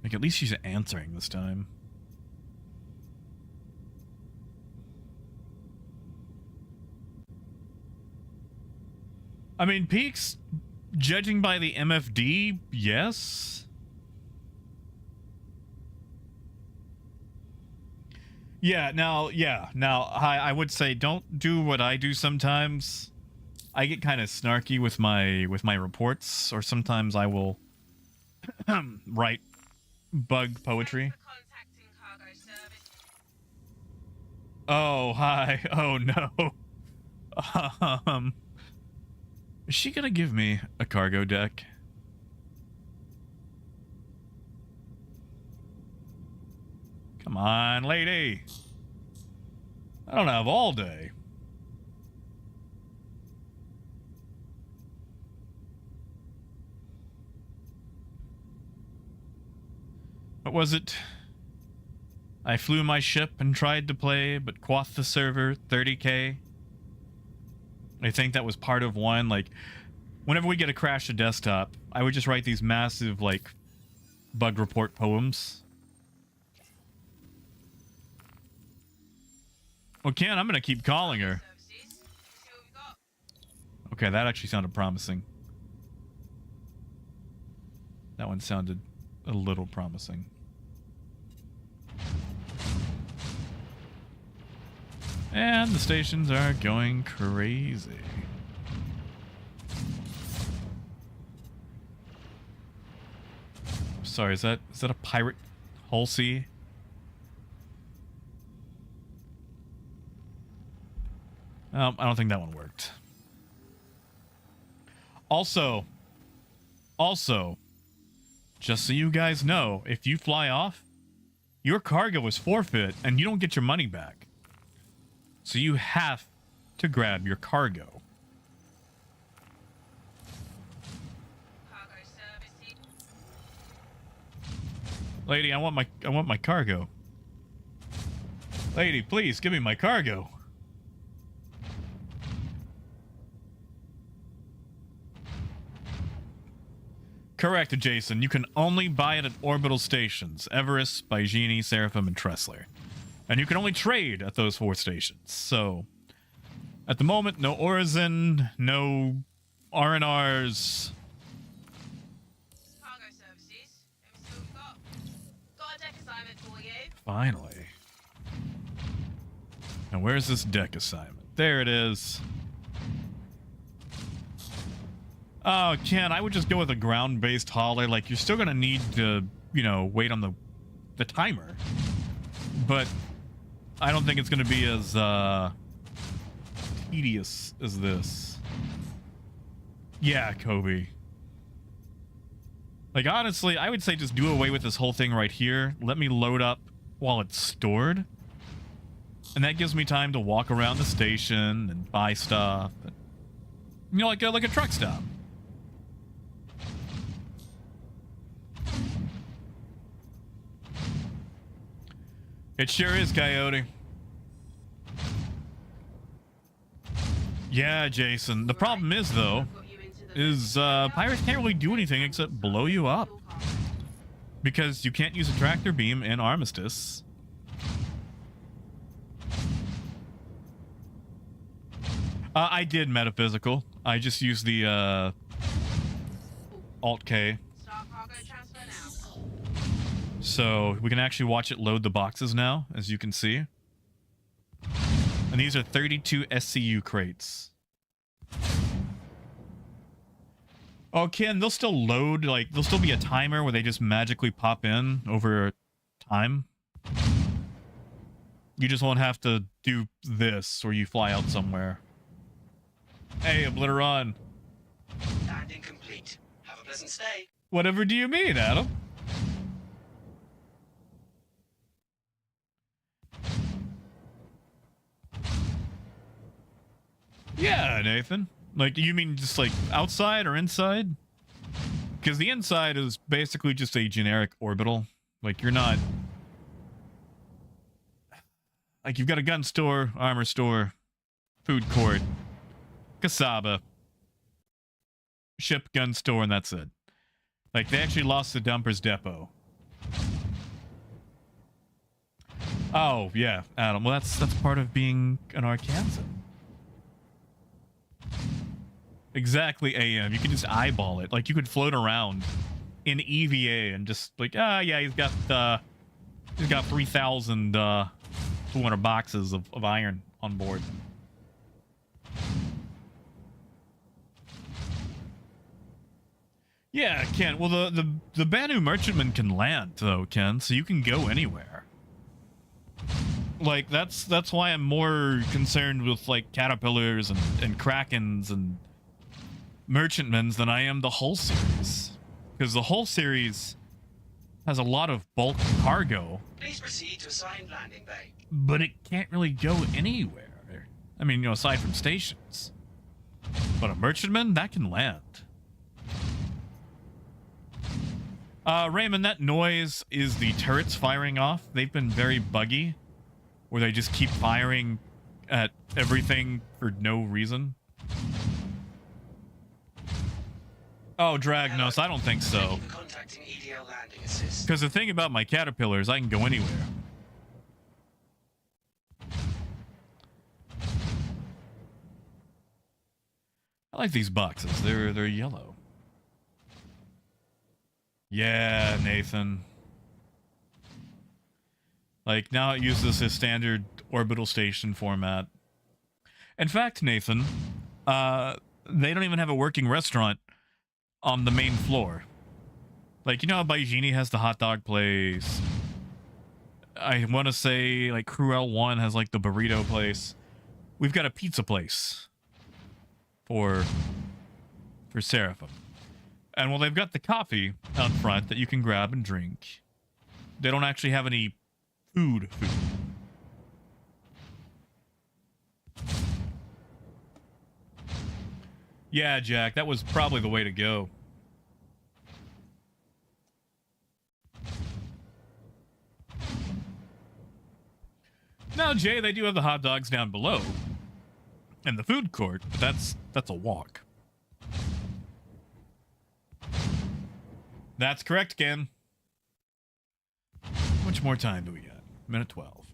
Like, at least she's answering this time. I mean, peaks, judging by the MFD, yes. Now, hi, I would say don't do what I do sometimes. I get kind of snarky with my reports, or sometimes I will write bug poetry. Oh, hi. Oh, no. Is she gonna give me a cargo deck? Come on, lady. I don't have all day. What was it? I flew my ship and tried to play, but quoth the server 30k. I think that was part of one. Like, whenever we get a crash to desktop, I would just write these massive, like, bug report poems. Well, Ken, I'm gonna keep calling her. Okay, that actually sounded promising. That one sounded a little promising. And the stations are going crazy. Sorry, is that a pirate Halsey? I don't think that one worked. Also, just so you guys know, if you fly off, your cargo is forfeit and you don't get your money back. So you have to grab your cargo. Lady, I want my cargo. Lady, please give me my cargo. Correct, Jason. You can only buy it at orbital stations. Everest, Baijini, Seraphim, and Tressler. And you can only trade at those 4 stations. So, at the moment, no Orison, no R&Rs. Cargo services. Let me see what we've got. Got a deck assignment for you. Finally. Now, where's this deck assignment? There it is. Oh, Ken, I would just go with a ground-based hauler. Like, you're still going to need to, you know, wait on the timer. But I don't think it's going to be as tedious as this. Yeah, Kobe. Like, honestly, I would say just do away with this whole thing right here. Let me load up while it's stored. And that gives me time to walk around the station and buy stuff. And, you know, like a truck stop. It sure is, Coyote. Yeah, Jason. The problem is, though, is pirates can't really do anything except blow you up. Because you can't use a tractor beam in Armistice. I did metaphysical. I just used the Alt-K. So we can actually watch it load the boxes now, as you can see. And these are 32 SCU crates. Oh, Ken, they'll still load, like, there'll still be a timer where they just magically pop in over time. You just won't have to do this, or you fly out somewhere. Hey, Obliteron. Landing complete. Have a pleasant stay. Whatever do you mean, Adam? Yeah, Nathan. Like, you mean just like outside or inside? Because the inside is basically just a generic orbital. Like, you're not... Like, you've got a gun store, armor store, food court, Kasaba, ship, gun store, and that's it. Like, they actually lost the dumper's depot. Oh, yeah, Adam. Well, that's part of being an Arkansan. Exactly, AM. You can just eyeball it. Like, you could float around in EVA and just like, yeah, he's got 3,200 boxes of iron on board. Yeah, Ken. Well, the Banu merchantman can land though, Ken, so you can go anywhere. Like, that's why I'm more concerned with like caterpillars and krakens and merchantmans than I am the whole series, because the whole series has a lot of bulk cargo. Please proceed to assigned landing bay. But it can't really go anywhere. I mean, you know, aside from stations. But a merchantman, that can land. Raymond, that noise is the turrets firing off. They've been very buggy, where they just keep firing at everything for no reason. Oh, Dragnos, I don't think so. Because the thing about my caterpillars, I can go anywhere. I like these boxes. They're yellow. Yeah, Nathan. Like, now it uses a standard orbital station format. In fact, Nathan, they don't even have a working restaurant on the main floor. Like, you know how Baijini has the hot dog place? I want to say, like, Cruel 1 has, like, the burrito place. We've got a pizza place for Seraphim. And, well, they've got the coffee out front that you can grab and drink. They don't actually have any food. Yeah, Jack, that was probably the way to go. Now, Jay, they do have the hot dogs down below in the food court, but that's a walk. That's correct, Ken. How much more time do we got? Minute 12.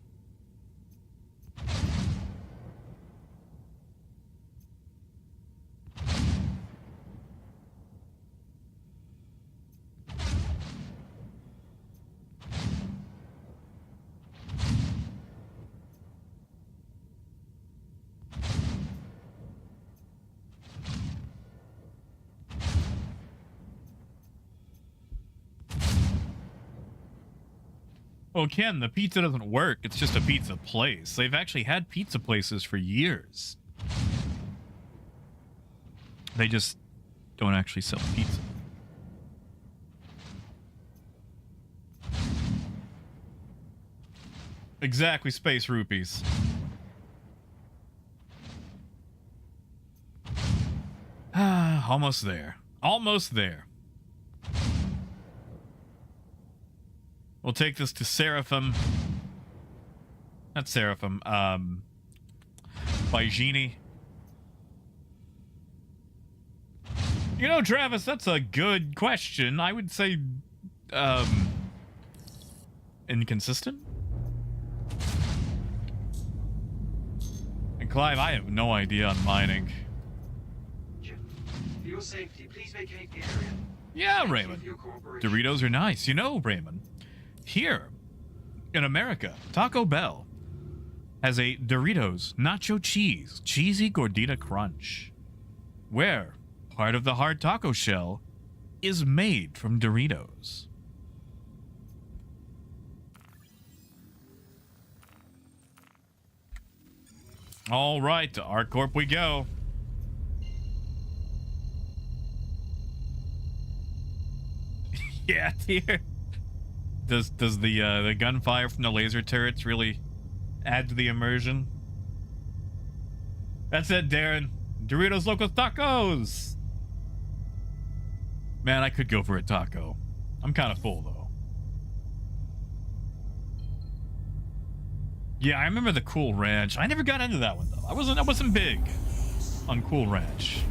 Well, Ken, the pizza doesn't work. It's just a pizza place. They've actually had pizza places for years. They just don't actually sell pizza. Exactly, space rupees. Almost there. Almost there. We'll take this to Seraphim. Not Seraphim. By Genie. You know, Travis, that's a good question. I would say, inconsistent? And Clive, I have no idea on mining. For your safety, please vacate the area. Yeah, Thank you Raymond. for your cooperation. Doritos are nice. You know, Raymond. Here, in America, Taco Bell has a Doritos Nacho Cheese Cheesy Gordita Crunch, where part of the hard taco shell is made from Doritos. All right, to ArcCorp we go. Yeah, dear. Does the gunfire from the laser turrets really add to the immersion? That's it, Darren. Doritos Locos Tacos. Man, I could go for a taco. I'm kind of full though. Yeah, I remember the Cool Ranch. I never got into that one though. I wasn't big on Cool Ranch.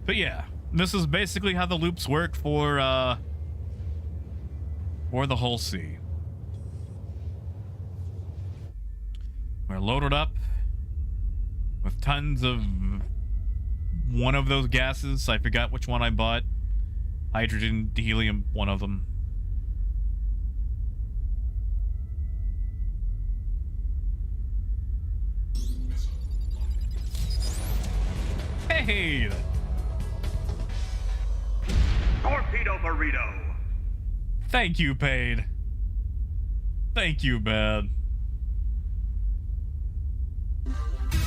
But yeah, this is basically how the loops work for the whole sea. We're loaded up with tons of one of those gases. I forgot which one I bought. Hydrogen, helium, one of them. Hey! Torpedo burrito. Thank you, Paid. Thank you, man.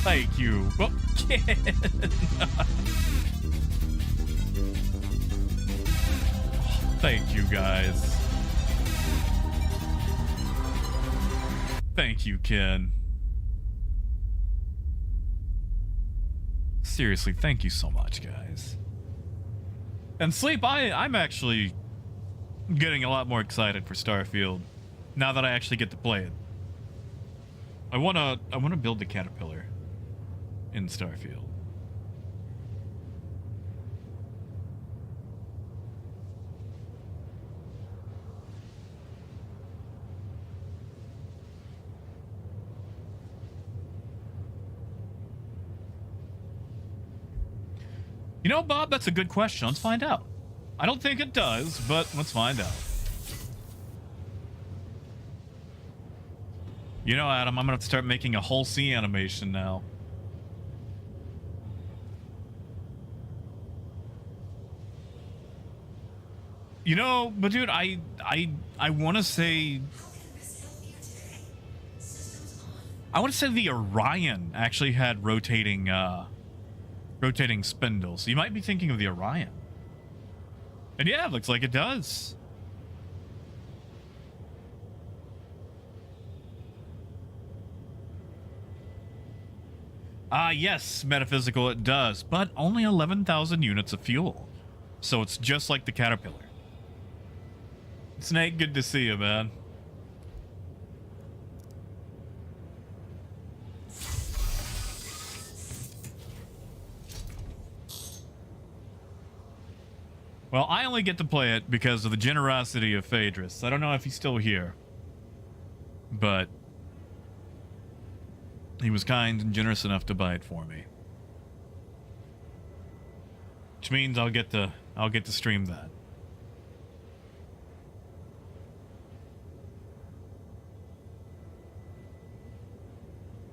Thank you. Well, thank you, guys. Thank you, Ken. Seriously, thank you so much, guys. And Sleep, I'm actually getting a lot more excited for Starfield now that I actually get to play it. I wanna build the caterpillar in Starfield. You know, Bob, that's a good question. Let's find out. I don't think it does, but let's find out. You know, Adam, I'm gonna have to start making a whole sea animation now. You know, but dude, I want to say, the Orion actually had rotating spindles. You might be thinking of the Orion. And yeah, it looks like it does. Yes, Metaphysical, it does, but only 11,000 units of fuel. So it's just like the Caterpillar. Snake, good to see you, man. Well, I only get to play it because of the generosity of Phaedrus. I don't know if he's still here, but he was kind and generous enough to buy it for me. Which means I'll get to stream that.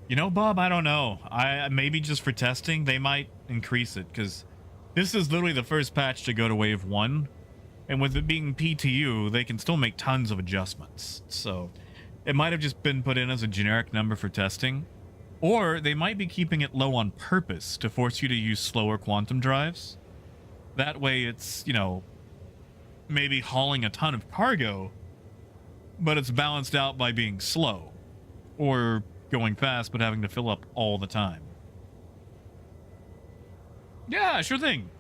You know, Bob, I don't know. Maybe just for testing, they might increase it, because this is literally the first patch to go to Wave 1. And with it being PTU, they can still make tons of adjustments. So it might have just been put in as a generic number for testing. Or they might be keeping it low on purpose to force you to use slower quantum drives. That way it's, you know, maybe hauling a ton of cargo, but it's balanced out by being slow. Or going fast, but having to fill up all the time. Yeah, sure thing.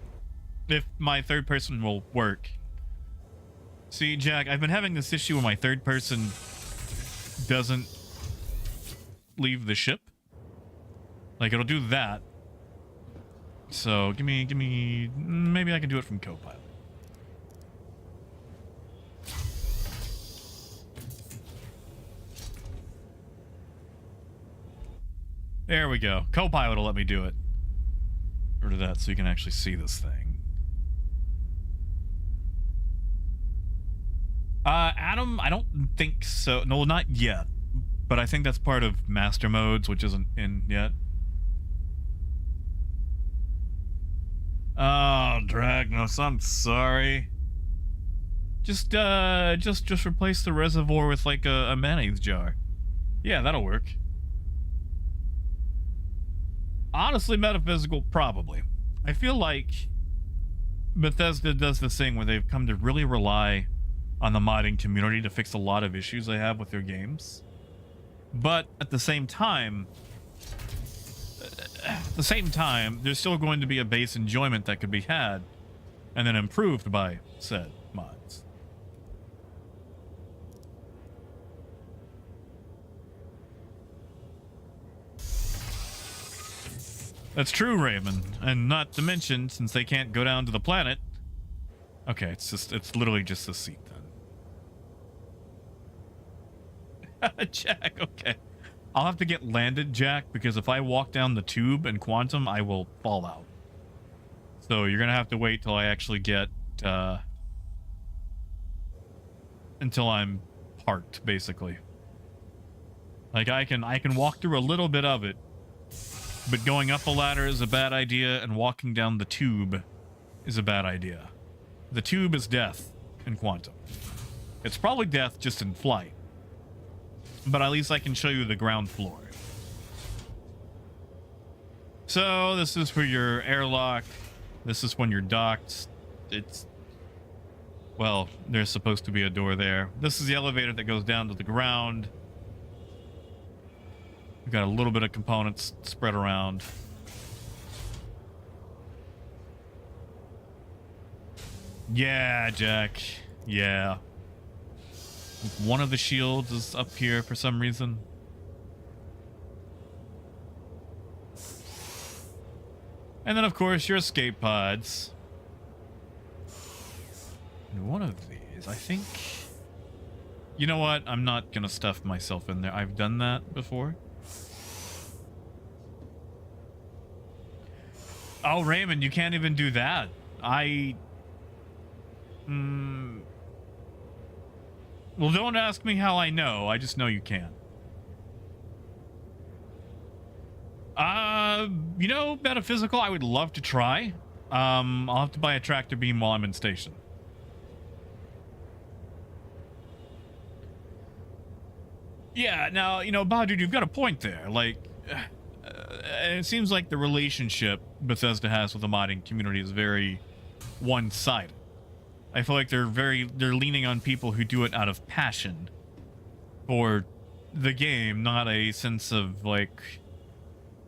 If my third person will work. See, Jack, I've been having this issue where my third person doesn't leave the ship. Like, it'll do that. So, give me, maybe I can do it from Copilot. There we go. Copilot will let me do it. Rid of that so you can actually see this thing. Adam, I don't think so. No, not yet. But I think that's part of master modes, which isn't in yet. Oh, Dragnos, I'm sorry. Just replace the reservoir with like a mayonnaise jar. Yeah, that'll work. Honestly, metaphysical, probably. I feel like Bethesda does this thing where they've come to really rely on the modding community to fix a lot of issues they have with their games. But at the same time, there's still going to be a base enjoyment that could be had and then improved by said mods. That's true, Raymond. And not to mention, since they can't go down to the planet... Okay, it's literally just a seat then. Jack, okay. I'll have to get landed, Jack, because if I walk down the tube in Quantum, I will fall out. So you're gonna have to wait till I actually get, until I'm parked, basically. Like, I can walk through a little bit of it, but going up a ladder is a bad idea, and walking down the tube is a bad idea. The tube is death in Quantum. It's probably death just in flight. But at least I can show you the ground floor. So, this is for your airlock. This is when you're docked. It's... Well, there's supposed to be a door there. This is the elevator that goes down to the ground. We've got a little bit of components spread around. Yeah, Jack. Yeah. One of the shields is up here for some reason. And then, of course, your escape pods. And one of these, I think... You know what? I'm not gonna stuff myself in there. I've done that before. Oh, Raymond, you can't even do that. Well, don't ask me how I know. I just know you can. You know, metaphysical, I would love to try. I'll have to buy a tractor beam while I'm in station. Yeah, now, you know, Badude, you've got a point there. Like, it seems like the relationship Bethesda has with the modding community is very one-sided. I feel like they're leaning on people who do it out of passion for the game, not a sense of, like,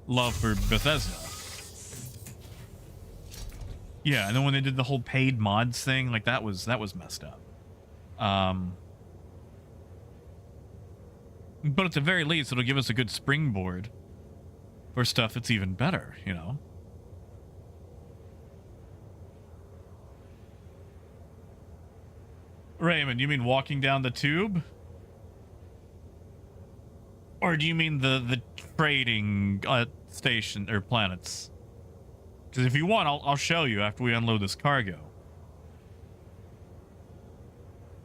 love for Bethesda. Yeah, and then when they did the whole paid mods thing, like, that was messed up. But at the very least, it'll give us a good springboard for stuff that's even better, you know? Raymond, you mean walking down the tube? Or do you mean the trading station or planets? Because if you want, I'll show you after we unload this cargo.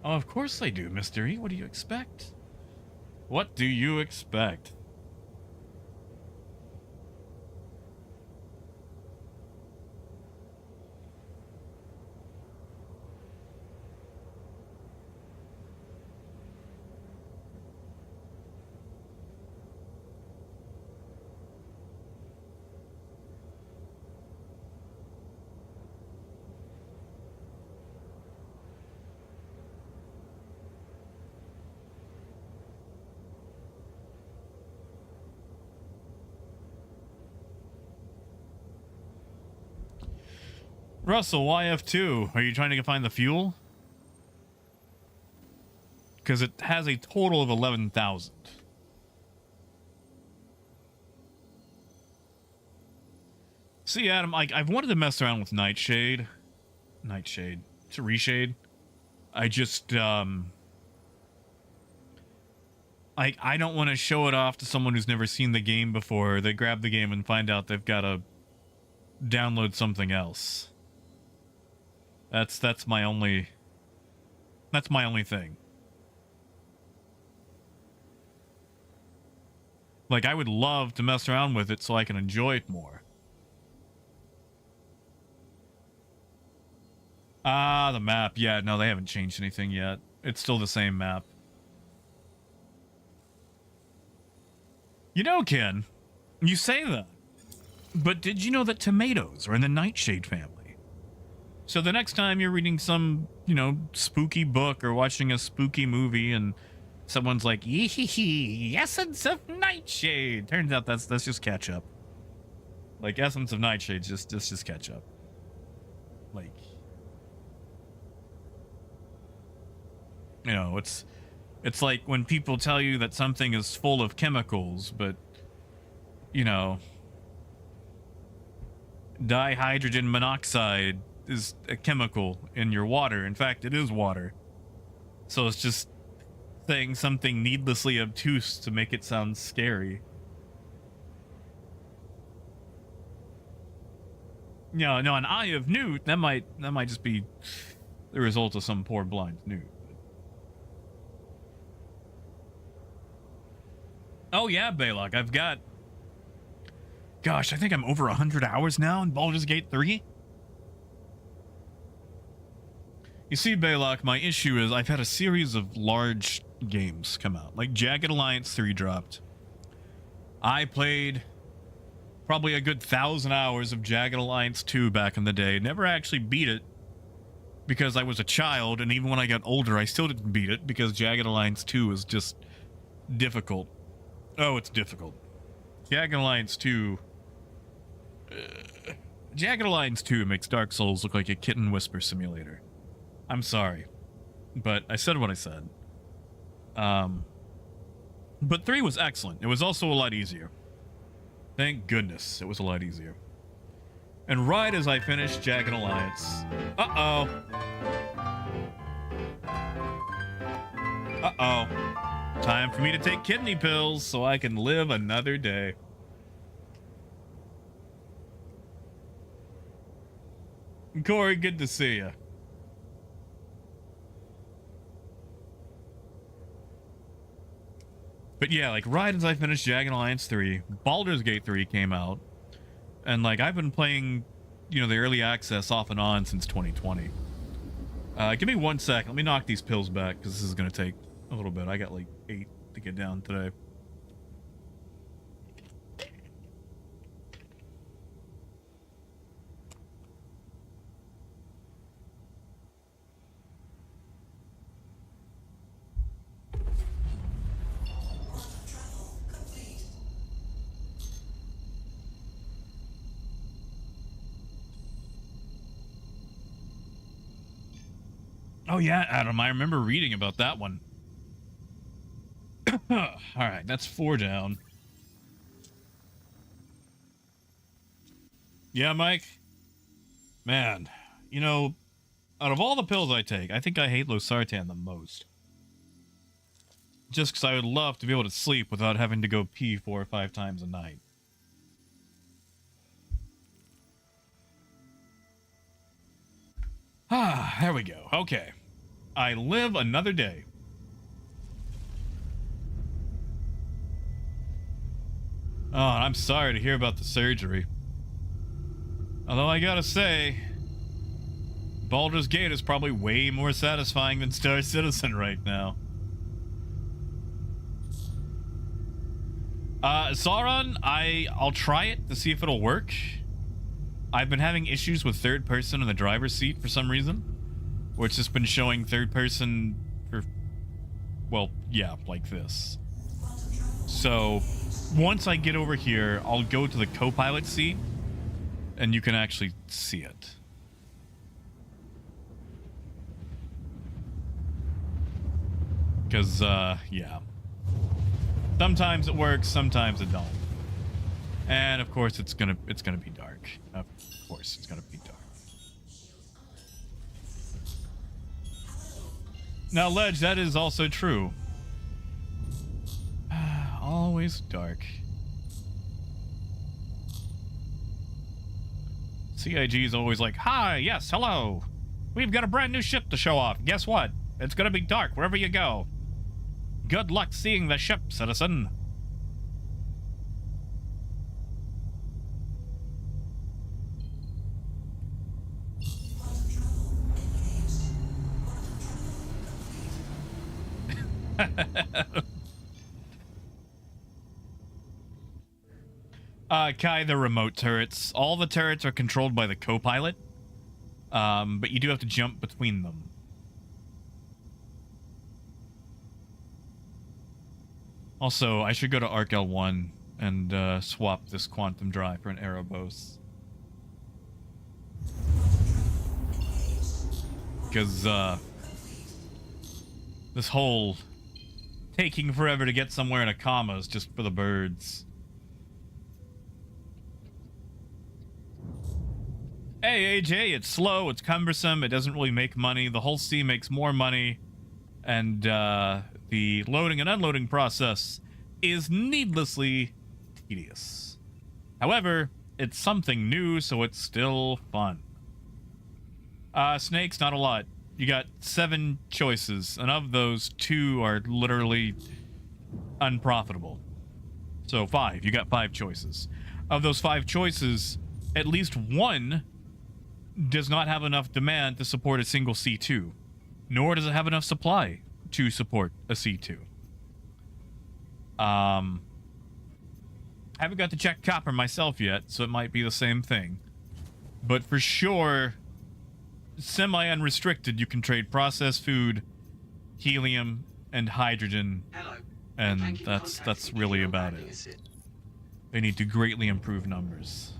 Oh, of course they do, Mr. E. What do you expect? What do you expect? Russell, why F2? Are you trying to find the fuel? Because it has a total of 11,000. See, Adam, I've wanted to mess around with Nightshade. Nightshade. It's a reshade. I just, I don't want to show it off to someone who's never seen the game before. They grab the game and find out they've got to download something else. That's my only thing. Like, I would love to mess around with it so I can enjoy it more. Ah, the map. Yeah, no, they haven't changed anything yet. It's still the same map. You know, Ken, you say that, but did you know that tomatoes are in the Nightshade family? So the next time you're reading some, you know, spooky book or watching a spooky movie and someone's like, yee essence of Nightshade. Turns out that's just ketchup. Like, essence of Nightshade, just ketchup. Like, you know, it's like when people tell you that something is full of chemicals, but, you know, dihydrogen monoxide is a chemical in your water. In fact, it is water. So it's just saying something needlessly obtuse to make it sound scary. No, an eye of newt, that might just be the result of some poor blind newt. Oh yeah, Baylock, I've got, gosh, I think I'm over 100 hours now in Baldur's Gate 3. You see, Baylock, my issue is I've had a series of large games come out. Like Jagged Alliance 3 dropped. I played probably a good 1,000 hours of Jagged Alliance 2 back in the day. Never actually beat it because I was a child, and even when I got older, I still didn't beat it because Jagged Alliance 2 is just difficult. Oh, it's difficult. Jagged Alliance 2... Jagged Alliance 2 makes Dark Souls look like a kitten whisper simulator. I'm sorry, but I said what I said. But 3 was excellent. It was also a lot easier. Thank goodness it was a lot easier. And right as I finished Jagged Alliance... Uh-oh. Time for me to take kidney pills so I can live another day. Corey, good to see you. But yeah, like, right as I finished Jagged Alliance 3, Baldur's Gate 3 came out. And, like, I've been playing, you know, the early access off and on since 2020. Give me 1 sec. Let me knock these pills back, because this is going to take a little bit. I got, like, 8 to get down today. Oh yeah, Adam, I remember reading about that one. Alright, that's 4 down. Yeah, Mike? Man, you know, out of all the pills I take, I think I hate losartan the most. Just because I would love to be able to sleep without having to go pee 4 or 5 times a night. Ah, there we go. Okay. I live another day. Oh, I'm sorry to hear about the surgery. Although I gotta say, Baldur's Gate is probably way more satisfying than Star Citizen right now. Sauron, I'll try it to see if it'll work. I've been having issues with third person in the driver's seat for some reason, where it's just been showing third person for, well, yeah, like this. So once I get over here, I'll go to the co-pilot seat and you can actually see it. Because, yeah. Sometimes it works, sometimes it don't. And, of course, it's gonna be dark. Of course, it's gonna be dark. Now, Ledge, that is also true. Always dark. CIG is always like, hi, yes, hello. We've got a brand new ship to show off. Guess what? It's gonna be dark wherever you go. Good luck seeing the ship, citizen. Kai, the remote turrets. All the turrets are controlled by the co-pilot, but you do have to jump between them. Also, I should go to Arc L1 and swap this quantum drive for an Erebos. Because this whole taking forever to get somewhere in a comma is just for the birds. Hey, AJ, it's slow, it's cumbersome, it doesn't really make money. The whole sea makes more money. And the loading and unloading process is needlessly tedious. However, it's something new, so it's still fun. Snakes, not a lot. You got 7 choices, and of those, 2 are literally unprofitable. So 5. You got 5 choices. Of those 5 choices, at least 1 does not have enough demand to support a single C2, nor does it have enough supply to support a C2. I haven't got to check copper myself yet, so it might be the same thing. But for sure, semi-unrestricted, you can trade processed food, helium, and hydrogen. Hello. And that's really about it. They need to greatly improve numbers.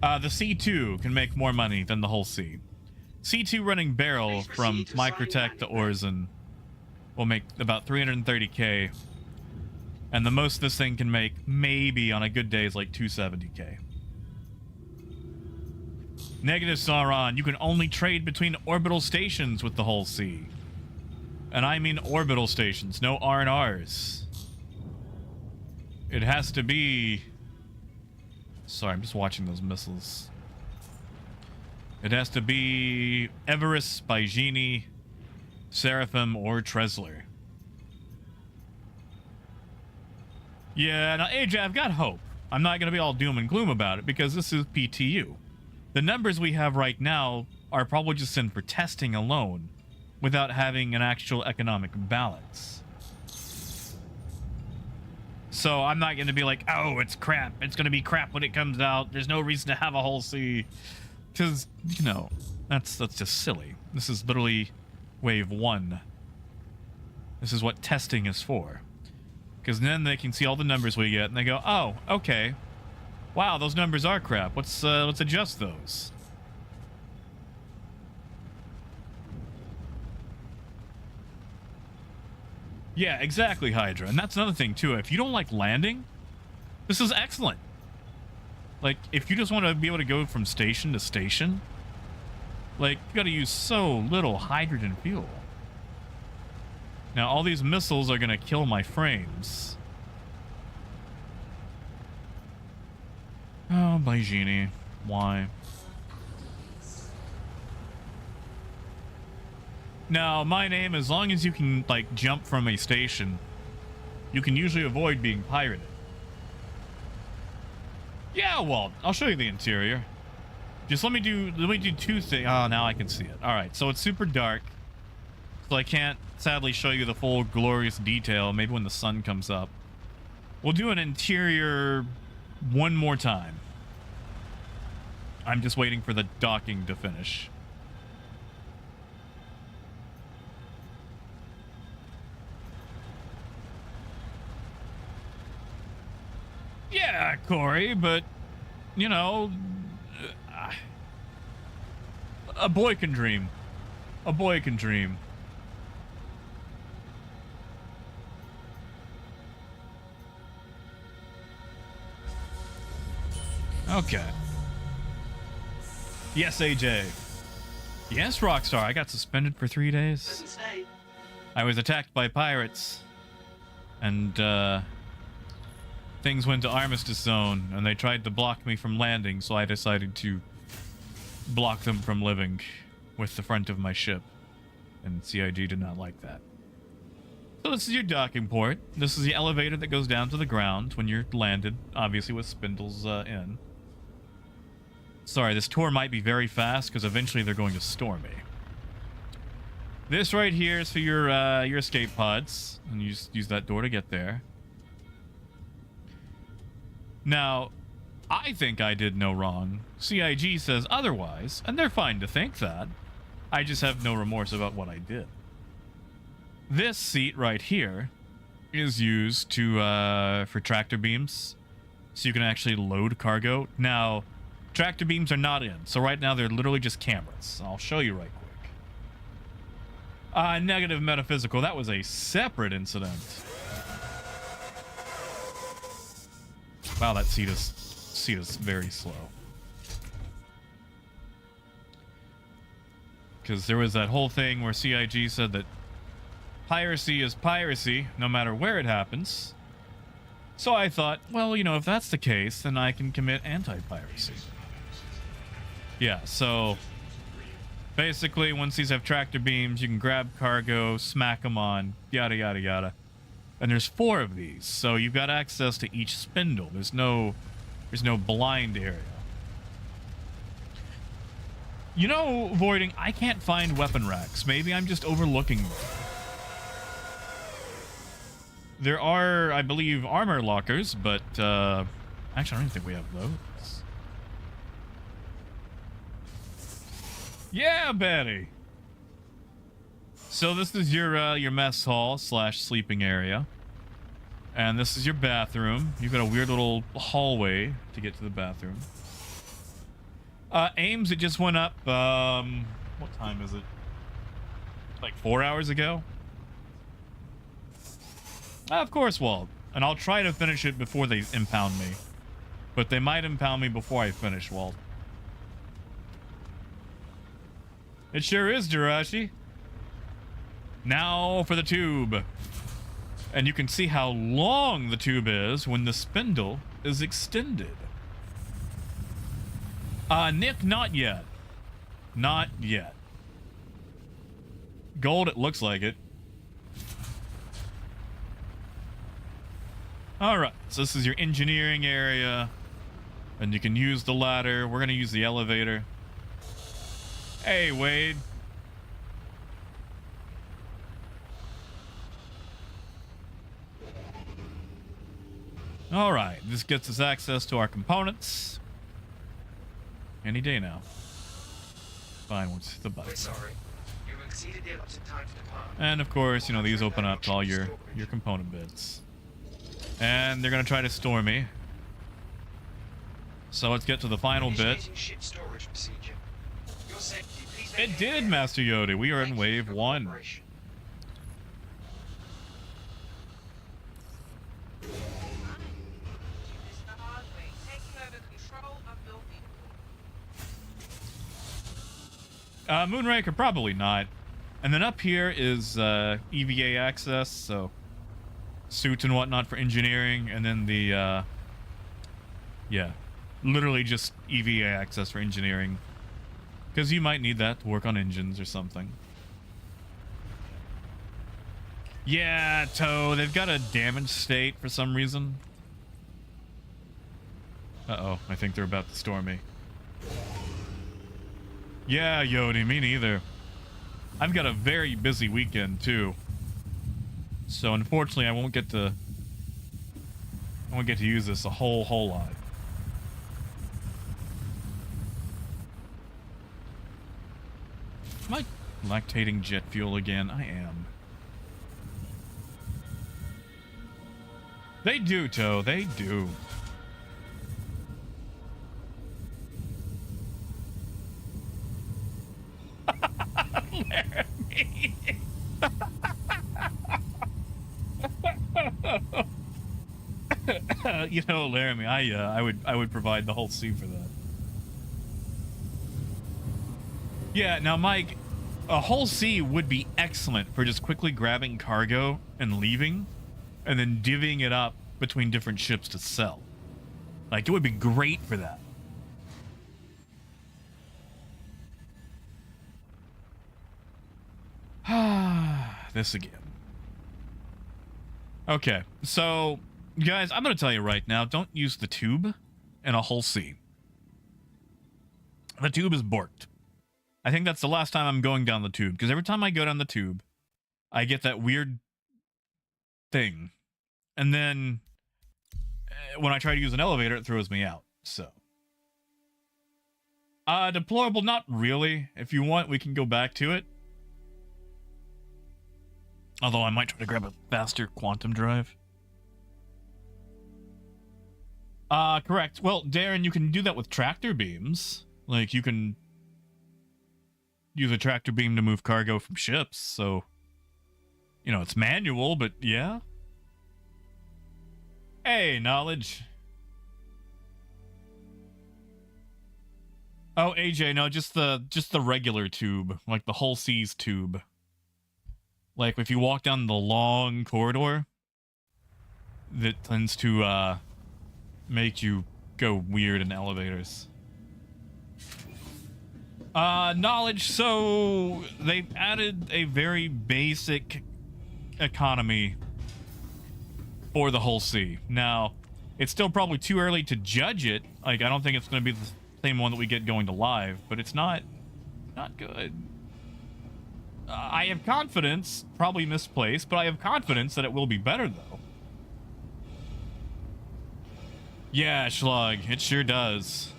The C2 can make more money than the whole C. C2 running barrel from Microtech to Orzen will make about 330k. And the most this thing can make, maybe on a good day, is like 270k. Negative Sauron, you can only trade between orbital stations with the whole C. And I mean orbital stations, no R&Rs. It has to be... Sorry, I'm just watching those missiles. It has to be Everest, Baijini, Seraphim, or Tresler. Yeah, now AJ, I've got hope. I'm not going to be all doom and gloom about it because this is PTU. The numbers we have right now are probably just in for testing alone without having an actual economic balance. So I'm not going to be like, oh, it's crap. It's going to be crap when it comes out. There's no reason to have a whole C. Because, you know, that's just silly. This is literally wave 1. This is what testing is for. Because then they can see all the numbers we get and they go, oh, okay. Wow, those numbers are crap. Let's adjust those. Yeah, exactly, Hydra. And that's another thing, too. If you don't like landing, this is excellent. Like, if you just want to be able to go from station to station, like, you got to use so little hydrogen fuel. Now, all these missiles are going to kill my frames. Oh, Baijini. Why? Now, my name, as long as you can, like, jump from a station, you can usually avoid being pirated. Yeah, well, I'll show you the interior. Just let me do 2 things. Oh, now I can see it. All right, so it's super dark. So I can't, sadly, show you the full glorious detail. Maybe when the sun comes up. We'll do an interior one more time. I'm just waiting for the docking to finish. Yeah, Corey, but, you know, a boy can dream. A boy can dream. Okay. Yes, AJ. Yes, Rockstar. I got suspended for 3 days. Doesn't stay. I was attacked by pirates. And, things went to Armistice Zone, and they tried to block me from landing, so I decided to block them from living with the front of my ship. And CIG did not like that. So this is your docking port. This is the elevator that goes down to the ground when you're landed, obviously with Spindle's in. Sorry, this tour might be very fast, because eventually they're going to store me. This right here is for your escape pods, and you just use that door to get there. Now, I think I did no wrong. CIG says otherwise, and they're fine to think that. I just have no remorse about what I did. This seat right here is used to for tractor beams, so you can actually load cargo. Now, tractor beams are not in, so right now they're literally just cameras. I'll show you right quick. Negative metaphysical. That was a separate incident. Wow, that seat is very slow. Because there was that whole thing where CIG said that piracy is piracy, no matter where it happens. So I thought, well, you know, if that's the case, then I can commit anti-piracy. Yeah, so basically, once these have tractor beams, you can grab cargo, smack them on, yada, yada, yada. And there's 4 of these, so you've got access to each spindle. There's no blind area. You know, Voiding, I can't find weapon racks. Maybe I'm just overlooking them. There are, I believe, armor lockers, but, actually, I don't even think we have those. Yeah, Betty! So this is your mess hall / sleeping area. And this is your bathroom. You've got a weird little hallway to get to the bathroom. Ames, it just went up, what time is it? Like 4 hours ago? Of course, Walt. And I'll try to finish it before they impound me. But they might impound me before I finish, Walt. It sure is, Jirachi. Now for the tube. And you can see how long the tube is when the spindle is extended. Nick, not yet. Not yet. Gold, it looks like it. Alright, so this is your engineering area. And you can use the ladder. We're going to use the elevator. Hey, Wade. Alright, this gets us access to our components. Any day now. Fine, we'll just hit the button. We're sorry. You've exceeded the allotted time to depart. And of course, you know, these open up to all your component bits. And they're gonna try to store me. So let's get to the final bit. Initiating ship storage procedure. Your safety, please It make did, Master Yoda. We are in Thank you wave for 1. cooperation. Mr. Hardway, taking over control of your vehicle. Moonraker, probably not. And then up here is EVA access, so suits and whatnot for engineering, and then the yeah, literally just EVA access for engineering, because you might need that to work on engines or something. Yeah, Toe, they've got a damaged state for some reason. Uh-oh, I think they're about to store me. Yeah, Yodi, me neither. I've got a very busy weekend, too. So, unfortunately, I won't get to use this a whole lot. Am I lactating jet fuel again? I am. They do, Toe. They do. Laramie. You know, Laramie, I would provide the whole sea for that. Yeah, now Mike, a whole sea would be excellent for just quickly grabbing cargo and leaving, and then divvying it up between different ships to sell. Like, it would be great for that. This again. Okay, so, guys, I'm going to tell you right now, don't use the tube in a whole sea. The tube is borked. I think that's the last time I'm going down the tube, because every time I go down the tube, I get that weird thing. And then when I try to use an elevator, it throws me out. So, deplorable, not really. If you want, we can go back to it. Although I might try to grab a faster quantum drive. Correct. Well, Darren, you can do that with tractor beams. Like, you can use a tractor beam to move cargo from ships, so, you know, it's manual, but yeah. Hey, knowledge. Oh, AJ, no, just the regular tube, like the whole seas tube. Like, if you walk down the long corridor, that tends to, make you go weird in elevators. Knowledge, so they've added a very basic economy for the whole sea. Now, it's still probably too early to judge it. Like, I don't think it's going to be the same one that we get going to live, but it's not good. I have confidence, probably misplaced, but I have confidence that it will be better, though. Yeah, Schlug, it sure does.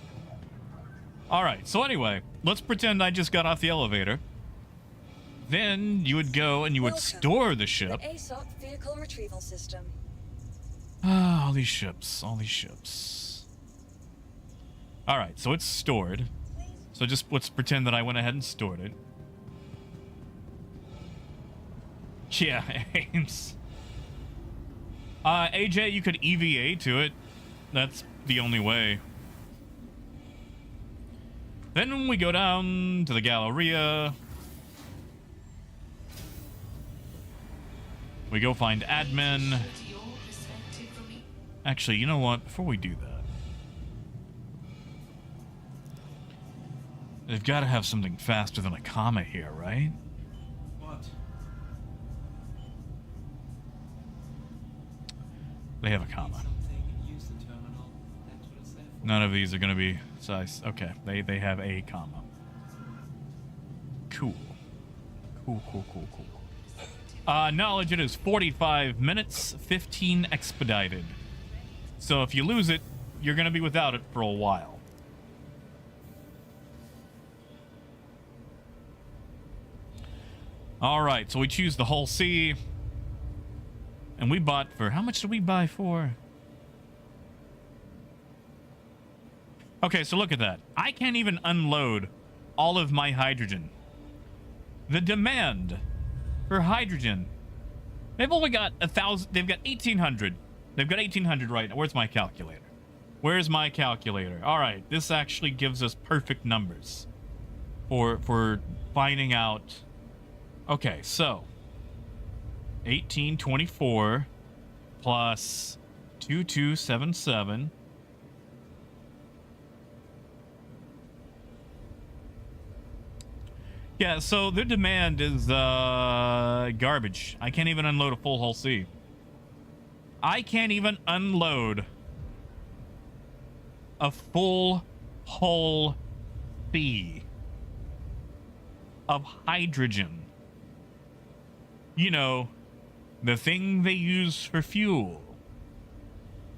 Alright, so anyway, let's pretend I just got off the elevator. Then you would go and you would store the ship. The ASOC vehicle retrieval system. Ah, all these ships, all these ships. Alright, so it's stored. So just let's pretend that I went ahead and stored it. Yeah, Ames. AJ, you could EVA to it. That's the only way. Then we go down to the Galleria. We go find admin. Actually, you know what? Before we do that, they've got to have something faster than a comma here, right? What? They have a comma. None of these are going to be size. Okay, they have a comma. Cool. Cool. Knowledge, it is 45 minutes, 15 expedited. So if you lose it, you're going to be without it for a while. Alright, so we choose the whole sea. And we bought for... How much did we buy for? Okay, so look at that. I can't even unload all of my hydrogen. The demand for hydrogen. They've only got 1,000. They've got 1,800. They've got 1,800 right now. Where's my calculator? Where's my calculator? All right, this actually gives us perfect numbers for finding out. Okay, so 1824 plus 2277. Yeah, so their demand is garbage. I can't even unload a full hull C. I can't even unload a full hull C of hydrogen. You know, the thing they use for fuel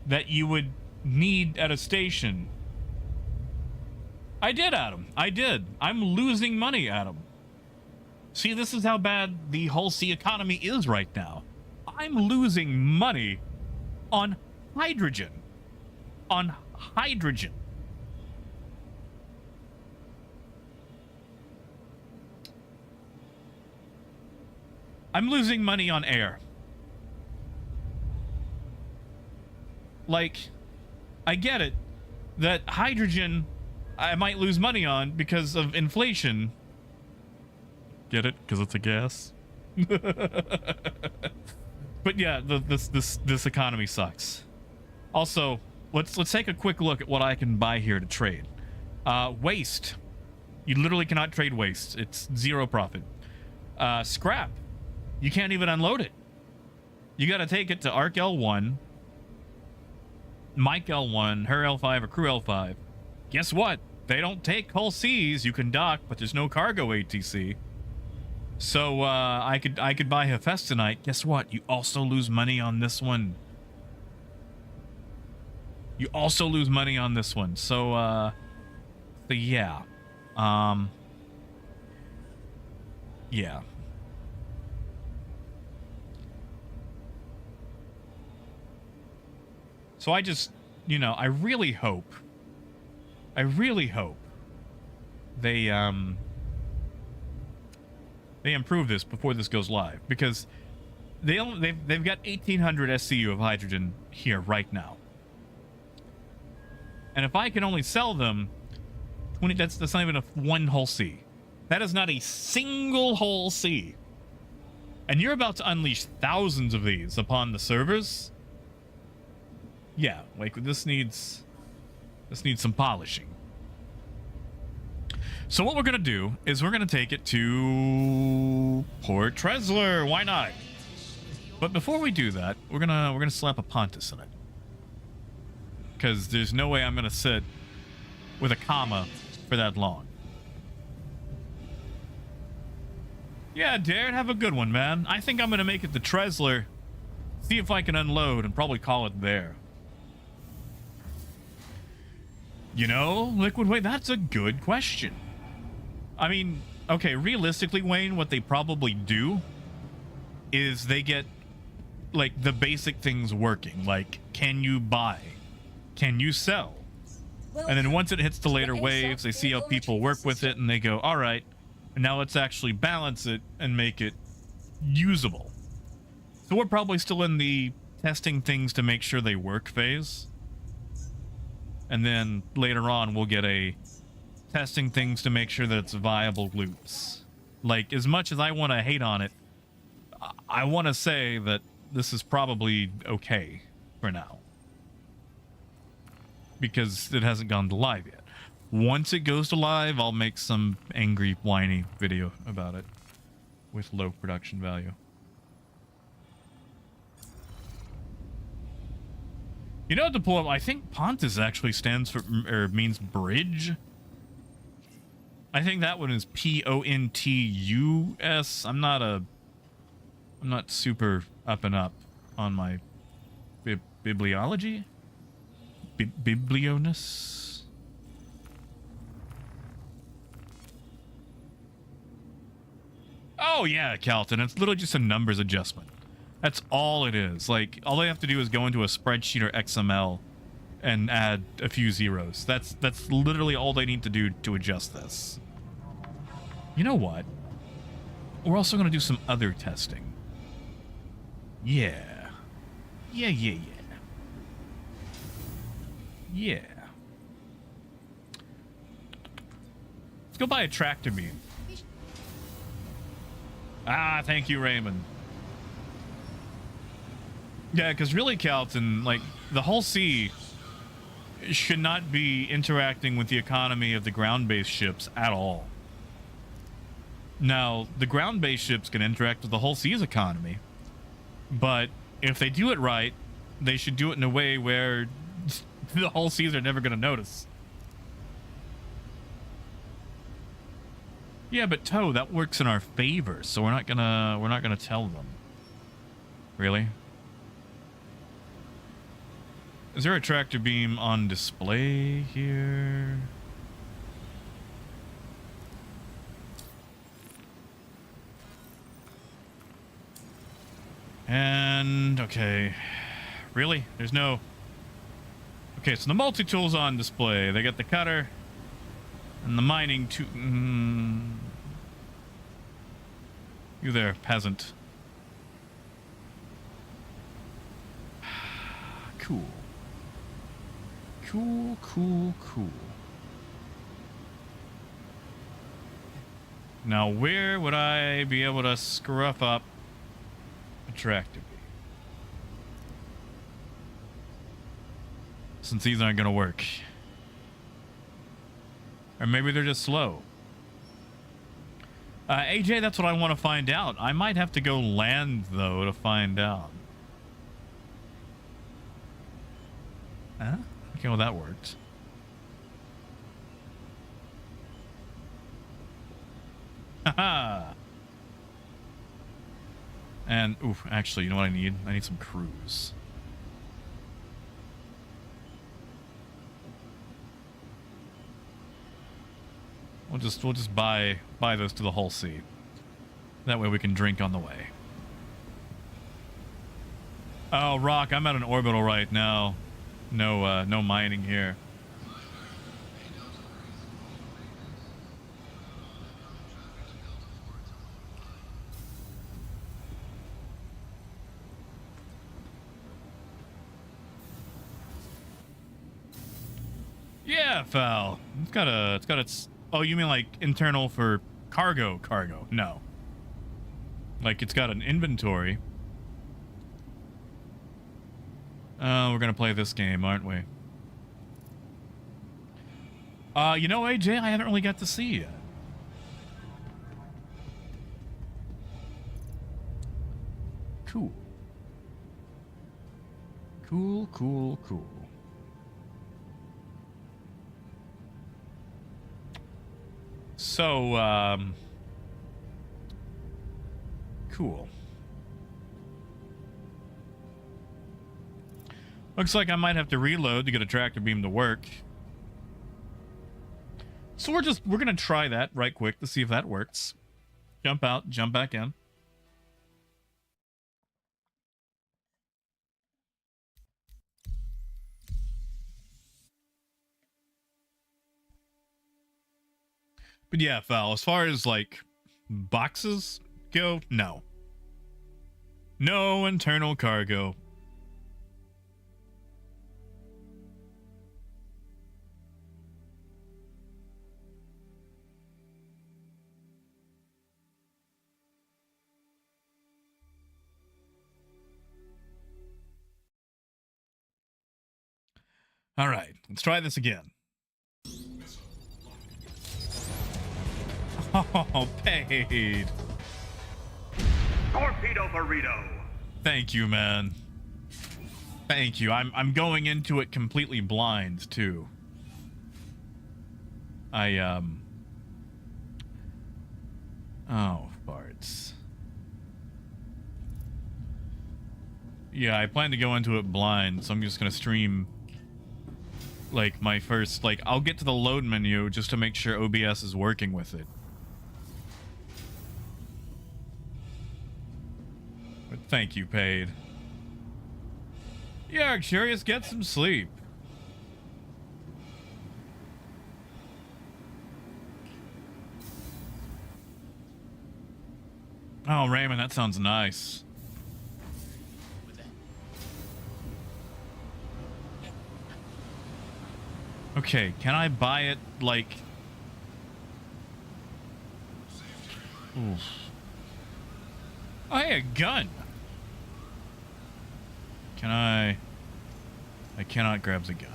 that you would need at a station. I did, Adam. I did. I'm losing money, Adam. See, this is how bad the whole sea economy is right now. I'm losing money on hydrogen. On hydrogen. I'm losing money on air. Like, I get it that hydrogen I might lose money on because of inflation. Get it? Because it's a gas. But yeah, this economy sucks. Also, let's take a quick look at what I can buy here to trade. Waste. You literally cannot trade waste. It's zero profit. Scrap. You can't even unload it. You got to take it to Arc L1, Mike L1, her L5, or Crew L5. Guess what? They don't take hull Cs. You can dock, but there's no cargo ATC. So I could buy Hephaestonite. Guess what? You also lose money on this one. You also lose money on this one. So yeah. Yeah. So I just, you know, I really hope they improve this before this goes live, because they've got 1,800 SCU of hydrogen here right now, and if I can only sell them 20, that's not even one whole C. That is not a single whole C, and you're about to unleash thousands of these upon the servers. Yeah, like this needs some polishing. So what we're gonna do is we're gonna take it to Port Tresler. Why not? But before we do that, we're gonna slap a Pontus in it, because there's no way I'm gonna sit with a comma for that long. Yeah, Darren, have a good one, man. I think I'm gonna make it to Tresler, see if I can unload, and probably call it there. You know, Liquid Wayne, that's a good question. I mean, okay, realistically, Wayne, what they probably do is they get, like, the basic things working. Like, can you buy? Can you sell? And then once it hits the later waves, they see how people work with it, and they go, all right, and now let's actually balance it and make it usable. So we're probably still in the testing things to make sure they work phase. And then later on, we'll get a testing things to make sure that it's viable loops. Like, as much as I want to hate on it, I want to say that this is probably okay for now, because it hasn't gone to live yet. Once it goes to live, I'll make some angry, whiny video about it with low production value. You know, deploy. I think Pontus actually stands for, or means bridge. I think that one is Pontus. I'm not super up and up on my bibliology. Biblioness. Oh yeah, Calton. It's literally just a numbers adjustment. That's all it is. Like, all they have to do is go into a spreadsheet or XML and add a few zeros. That's literally all they need to do to adjust this. You know what? We're also going to do some other testing. Yeah. Yeah. Let's go buy a tractor beam. Ah, thank you, Raymond. Yeah, because really, Calton, like, the whole sea should not be interacting with the economy of the ground-based ships at all. Now, the ground-based ships can interact with the whole sea's economy, but if they do it right, they should do it in a way where the whole seas are never going to notice. Yeah, but Toe, that works in our favor, so we're not gonna tell them. Really? Is there a tractor beam on display here? And okay, really? There's no. Okay, so the multi-tool's on display. They got the cutter and the mining tool. You there, peasant. Cool. Cool, cool, cool. Now, where would I be able to scruff up a tractor beam? Since these aren't going to work. Or maybe they're just slow. AJ, that's what I want to find out. I might have to go land, though, to find out. Huh? Okay, well, that worked. Haha! And, oof, actually, you know what I need? I need some crews. We'll just buy those to the hull seat. That way we can drink on the way. Oh, Rock, I'm at an orbital right now. No mining here. Yeah, Val. It's got its. Oh, you mean like internal for cargo? No. Like it's got an inventory. Oh, we're gonna play this game, aren't we? You know, AJ, I haven't really got to see you. Cool. Cool, cool, cool. So, cool. Looks like I might have to reload to get a tractor beam to work. So we're gonna try that right quick to see if that works. Jump out, jump back in. But yeah, Val, as far as like boxes go, no. No internal cargo. All right, let's try this again. Oh, paid. Torpedo burrito. Thank you, man. Thank you. I'm going into it completely blind too. Oh, farts. Yeah, I plan to go into it blind, so I'm just gonna stream like my first, like, I'll get to the load menu just to make sure OBS is working with it. But thank you, paid. Yeah, curious, get some sleep. Oh, Raymond, that sounds nice. Okay, can I buy it, like... Oof. Oh, hey, a gun! Can I cannot grab the gun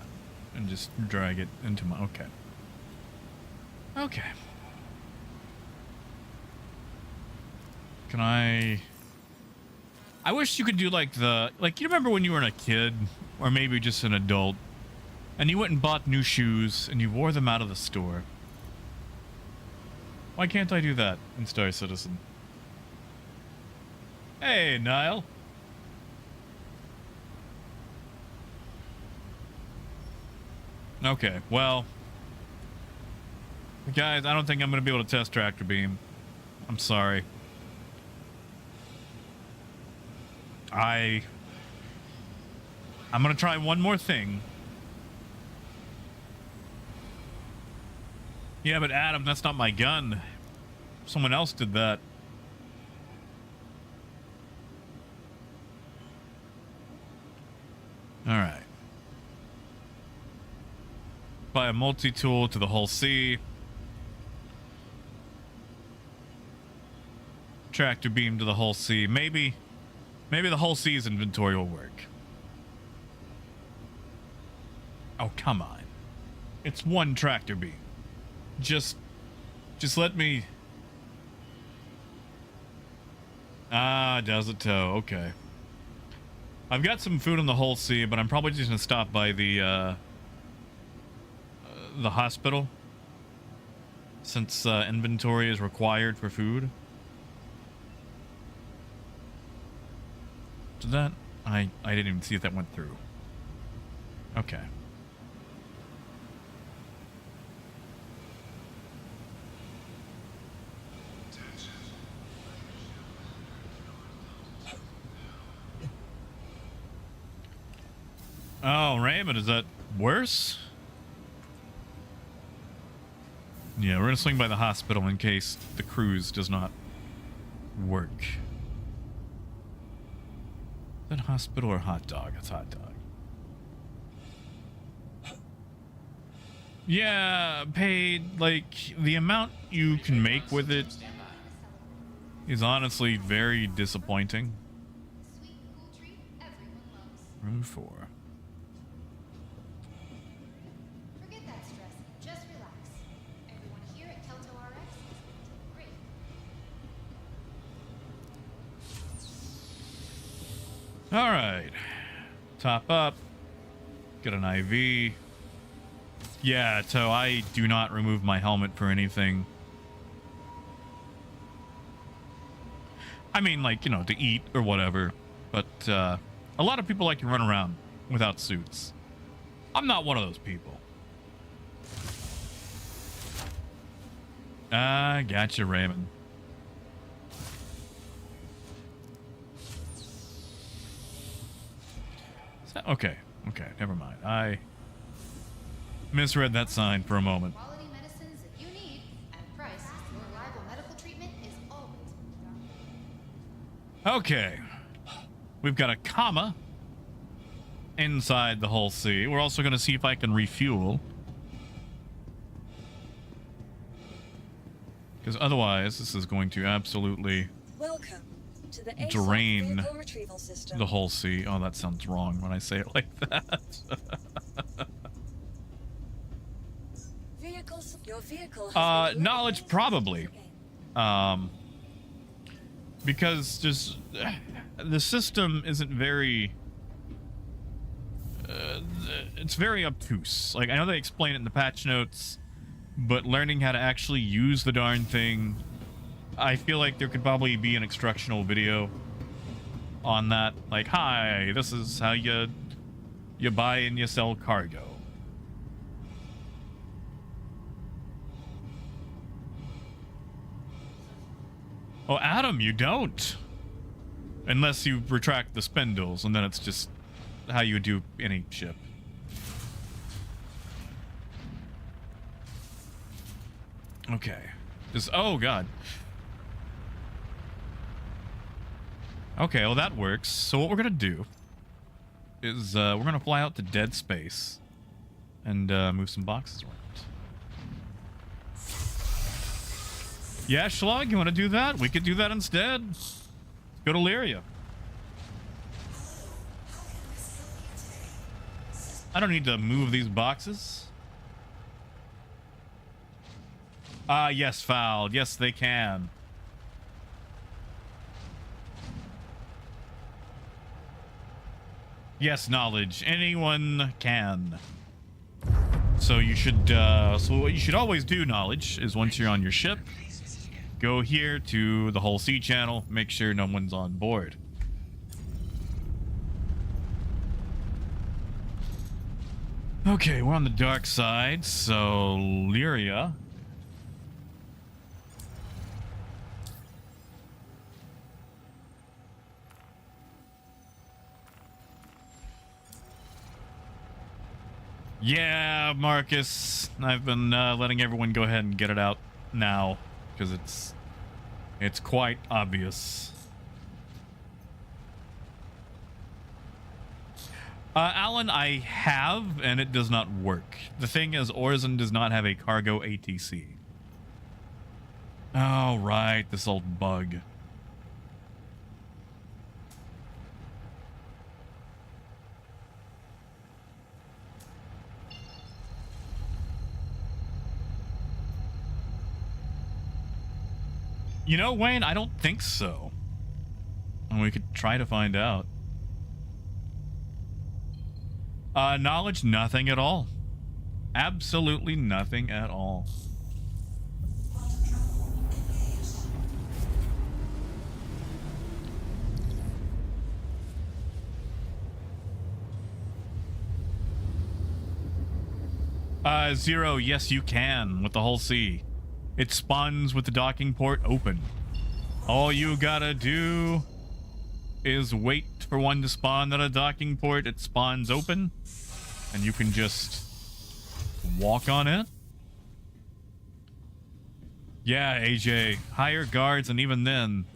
and just drag it into my... Okay. Okay. Can I wish you could do like the... Like, you remember when you were a kid, or maybe just an adult, and you went and bought new shoes, and you wore them out of the store. Why can't I do that in Star Citizen? Hey, Niall. Okay, well... Guys, I don't think I'm going to be able to test Tractor Beam. I'm sorry. I'm going to try one more thing. Yeah, but Adam, that's not my gun. Someone else did that. All right. Buy a multi-tool to the Hull C. Tractor beam to the Hull C. Maybe the Hull C's inventory will work. Oh, come on. It's one tractor beam. Just let me... Ah, does it tow? Okay. I've got some food in the Hull C, but I'm probably just gonna stop by the hospital, since inventory is required for food. Did that? I didn't even see if that went through. Okay. Oh, Raymond, is that worse? Yeah, we're gonna swing by the hospital in case the cruise does not work. Is that hospital or hot dog? It's hot dog. Yeah, paid, like, the amount you can make with it is honestly very disappointing. Room 4. Forget that stress. Just relax. Everyone here at Kelto RX is great. All right. Top up. Get an IV. Yeah, so I do not remove my helmet for anything. I mean, like, you know, to eat or whatever. But a lot of people like to run around without suits. I'm not one of those people. Gotcha, Raymond. Okay, never mind. I misread that sign for a moment. Quality medicines that you need at a price. Your reliable medical treatment is always Okay. We've got a comma inside the Hull C. We're also going to see if I can refuel. Because otherwise, this is going to absolutely Welcome to the drain vehicle retrieval system. the Hull C. Oh, that sounds wrong when I say it like that. Your vehicle has been knowledge, delivered probably. to the game. Because just the system isn't very it's very obtuse. Like, I know they explain it in the patch notes, but learning how to actually use the darn thing, I feel like there could probably be an instructional video on that. Like, hi, this is how you buy and you sell cargo. Oh, Adam, you don't. Unless you retract the spindles, and then it's just how you would do any ship. Okay. Just, oh, God. Okay, well, that works. So what we're going to do is we're going to fly out to dead space and move some boxes around. Yeah, Schlag, you want to do that? We could do that instead. Let's go to Lyria. I don't need to move these boxes. Yes, fouled. Yes, they can. Yes, knowledge. Anyone can. So you should, so what you should always do, knowledge, is once you're on your ship, go here to the Hull C channel, make sure no one's on board. Okay, we're on the dark side, so Lyria. Yeah, Marcus, I've been letting everyone go ahead and get it out now, because it's quite obvious. Alan, I have, and it does not work. The thing is, Orzen does not have a cargo ATC. Oh, right, this old bug. You know, Wayne, I don't think so. And we could try to find out. Knowledge, nothing at all. Absolutely nothing at all. Zero, yes you can, with the whole C. It spawns with the docking port open. All you gotta do is wait for one to spawn at a docking port. It spawns open, and you can just walk on it. Yeah, AJ, hire guards, and even then,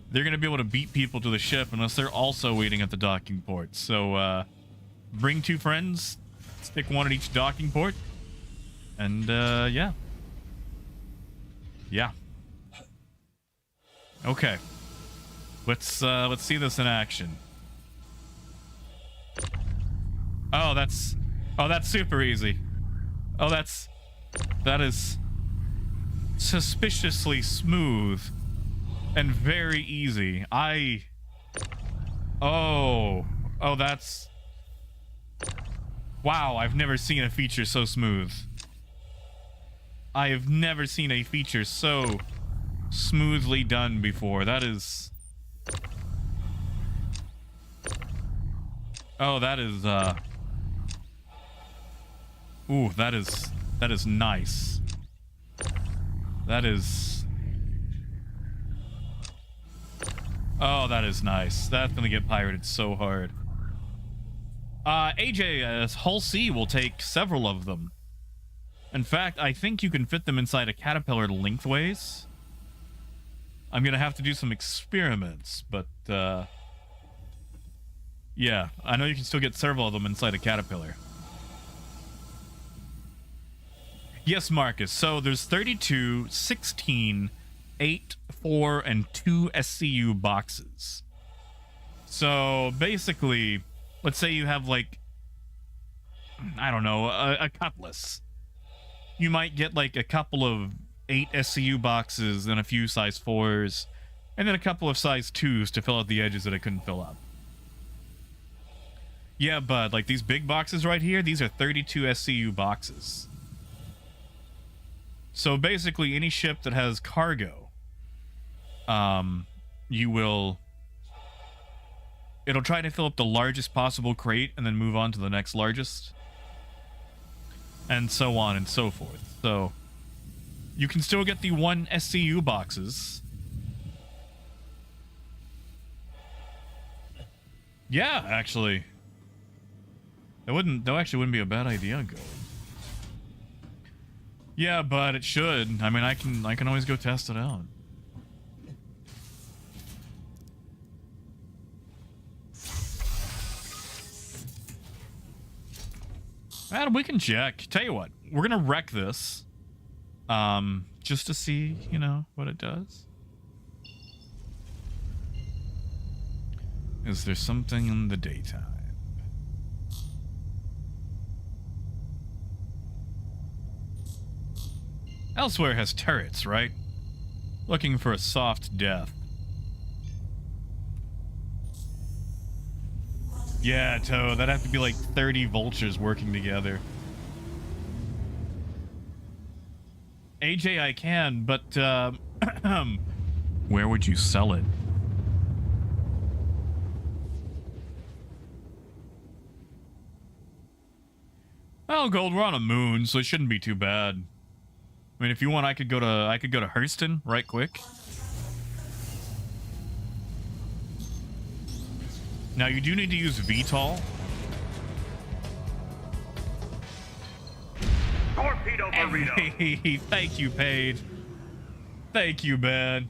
they're gonna be able to beat people to the ship unless they're also waiting at the docking port. So, bring 2 friends, stick one at each docking port, and, yeah. Yeah. Okay. Let's see this in action. Oh, that's super easy. Oh, that is suspiciously smooth and very easy. Oh, that's... Wow, I've never seen a feature so smooth. I have never seen a feature so smoothly done before. That is... Oh, that is, Ooh, that is nice. That is... Oh, that is nice. That's gonna get pirated so hard. AJ, Hull C will take several of them. In fact, I think you can fit them inside a caterpillar lengthways. I'm gonna have to do some experiments, but, yeah, I know you can still get several of them inside a caterpillar. Yes, Marcus. So there's 32, 16, 8, 4, and 2 SCU boxes. So basically, let's say you have like, I don't know, a Cutlass. You might get like a couple of 8 SCU boxes and a few size 4s, and then a couple of size 2s to fill out the edges that it couldn't fill up. Yeah, but like these big boxes right here, these are 32 SCU boxes. So basically any ship that has cargo, it'll try to fill up the largest possible crate and then move on to the next largest. And so on and so forth. So you can still get the 1 SCU boxes. Yeah, actually. That actually wouldn't be a bad idea, Go. Yeah, but it should. I mean, I can always go test it out. And we can check. Tell you what, we're gonna wreck this, just to see, you know, what it does. Is there something in the daytime? Elsewhere has turrets, right? Looking for a soft death. Yeah, Toad, that'd have to be like 30 vultures working together. AJ, I can, but, where would you sell it? Oh, Gold, we're on a moon, so it shouldn't be too bad. I mean, if you want, I could go to Hurston right quick. Now, you do need to use VTOL. Torpedo burrito. Hey, thank you, Paige. Thank you, man.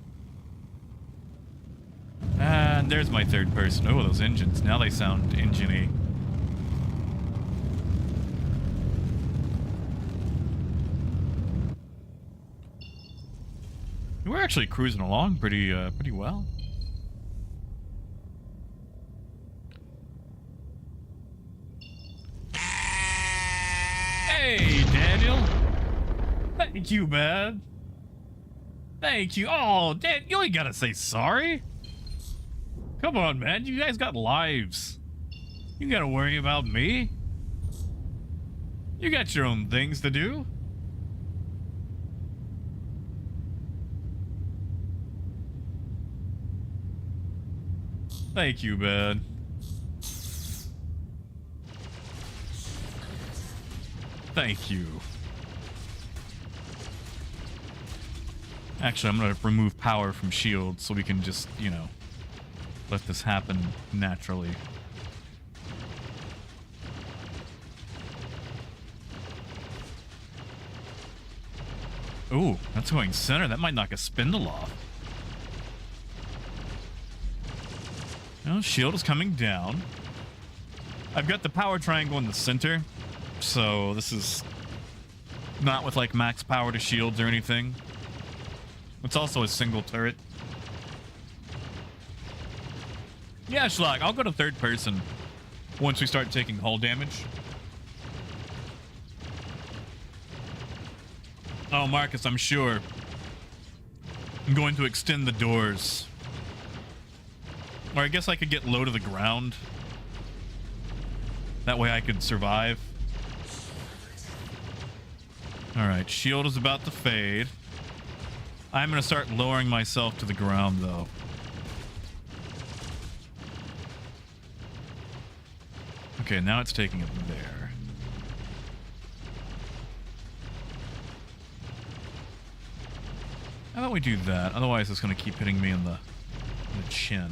And there's my third person. Oh, those engines. Now they sound engine-y. We're actually cruising along pretty well. Hey, Daniel. Thank you, man. Thank you. Oh, Dan, you ain't gotta say sorry. Come on, man. You guys got lives. You gotta worry about me. You got your own things to do. Thank you, man. Thank you. Actually, I'm gonna remove power from shields so we can just, you know, let this happen naturally. Ooh, that's going center. That might knock a spindle off. Oh, shield is coming down. I've got the power triangle in the center, so this is not with like max power to shields or anything. It's also a single turret. Yeah, Schlag, I'll go to third person once we start taking hull damage. Oh, Marcus, I'm sure. I'm going to extend the doors. Or I guess I could get low to the ground. That way I could survive. Alright, shield is about to fade. I'm going to start lowering myself to the ground, though. Okay, now it's taking it there. How about we do that? Otherwise, it's going to keep hitting me in the chin.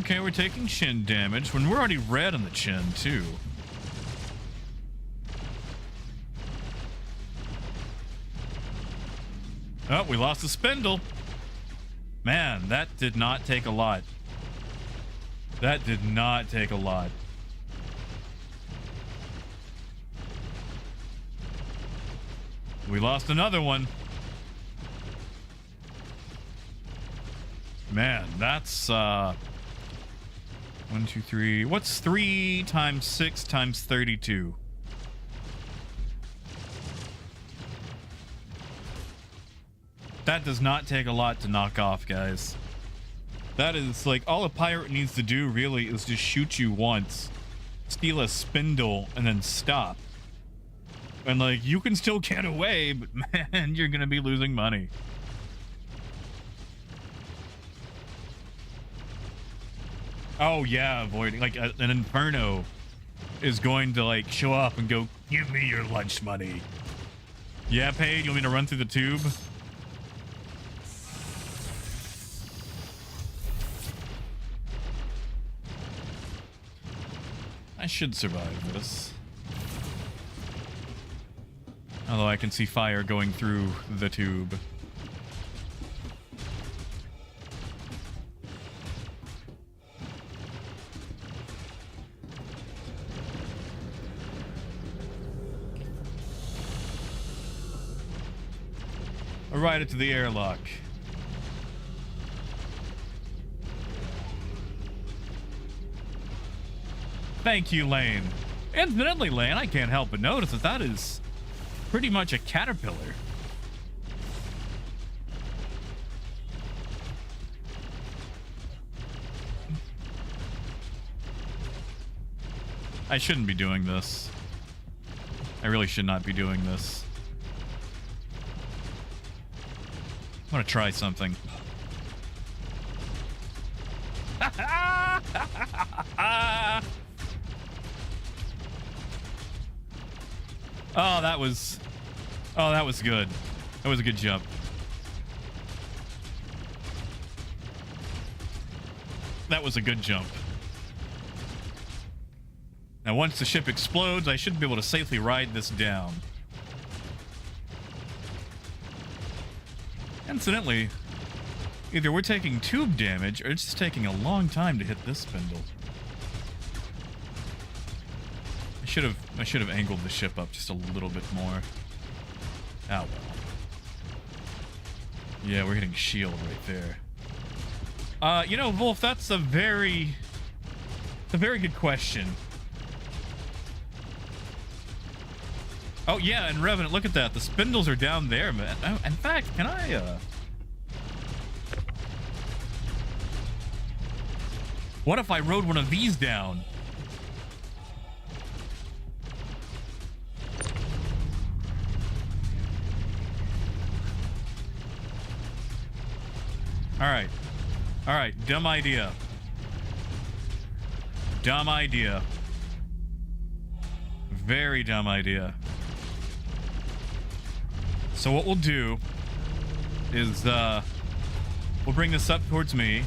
Okay, we're taking chin damage when we're already red on the chin, too. Oh, we lost the spindle. Man, that did not take a lot. That did not take a lot. We lost another one. Man, that's 1, 2, 3. What's 3 times 6 times 32? That does not take a lot to knock off, guys. That is like all a pirate needs to do really is just shoot you once, steal a spindle, and then stop. And like you can still get away, but man, you're gonna be losing money. Oh yeah, avoiding like an inferno is going to like show up and go, give me your lunch money. Yeah, Paige, you want me to run through the tube? I should survive this. Although I can see fire going through the tube. I'll ride it to the airlock. Thank you, Lane. Incidentally, Lane, I can't help but notice that that is pretty much a caterpillar. I shouldn't be doing this. I really should not be doing this. I'm gonna try something. Oh, that was good. That was a good jump. That was a good jump. Now, once the ship explodes, I should be able to safely ride this down. Incidentally, either we're taking tube damage or it's just taking a long time to hit this spindle. I I should have angled the ship up just a little bit more. Oh well. Yeah, we're hitting shield right there. You know, Wolf, that's a very good question. Oh yeah, and Revenant, look at that. The spindles are down there, man. Oh, in fact, can I what if I rode one of these down? Alright. Alright, dumb idea. Dumb idea. Very dumb idea. So what we'll do is, we'll bring this up towards me,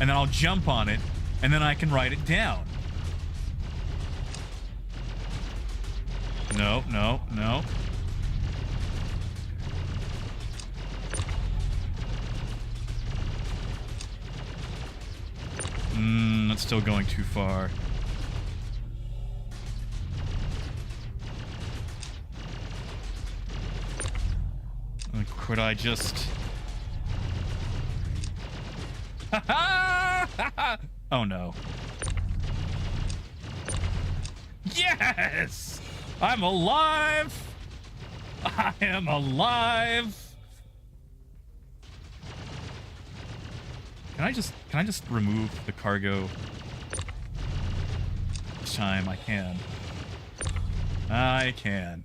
and then I'll jump on it, and then I can ride it down. No, no, no. That's still going too far. Could I just... Oh no. Yes! I'm alive! I am alive! Can I just remove the cargo? This time I can. I can.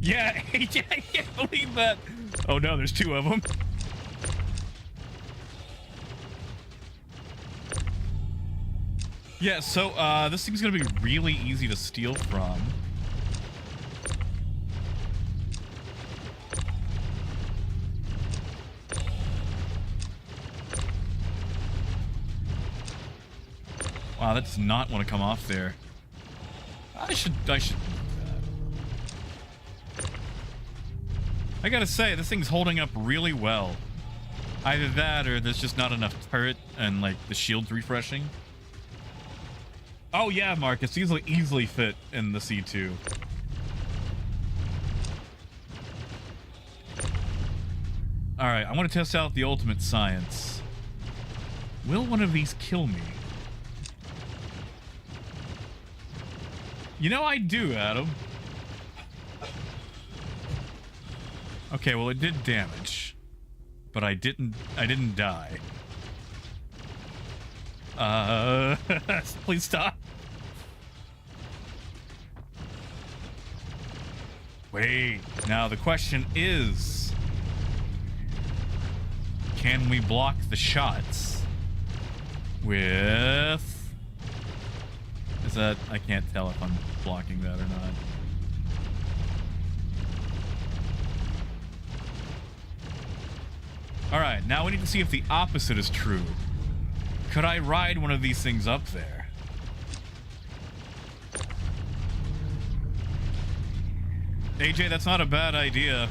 Yeah, I can't believe that. Oh no, there's two of them. Yeah, so this thing's gonna be really easy to steal from. Wow, that does not want to come off there. I should. I gotta say, this thing's holding up really well. Either that, or there's just not enough turret and like the shield's refreshing. Oh yeah, Marcus, easily fit in the C2. All right, I want to test out the ultimate science. Will one of these kill me? You know I do, Adam. Okay, well it did damage, but I didn't die. Please stop. Wait, now the question is, can we block the shots with... Is that... I can't tell if I'm blocking that or not. Alright, now we need to see if the opposite is true. Could I ride one of these things up there? AJ, that's not a bad idea.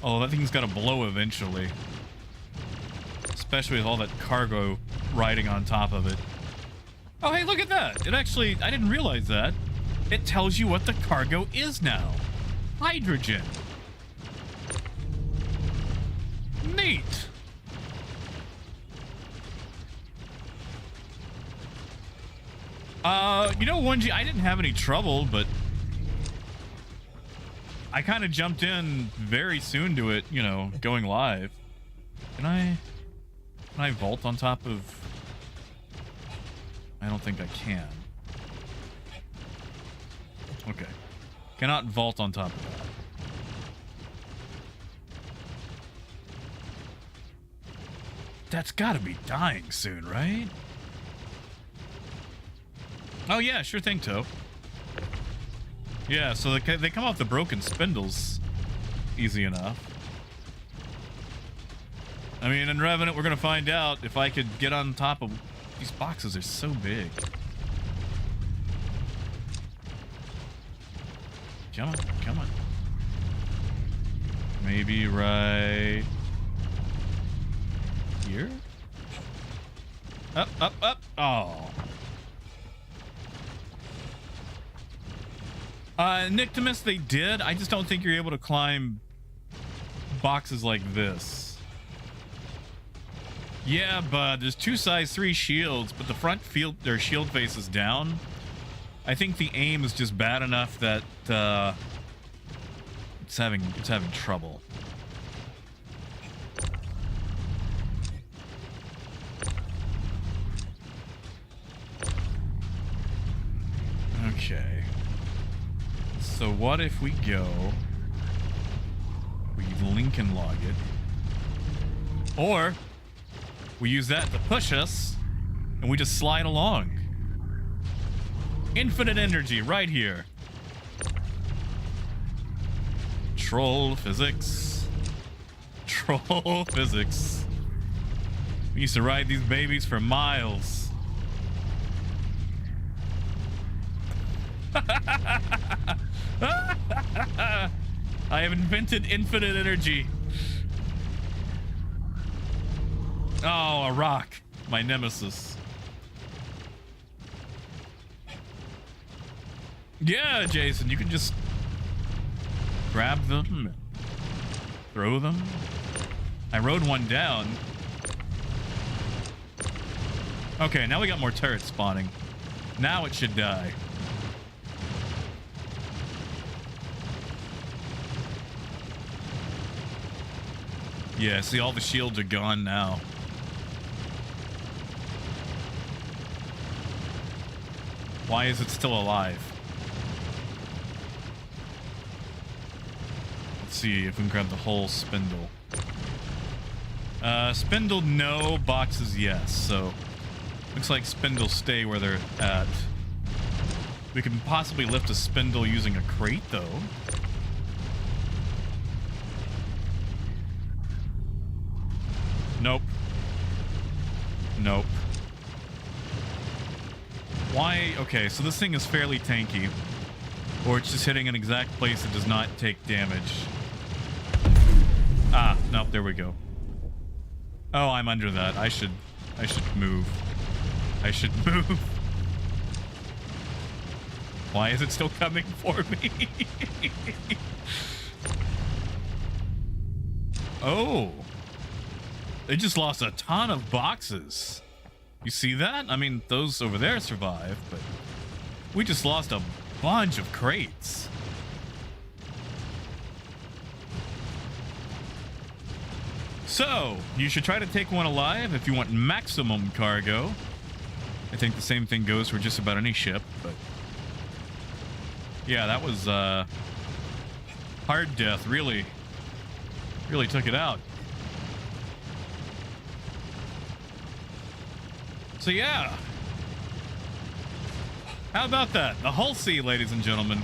Oh, that thing's gotta blow eventually. Especially with all that cargo riding on top of it. Oh, hey, look at that! It actually... I didn't realize that. It tells you what the cargo is now. Hydrogen. Neat. You know, 1G, I didn't have any trouble, but I kind of jumped in very soon to it, you know, going live. Can I vault on top of... I don't think I can. Okay. Cannot vault on top of that. That's gotta be dying soon, right? Oh yeah, sure thing, Toe. Yeah, so they come off the broken spindles easy enough. I mean, in Revenant, we're gonna find out if I could get on top of... These boxes are so big. Come on, come on. Maybe right here? Up, up, up. Oh. Nictimus, they did. I just don't think you're able to climb boxes like this. Yeah, but there's 2 size 3 shields, but the front field, their shield face is down. I think the aim is just bad enough that it's having trouble. Okay. So what if we go, we Lincoln log it, or we use that to push us and we just slide along. Infinite energy right here. Troll physics. Troll physics. We used to ride these babies for miles. I have invented infinite energy. Oh, a rock. My nemesis. Yeah, Jason, you can just grab them, throw them. I rode one down. Okay, now we got more turrets spawning. Now it should die. Yeah, see, all the shields are gone now. Why is it still alive? Let's see if we can grab the whole spindle. Spindle, no. Boxes, yes. So, looks like spindles stay where they're at. We can possibly lift a spindle using a crate, though. Nope. Nope. Why? Okay, so this thing is fairly tanky. Or it's just hitting an exact place that does not take damage. Ah, nope, there we go. Oh, I'm under that. I should move. I should move. Why is it still coming for me? Oh. They just lost a ton of boxes. You see that? I mean, those over there survived, but we just lost a bunch of crates. So, you should try to take one alive if you want maximum cargo. I think the same thing goes for just about any ship, but yeah, that was hard death. Really took it out. So yeah, how about that? The whole sea, ladies and gentlemen.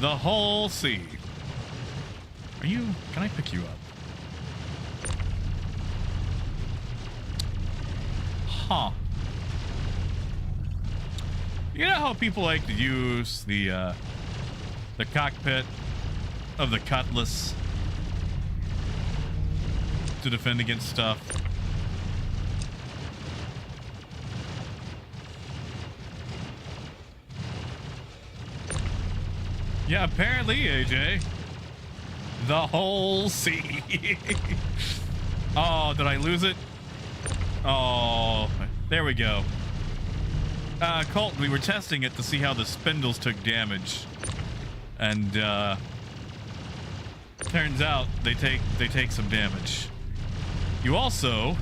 The whole sea. Are you, can I pick you up? Huh. You know how people like to use the cockpit of the Cutlass to defend against stuff? Yeah, apparently, AJ. The whole sea. Oh, did I lose it? Oh, there we go. Colt, we were testing it to see how the spindles took damage. And, turns out they take some damage. You also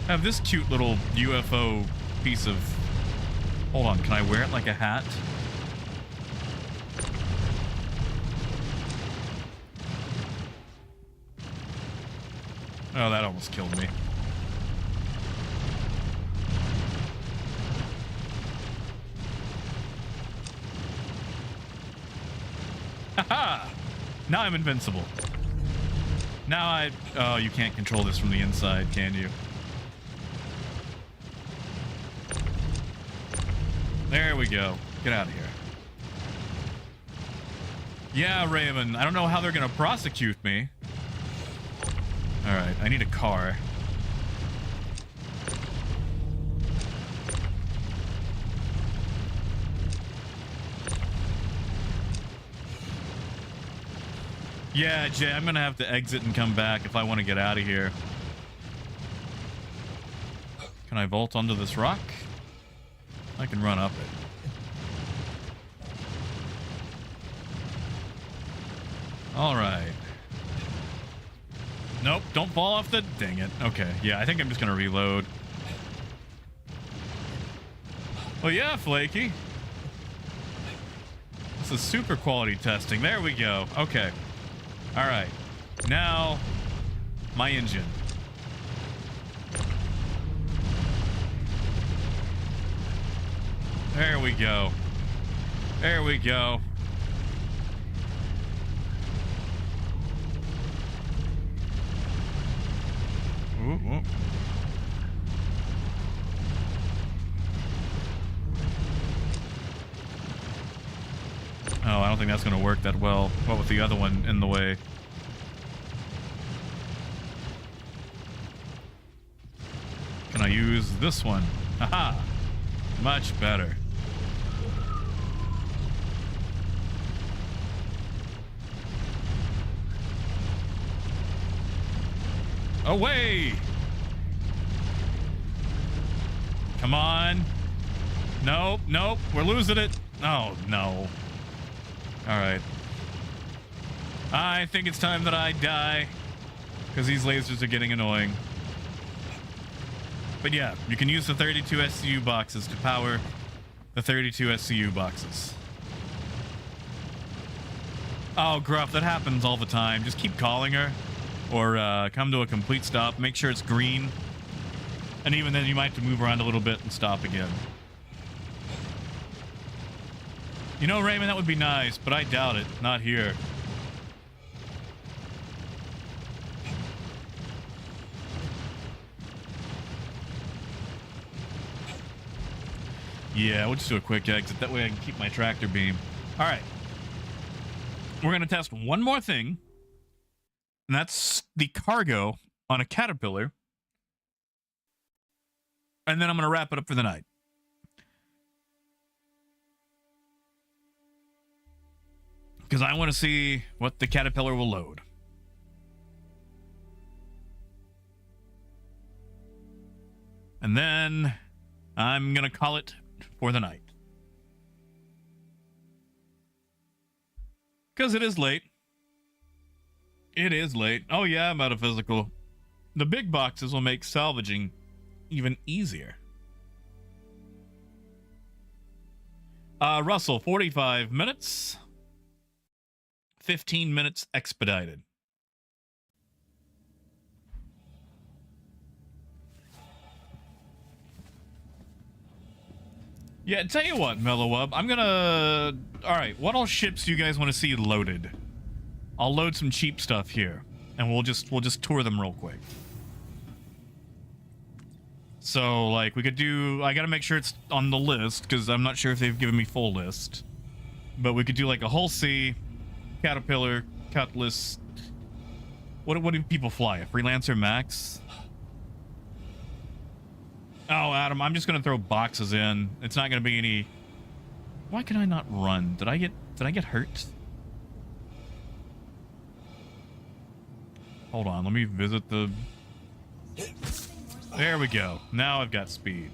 have this cute little UFO piece of... Hold on, can I wear it like a hat? Oh, that almost killed me. Haha! Now I'm invincible. Now oh, you can't control this from the inside, can you? There we go. Get out of here. Yeah, Raymond. I don't know how they're gonna prosecute me. All right, I need a car. Yeah, Jay, I'm gonna have to exit and come back if I want to get out of here. Can I vault onto this rock? I can run up it. All right. Nope, don't fall off the... Dang it. Okay, yeah, I think I'm just gonna reload. Well, yeah, Flaky. This is super quality testing. There we go. Okay. All right. Now, my engine. There we go. There we go. Ooh, ooh. Oh, I don't think that's going to work that well. What with the other one in the way? Can I use this one? Haha! Much better. Away! Come on. Nope, nope. We're losing it. Oh, no. Alright. I think it's time that I die, because these lasers are getting annoying. But yeah, you can use the 32 SCU boxes to power the 32 SCU boxes. Oh, Gruff, that happens all the time. Just keep calling her, or come to a complete stop. Make sure it's green. And even then, you might have to move around a little bit and stop again. You know, Raymond, that would be nice, but I doubt it. Not here. Yeah, we'll just do a quick exit. That way I can keep my tractor beam. All right. We're going to test one more thing. And that's the cargo on a Caterpillar. And then I'm going to wrap it up for the night. Because I want to see what the Caterpillar will load. And then I'm going to call it for the night. Because it is late. It is late. Oh yeah, metaphysical. The big boxes will make salvaging even easier. Russell, 45 minutes. 15 minutes expedited. Yeah, tell you what, Mellowub, I'm gonna... Alright, what all ships do you guys want to see loaded? I'll load some cheap stuff here, and we'll just tour them real quick. So, like, we could do... I gotta make sure it's on the list, because I'm not sure if they've given me full list. But we could do, like, a Hull C, Caterpillar, Cutlass... What do people fly? A Freelancer Max? Oh, Adam, I'm just gonna throw boxes in. It's not gonna be any... Why can I not run? Did I get hurt? Hold on, let me visit the... There we go. Now I've got speed.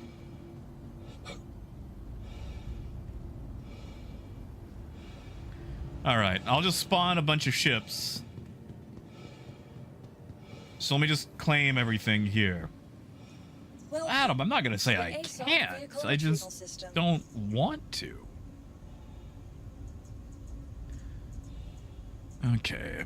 Alright, I'll just spawn a bunch of ships. So let me just claim everything here. Well, Adam, I'm not going to say I can't. I just don't want to. Okay.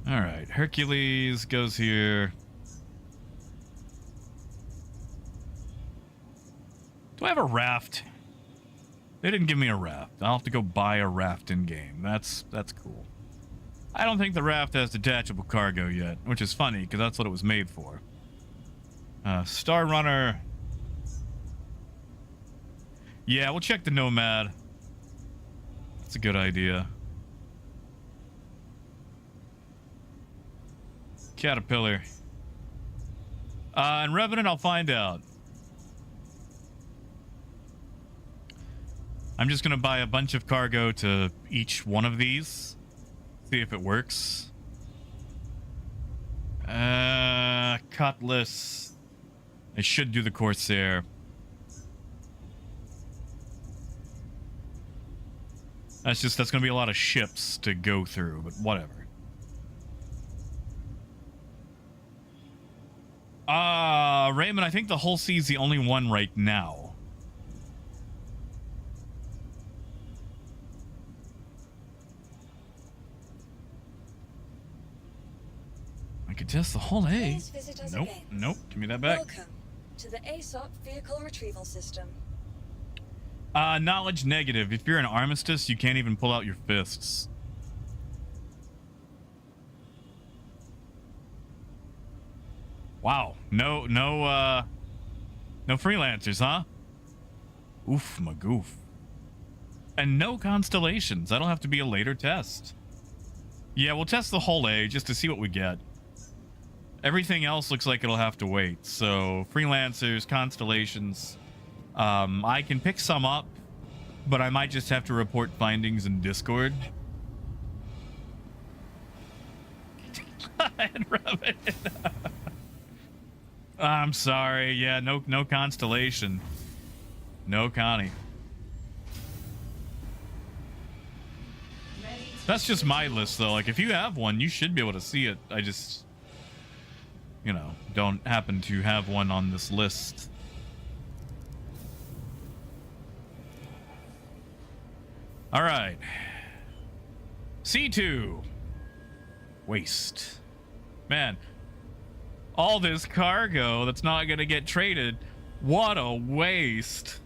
All right, Hercules goes here. Do I have a raft? They didn't give me a raft. I'll have to go buy a raft in game. That's cool. I don't think the raft has detachable cargo yet, which is funny because that's what it was made for. Star Runner. Yeah, we'll check the Nomad. That's a good idea. Caterpillar. And Revenant, I'll find out. I'm just gonna buy a bunch of cargo to each one of these. See if it works. Cutlass. I should do the Corsair. That's gonna be a lot of ships to go through, but whatever. Raymond, I think the Hull C is the only one right now. I could test the Hull A. Please visit us Nope, again. nope, give me that back. Welcome to the ASOP Vehicle Retrieval System. Knowledge negative. If you're an armistice, you can't even pull out your fists. Wow. No freelancers, huh? Oof, magoof. And no constellations. That'll have to be a later test. Yeah, we'll test the whole A just to see what we get. Everything else looks like it'll have to wait. So, freelancers, constellations. I can pick some up, but I might just have to report findings in Discord. And rub it. I'm sorry. Yeah, no constellation. No Connie. That's just my list, though. Like, if you have one, you should be able to see it. I just, you know, don't happen to have one on this list. All right. C2. Waste. Man. All this cargo that's not going to get traded. What a waste.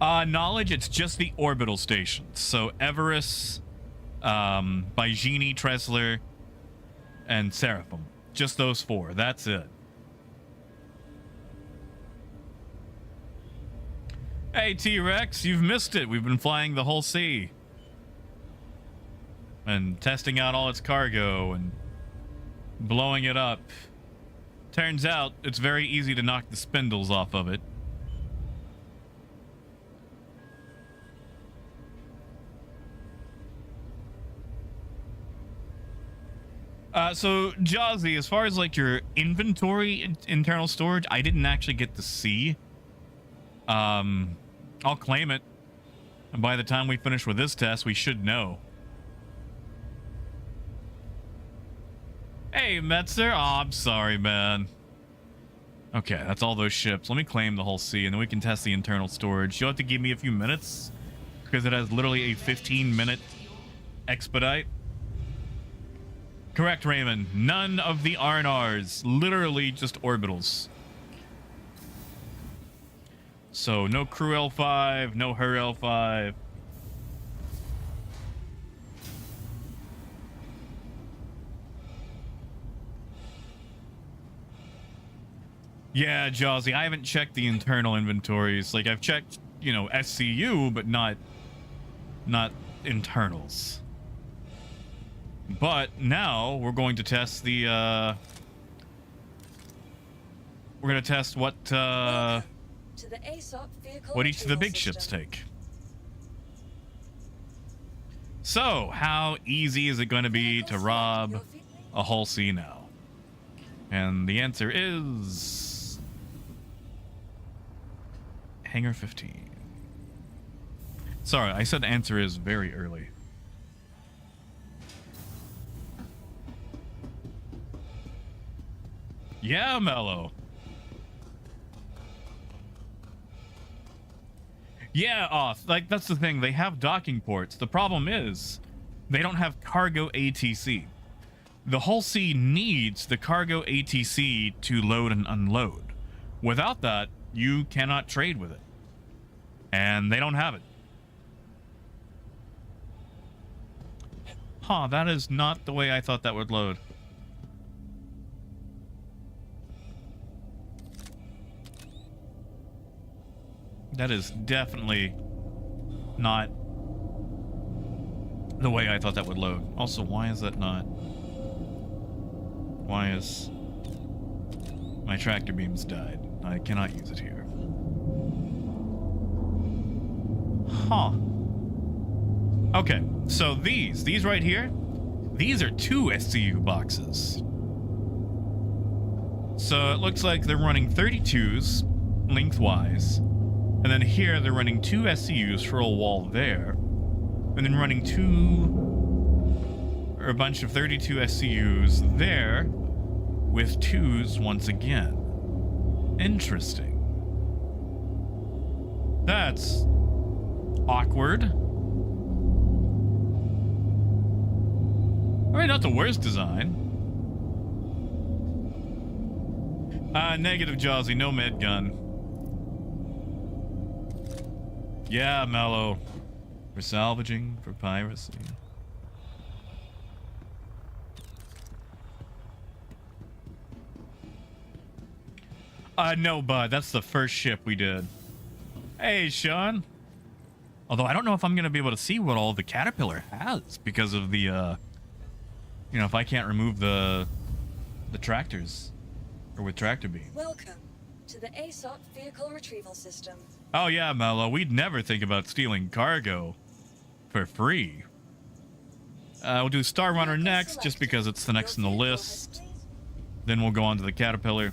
Knowledge, it's just the orbital stations. So Everest, Bygini, Tressler, and Seraphim. Just those four. That's it. Hey, T-Rex, you've missed it. We've been flying the whole sea. And testing out all its cargo and blowing it up. Turns out, it's very easy to knock the spindles off of it. So, Jazzy, as far as, like, your inventory internal storage, I didn't actually get to see. I'll claim it. And by the time we finish with this test, we should know. Hey, Metzer. Oh, I'm sorry, man. Okay, that's all those ships. Let me claim the whole sea, and then we can test the internal storage. You'll have to give me a few minutes, because it has literally a 15-minute expedite. Correct, Raymond. None of the R&Rs. Literally just orbitals. So, no crew L5, no her L5. Yeah, Jawsy, I haven't checked the internal inventories. Like, I've checked, you know, SCU, but not internals. But now we're going to test the, we're going to test what To the ASOP Vehicle what each of the Retrieval big ships System. take. So, how easy is it going to be to rob a Hull C now? And the answer is Hangar 15. Sorry, I said answer is very early. Yeah, Mello. Yeah, like, that's the thing. They have docking ports. The problem is they don't have cargo ATC. The Hull C needs the cargo ATC to load and unload. Without that, you cannot trade with it. And they don't have it. Huh, that is not the way I thought that would load. That is definitely not the way I thought that would load. Also, why is that not? Why is my tractor beams died? I cannot use it here. Huh. Okay, so these right here, these are 2 SCU boxes. So it looks like they're running 32s lengthwise. And then here they're running 2 SCUs for a wall there. And then running a bunch of 32 SCUs there with 2s once again. Interesting. That's awkward. I mean, not the worst design. Negative, Jawsy. No med gun. Yeah, Mellow. We're salvaging for piracy. No, bud. That's the first ship we did. Hey, Sean. Although I don't know if I'm going to be able to see what all the Caterpillar has because of the, you know, if I can't remove the tractors or with tractor beam. Welcome to the ASOP vehicle retrieval system. Oh, yeah, Mello. We'd never think about stealing cargo for free. We'll do Star Runner next just because it's the next in the list. Then we'll go on to the Caterpillar.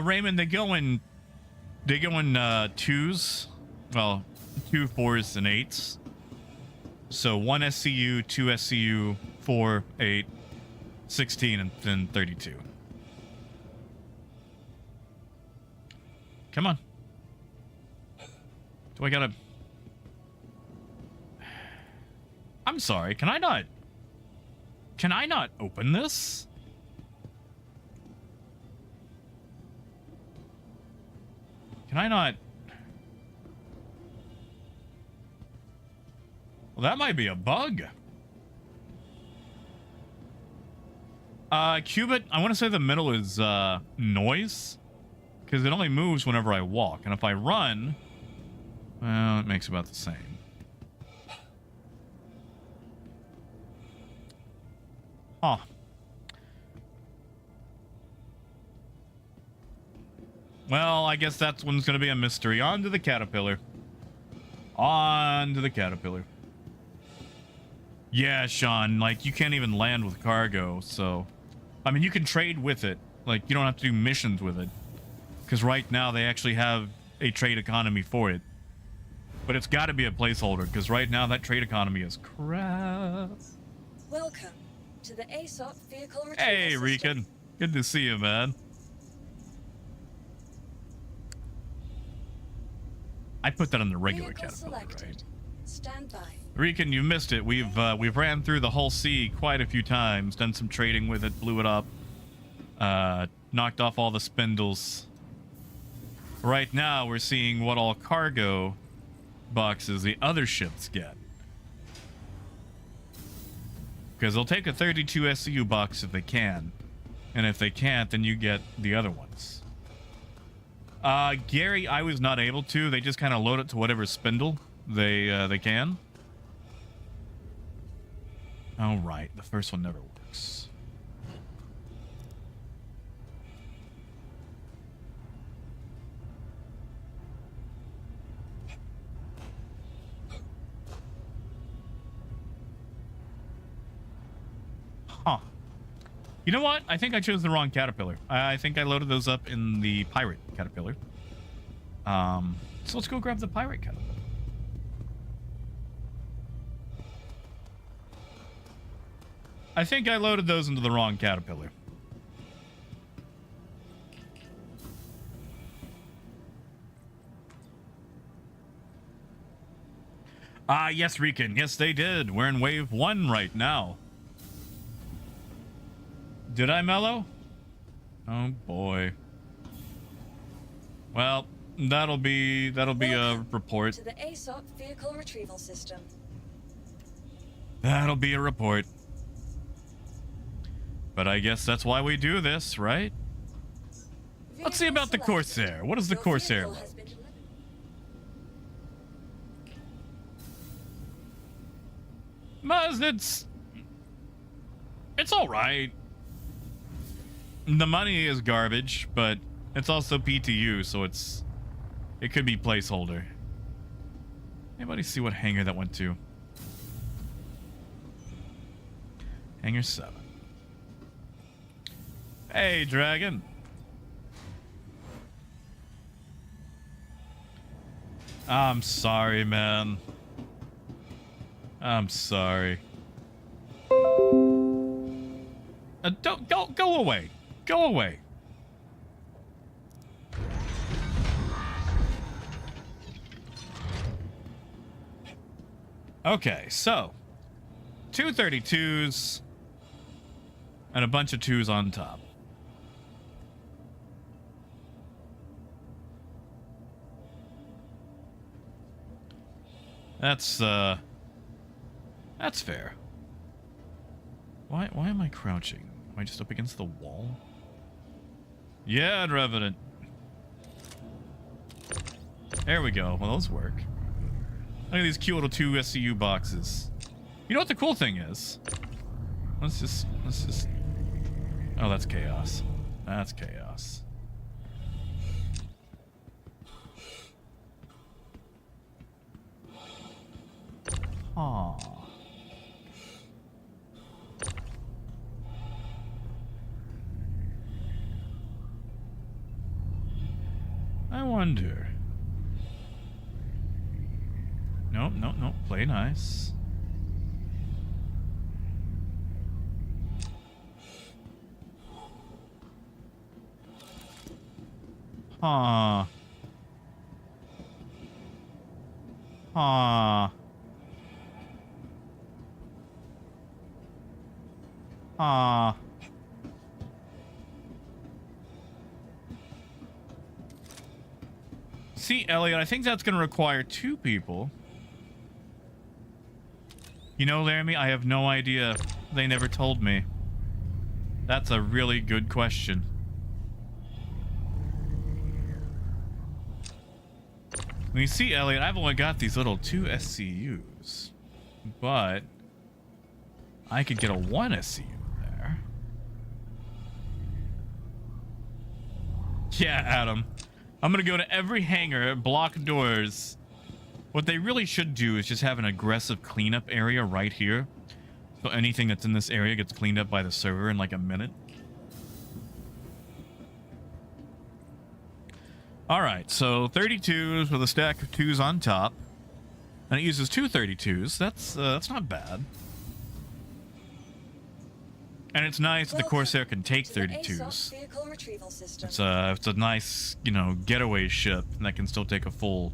Raymond, they go in 2s. Well, 2 4s and 8s. So 1 SCU, 2 SCU, 4, 8, 16, and then 32. Come on. Do I gotta... I'm sorry, can I not open this? Can I not? Well, that might be a bug. Cubit, I want to say the middle is noise, because it only moves whenever I walk, and if I run, well, it makes about the same. Huh. Well, I guess that one's going to be a mystery. On to the Caterpillar. On to the Caterpillar. Yeah, Sean, like, you can't even land with cargo, so... I mean, you can trade with it. Like, you don't have to do missions with it. Because right now, they actually have a trade economy for it. But it's got to be a placeholder, because right now, that trade economy is crap. Welcome to the ASOP vehicle retrieval Hey, system. Rican. Good to see you, man. I put that on the regular Vehicle Caterpillar, selected. right? Stand by. Rican, you missed it. We've ran through the whole sea quite a few times, done some trading with it, blew it up, knocked off all the spindles. Right now, we're seeing what all cargo boxes the other ships get. Because they'll take a 32 SCU box if they can, and if they can't, then you get the other ones. Gary, I was not able to. They just kind of load it to whatever spindle they can. Oh, right. The first one never works. Huh. You know what? I think I chose the wrong Caterpillar. I think I loaded those up in the Pirate Caterpillar. So let's go grab the Pirate Caterpillar. I think I loaded those into the wrong Caterpillar. Yes, Rican. Yes, they did. We're in wave 1 right now. Did I, Mellow? Oh, boy. Well, That'll be a report. To the ASOP vehicle retrieval system. That'll be a report. But I guess that's why we do this, right? Let's see about the Corsair. What is the Corsair like? It's all right. The money is garbage, but it's also PTU, so it could be placeholder. Anybody see what hangar that went to? Hangar 7. Hey, Dragon. I'm sorry, man. I'm sorry. Don't go away. Go away. Okay, so 2 32s and a bunch of 2s on top. That's fair. Why am I crouching? Am I just up against the wall? Yeah, Revenant. There we go. Well, those work. Look at these cute little 2 SCU boxes. You know what the cool thing is? Let's just... Oh, that's chaos. That's chaos. Aww. I wonder. Nope. Play nice. Huh. Huh. Huh. See, Elliot, I think that's going to require 2 people. You know, Laramie, I have no idea. They never told me. That's a really good question. When you see, Elliot, I've only got these little 2 SCUs. But I could get a 1 SCU there. Yeah, Adam. I'm gonna go to every hangar, block doors. What they really should do is just have an aggressive cleanup area right here. So anything that's in this area gets cleaned up by the server in like a minute. Alright, so 32s with a stack of 2s on top. And it uses 2 32s. That's not bad. And it's nice that the Corsair can take 32s. It's a nice, you know, getaway ship that can still take a full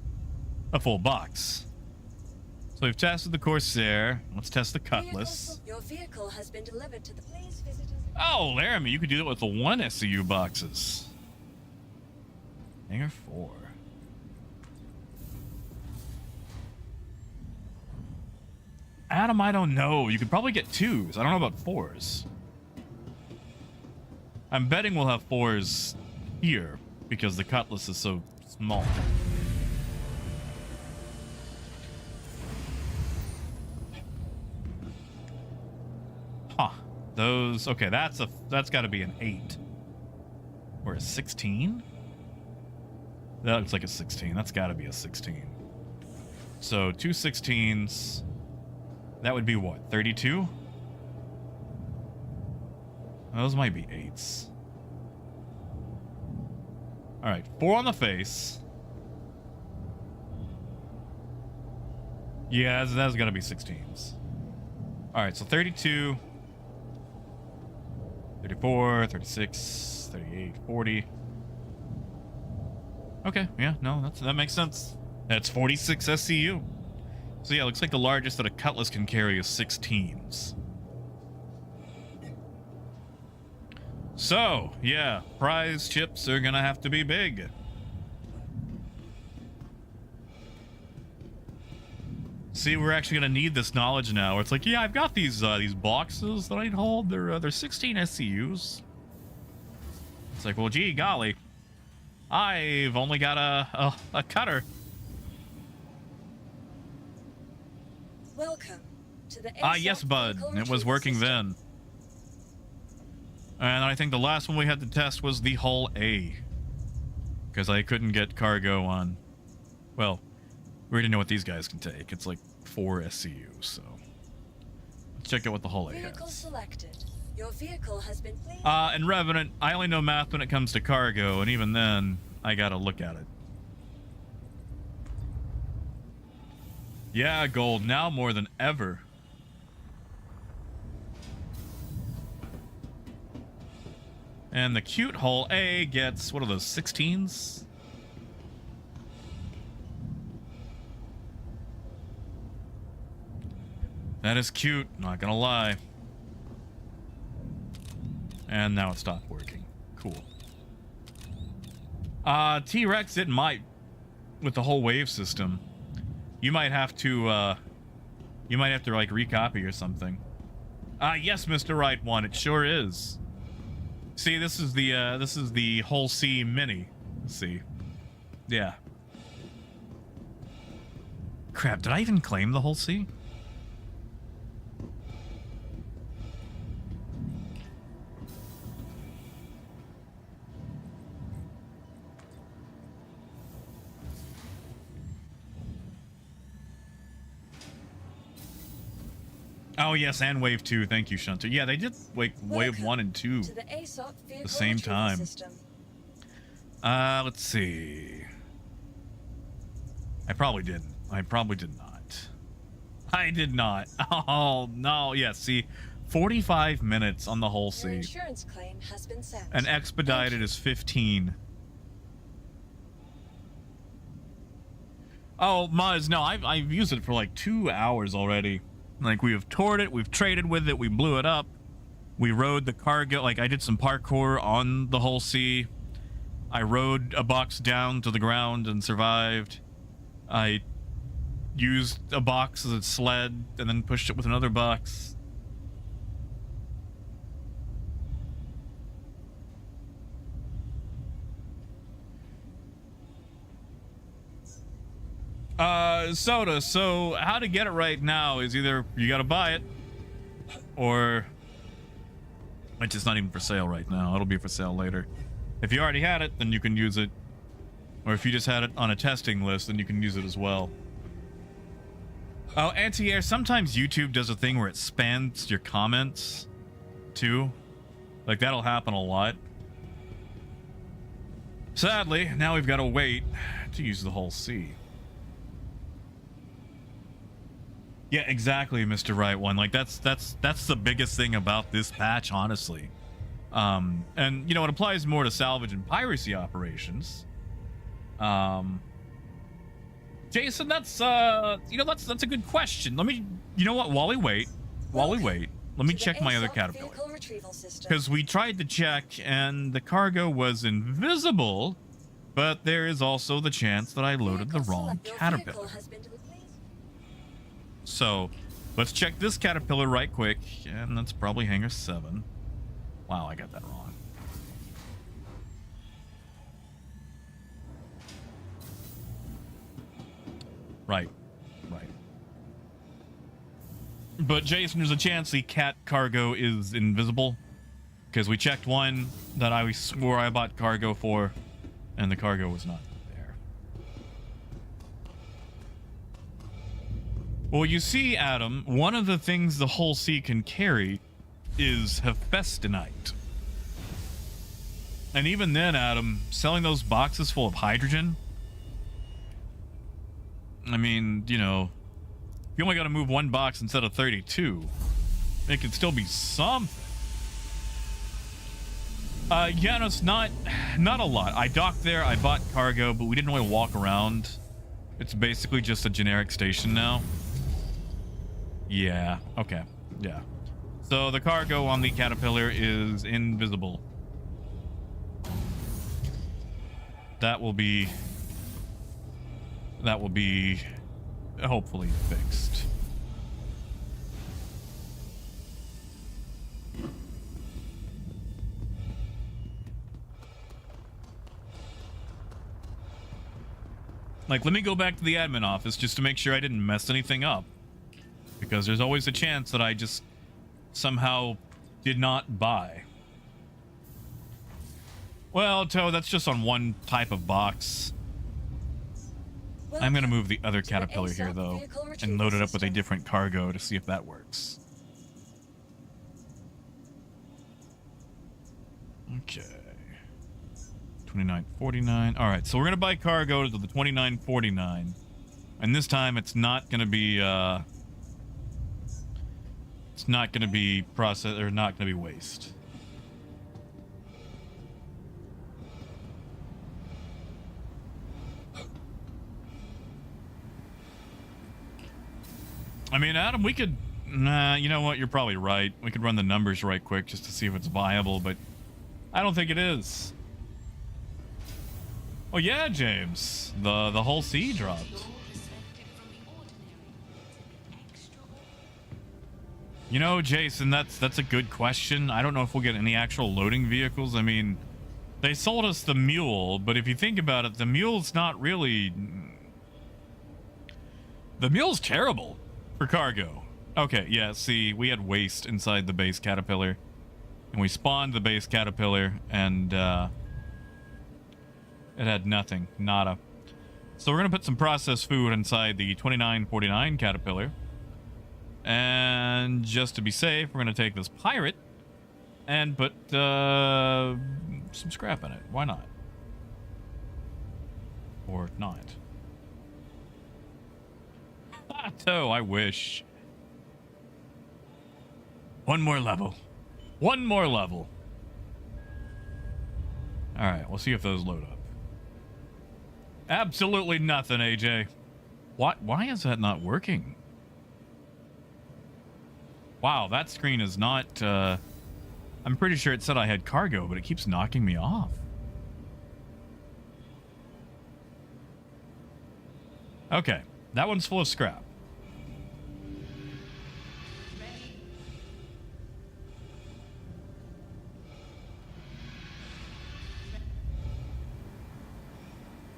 box. So we've tested the Corsair. Let's test the Cutlass. Your vehicle has been delivered to the place visitors. Oh, Laramie, you could do that with the 1 SCU boxes. Hangar 4. Adam, I don't know. You could probably get 2s. I don't know about 4s. I'm betting we'll have 4s here because the Cutlass is so small. Huh. Those... Okay, that's got to be an 8. Or a 16? That looks like a 16. That's got to be a 16. So 2 16s. That would be what? 32? Those might be 8s. Alright, 4 on the face. Yeah, that's gotta be 16s. Alright, so 32, 34, 36, 38, 40. Okay, yeah, no, that makes sense. That's 46 SCU. So yeah, looks like the largest that a Cutlass can carry is 16s. So, yeah, prize chips are gonna have to be big. See, we're actually gonna need this knowledge now. It's like, yeah, I've got these boxes that I'd hold. They're 16 SCUs. It's like, well, gee, golly, I've only got a cutter. Welcome to the Yes, bud. It was working then. And I think the last one we had to test was the hull A, because I couldn't get cargo on. Well, we already know what these guys can take. It's like 4 SCUs, so let's check out what the hull A Vehicle has. selected. Your vehicle has been cleaned. And Revenant, I only know math when it comes to cargo, and even then, I gotta look at it. Yeah, gold, now more than ever. And the cute hull A gets, what are those, 16s? That is cute, not gonna lie. And now it stopped working. Cool. T-Rex, it might, with the whole wave system, you might have to like recopy or something. Yes, Mr. Right One, it sure is. See, this is the Hull C Mini. Let's see. Yeah. Crap, did I even claim the Hull C? Oh yes, and Wave 2. Thank you, Shunter. Yeah, they did wave 1 and 2 to the ASOP vehicle the same retrieval time. system. Let's see. I probably didn't. I probably did not. I did not. Oh no. Yeah. See, 45 minutes on the Hull Your C, insurance claim has been sent. and expedited is 15. Oh, Muzz, no, I've used it for like 2 hours already. Like, we have toured it, we've traded with it, we blew it up, we rode the cargo. Like, I did some parkour on the Hull C. I rode a box down to the ground and survived. I used a box as a sled and then pushed it with another box. Soda, so how to get it right now is either you gotta buy it, or it's just not even for sale right now. It'll be for sale later. If you already had it, then you can use it. Or if you just had it on a testing list, then you can use it as well. Oh, anti-air, sometimes YouTube does a thing where it spans your comments, too. Like, that'll happen a lot. Sadly, now we've got to wait to use the Hull C. Yeah, exactly, Mr. Right One. Like, that's the biggest thing about this patch, honestly. And, you know, it applies more to salvage and piracy operations. Jason, that's a good question. Let me, you know what, while we wait, let me check my other caterpillar. Because we tried to check, and the cargo was invisible, but there is also the chance that I loaded the wrong caterpillar. So, let's check this caterpillar right quick, and that's probably hangar 7. Wow, I got that wrong. Right. But Jason, there's a chance the cat cargo is invisible, because we checked one that I swore I bought cargo for, and the cargo was not there. Well, you see, Adam, one of the things the Hull C can carry is Hephaestonite. And even then, Adam, selling those boxes full of hydrogen, I mean, you know, if you only got to move one box instead of 32, it could still be something. Yeah, no, it's not a lot. I docked there, I bought cargo, but we didn't really walk around. It's basically just a generic station now. Yeah, okay, yeah. So the cargo on the Caterpillar is invisible. That will be hopefully fixed. Like, let me go back to the admin office just to make sure I didn't mess anything up. Because there's always a chance that I just somehow did not buy. Well, Toad, that's just on one type of box. I'm going to move the other caterpillar here, though, and load it up with a different cargo to see if that works. Okay. 29.49. All right, so we're going to buy cargo to the 29.49. And this time it's not going to be it's not going to be process or not going to be waste. I mean, Adam, we could nah, you know what? You're probably right. We could run the numbers right quick just to see if it's viable, but I don't think it is. Oh yeah, James. The whole sea dropped. You know, Jason, that's a good question. I don't know if we'll get any actual loading vehicles. I mean, they sold us the mule, but if you think about it, the mule's not really... The mule's terrible for cargo. Okay, yeah, see, we had waste inside the base caterpillar. And we spawned the base caterpillar, and it had nothing. Nada. So we're going to put some processed food inside the 2949 caterpillar. And just to be safe, we're going to take this pirate and put some scrap in it. Why not? Or not. Oh, I wish. One more level. One more level. All right, we'll see if those load up. Absolutely nothing, AJ. Why is that not working? Wow, that screen is not... I'm pretty sure it said I had cargo, but it keeps knocking me off. Okay, that one's full of scrap.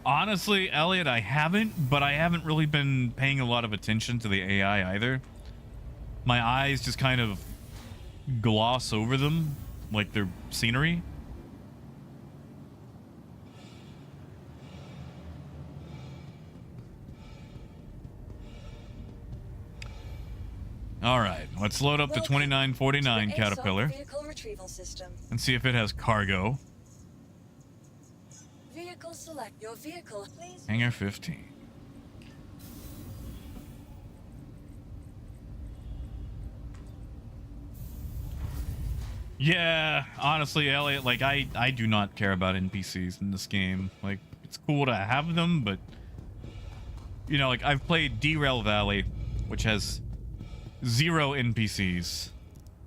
Honestly, Elliot, I haven't, but I haven't really been paying a lot of attention to the AI either. My eyes just kind of gloss over them like they're scenery. All right, let's load up the 2949 Caterpillar and see if it has cargo. Vehicle select your vehicle, please. Hangar 15. Yeah, honestly, Elliot, like, I do not care about NPCs in this game. Like, it's cool to have them, but, you know, like, I've played Derail Valley, which has 0 NPCs.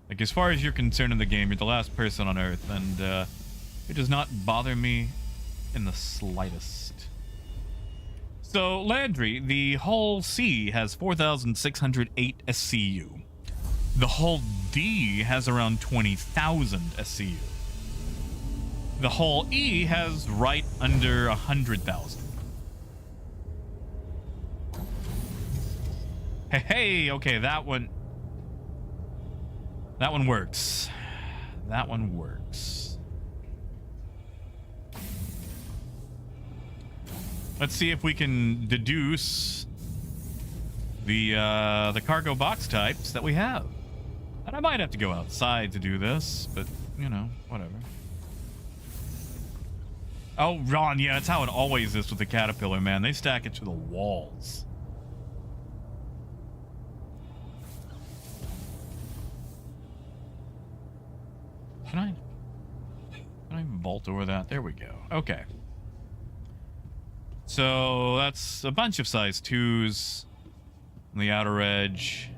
Like, as far as you're concerned in the game, you're the last person on Earth, and, it does not bother me in the slightest. So, Landry, the hull C has 4,608 SCU. The hull D has around 20,000 SCU. The hull E has right under 100,000. Hey, okay, that one works. That one works. Let's see if we can deduce the cargo box types that we have. And I might have to go outside to do this, but, you know, whatever. Oh, Ron, yeah, that's how it always is with the Caterpillar, man. They stack it to the walls. Can I vault over that? There we go. Okay. So that's a bunch of size 2s on the outer edge.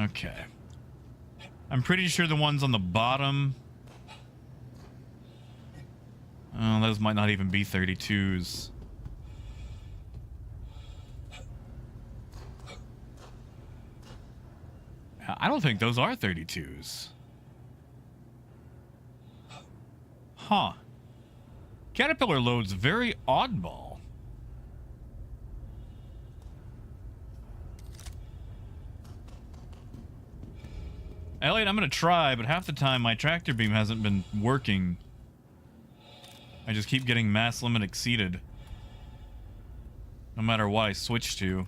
Okay. I'm pretty sure the ones on the bottom Oh, those might not even be 32s. I don't think those are 32s. Huh. Caterpillar load's very oddball. Elliot, I'm gonna try, but half the time my tractor beam hasn't been working. I just keep getting mass limit exceeded. No matter what I switch to.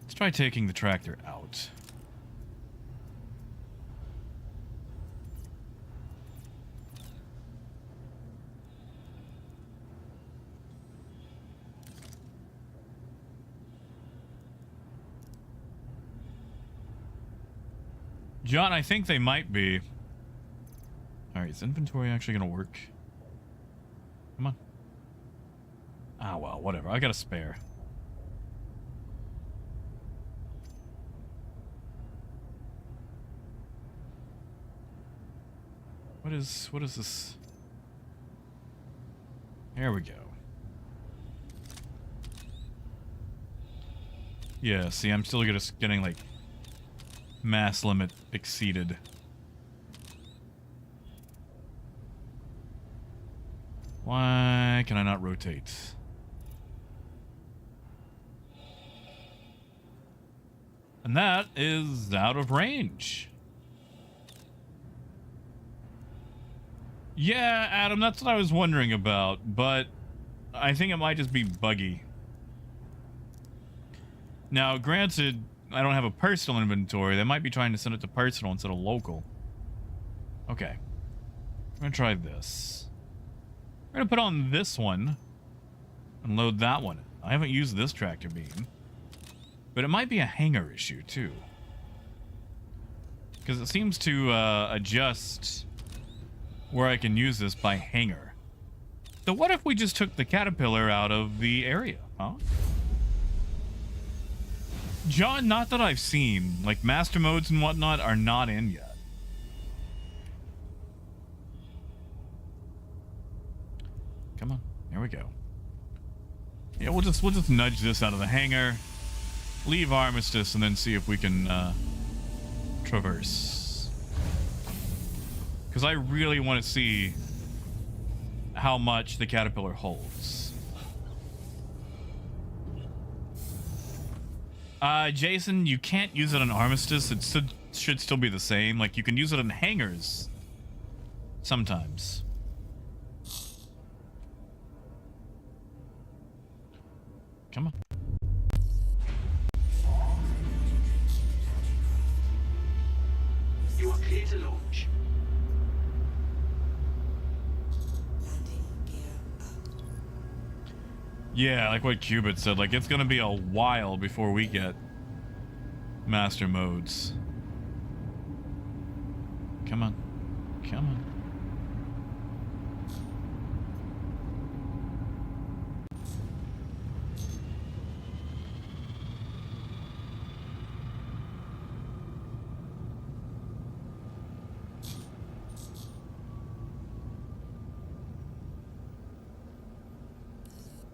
Let's try taking the tractor out. John, I think they might be. Alright, is inventory actually gonna work? Come on. Ah, well, whatever. I got a spare. What is this? There we go. Yeah, see, I'm still just getting, like, mass limit exceeded. Why can I not rotate? And that is out of range. Yeah, Adam, that's what I was wondering about, but I think it might just be buggy. Now, granted, I don't have a personal inventory. They might be trying to send it to personal instead of local. Okay. I'm gonna try this. We're gonna put on this one and load that one. I haven't used this tractor beam, but it might be a hanger issue too, because it seems to adjust where I can use this by hanger. So what if we just took the caterpillar out of the area, huh? John, not that I've seen. Like, master modes and whatnot are not in yet. Come on. There we go. Yeah, we'll just nudge this out of the hangar, leave Armistice, and then see if we can traverse. Because I really want to see how much the caterpillar holds. Jason, you can't use it on Armistice. It should still be the same. Like, you can use it on hangars sometimes. Come on. You are clear to launch. Yeah, like what Cubit said, like, it's gonna be a while before we get master modes. Come on. Come on.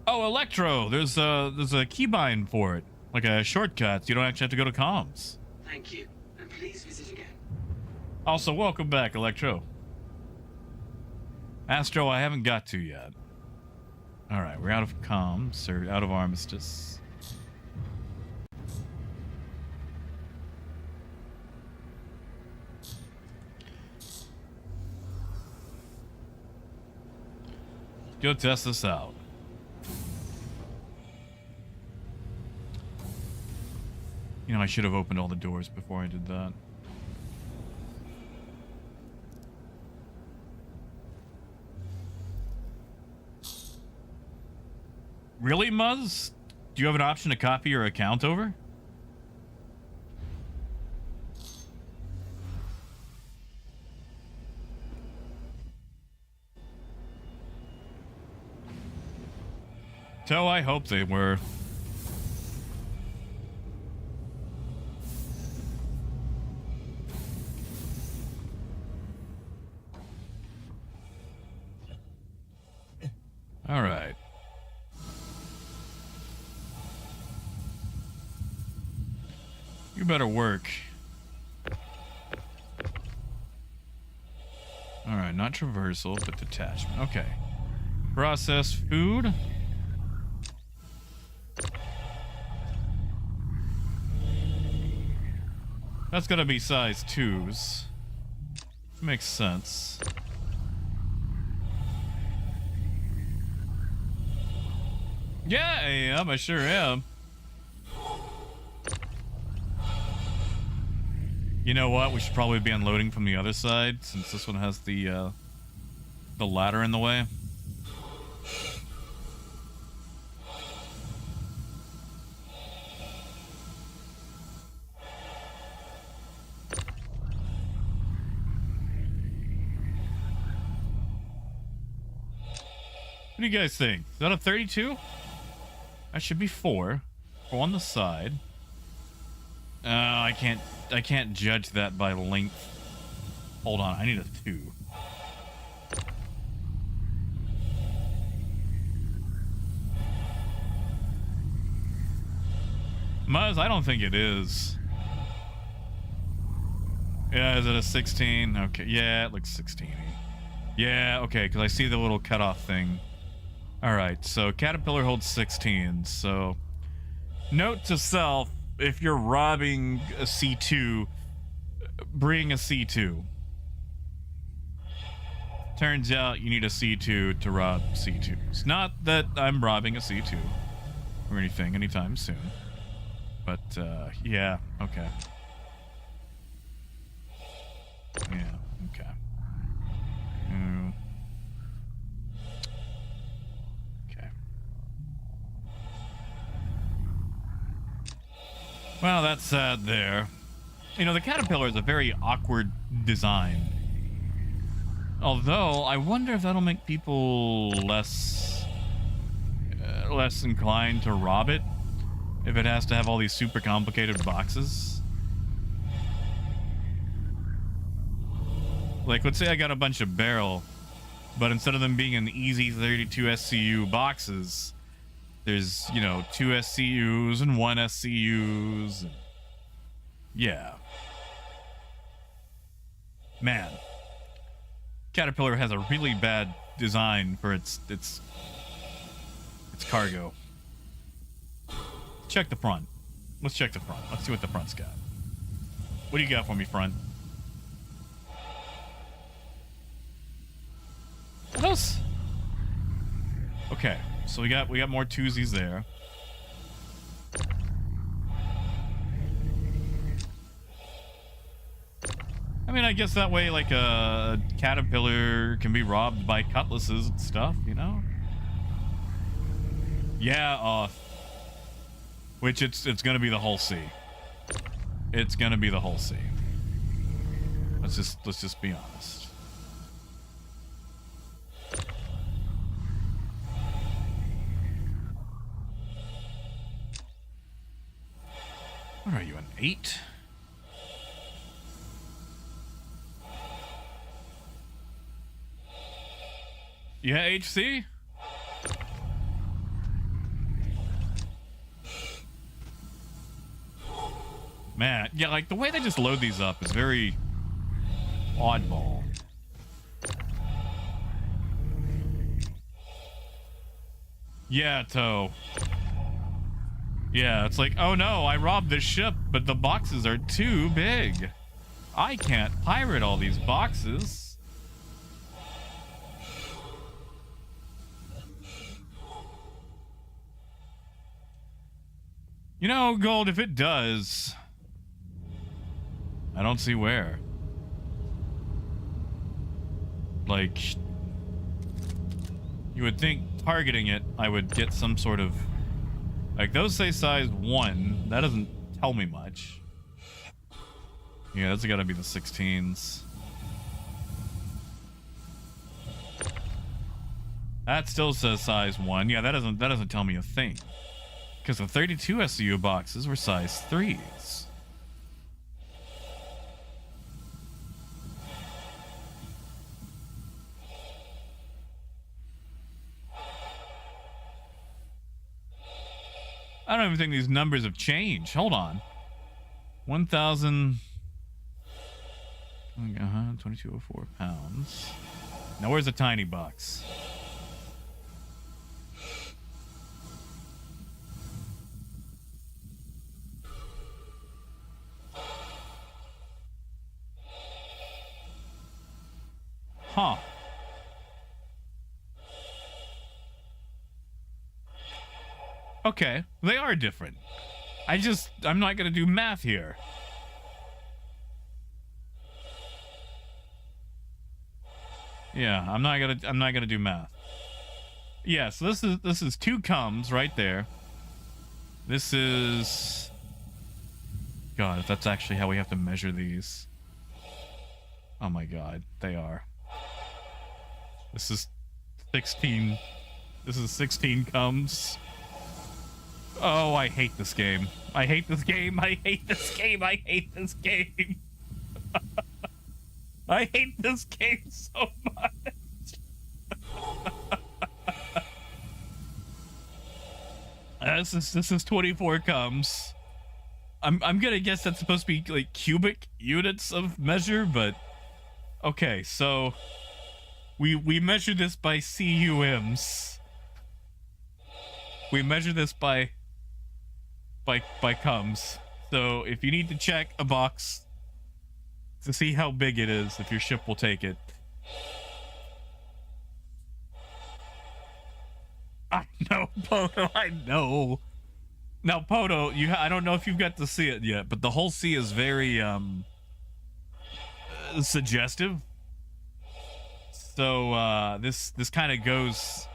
Oh, Electro! There's a keybind for it. Like a shortcut, so you don't actually have to go to comms. Thank you, and please visit again. Also, welcome back, Electro. Astro, I haven't got to yet. Alright, we're out of comms, or out of Armistice. Go test this out. You know, I should have opened all the doors before I did that. Really, Muzz? Do you have an option to copy your account over? So I hope they were. All right. You better work. All right, not traversal, but detachment. Okay. Processed food. That's gonna be size 2s. Makes sense. Yeah, I am. I sure am. You know what? We should probably be unloading from the other side since this one has the ladder in the way. What do you guys think? Is that a 32? That should be 4. 4 on the side. I can't judge that by length. Hold on, I need a 2. Muzz, I don't think it is. Yeah, is it a 16? Okay, yeah, it looks 16. Yeah, okay, because I see the little cutoff thing. All right, so Caterpillar holds 16. So, note to self: if you're robbing a C2, bring a C2. Turns out you need a C2 to rob C2s. Not that I'm robbing a C2 or anything anytime soon. But, yeah, okay. Yeah, okay. Okay. Well, that's sad there. You know, the Caterpillar is a very awkward design. Although, I wonder if that'll make people less inclined to rob it. If it has to have all these super complicated boxes. Like, let's say I got a bunch of barrel, but instead of them being in easy 32 SCU boxes, there's, you know, 2 SCUs and 1 SCUs. Yeah. Man. Caterpillar has a really bad design for its cargo. Check the front. Let's check the front. Let's see what the front's got. What do you got for me, front? Are those? Okay, so we got more twosies there. I mean, I guess that way, like, a Caterpillar can be robbed by cutlasses and stuff, you know? Yeah, which it's gonna be the whole C. It's gonna be the whole C. Let's just be honest. What are you, an 8? Yeah, HC? Man, yeah, like the way they just load these up is very oddball. Yeah, Toe. Yeah, it's like, oh no, I robbed the ship, but the boxes are too big. I can't pirate all these boxes. You know, Gold, if it does, I don't see where. Like, you would think targeting it, I would get some sort of... Like, those say size 1. That doesn't tell me much. Yeah, that's gotta be the 16s. That still says size 1. Yeah, that doesn't tell me a thing. Because the 32 SCU boxes were size 3s. I don't even think these numbers have changed. Hold on. 1,000. 2204 pounds. Now where's the tiny box? Huh. Okay, they are different. I'm not gonna do math here. Yeah, I'm not gonna do math. Yeah, so this is 2 comes right there. This is, God, if that's actually how we have to measure these. Oh my God, they are. This is 16. This is 16 comes. Oh, I hate this game. I hate this game. I hate this game. I hate this game. I hate this game so much. This is 24 comes. I'm gonna guess that's supposed to be like cubic units of measure, but okay, so we measure this by CUMs. We measure this by comes. So if you need to check a box to see how big it is, if your ship will take it. I know, Poto, I know. Now, Poto, I don't know if you've got to see it yet, but the whole sea is very suggestive. So this kind of goes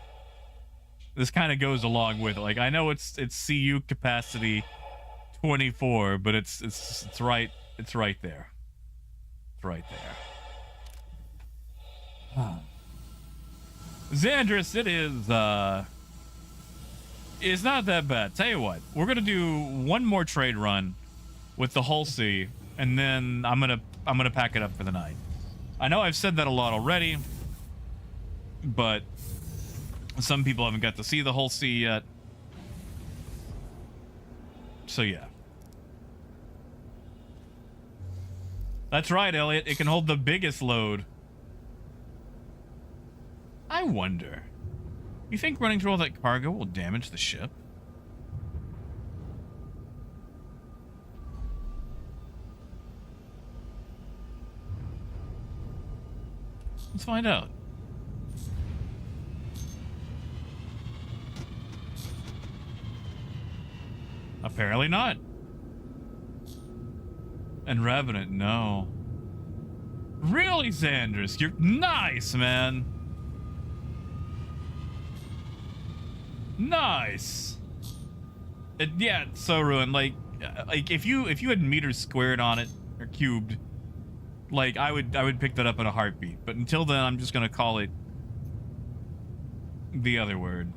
along with it. Like, I know it's CU capacity 24, but it's right there. It's right there. Xandris, it is it's not that bad. Tell you what, we're gonna do one more trade run with the Hull Sea, and then I'm gonna pack it up for the night. I know I've said that a lot already, but some people haven't got to see the Hull Sea yet. So yeah. That's right, Elliot. It can hold the biggest load. I wonder, you think running through all that cargo will damage the ship? Let's find out. Apparently not. And Revenant, no. Really, Xandris? You're nice, man. Nice. Yeah, it's so ruined. Like if you had meters squared on it or cubed, like I would pick that up in a heartbeat. But until then, I'm just gonna call it the other word.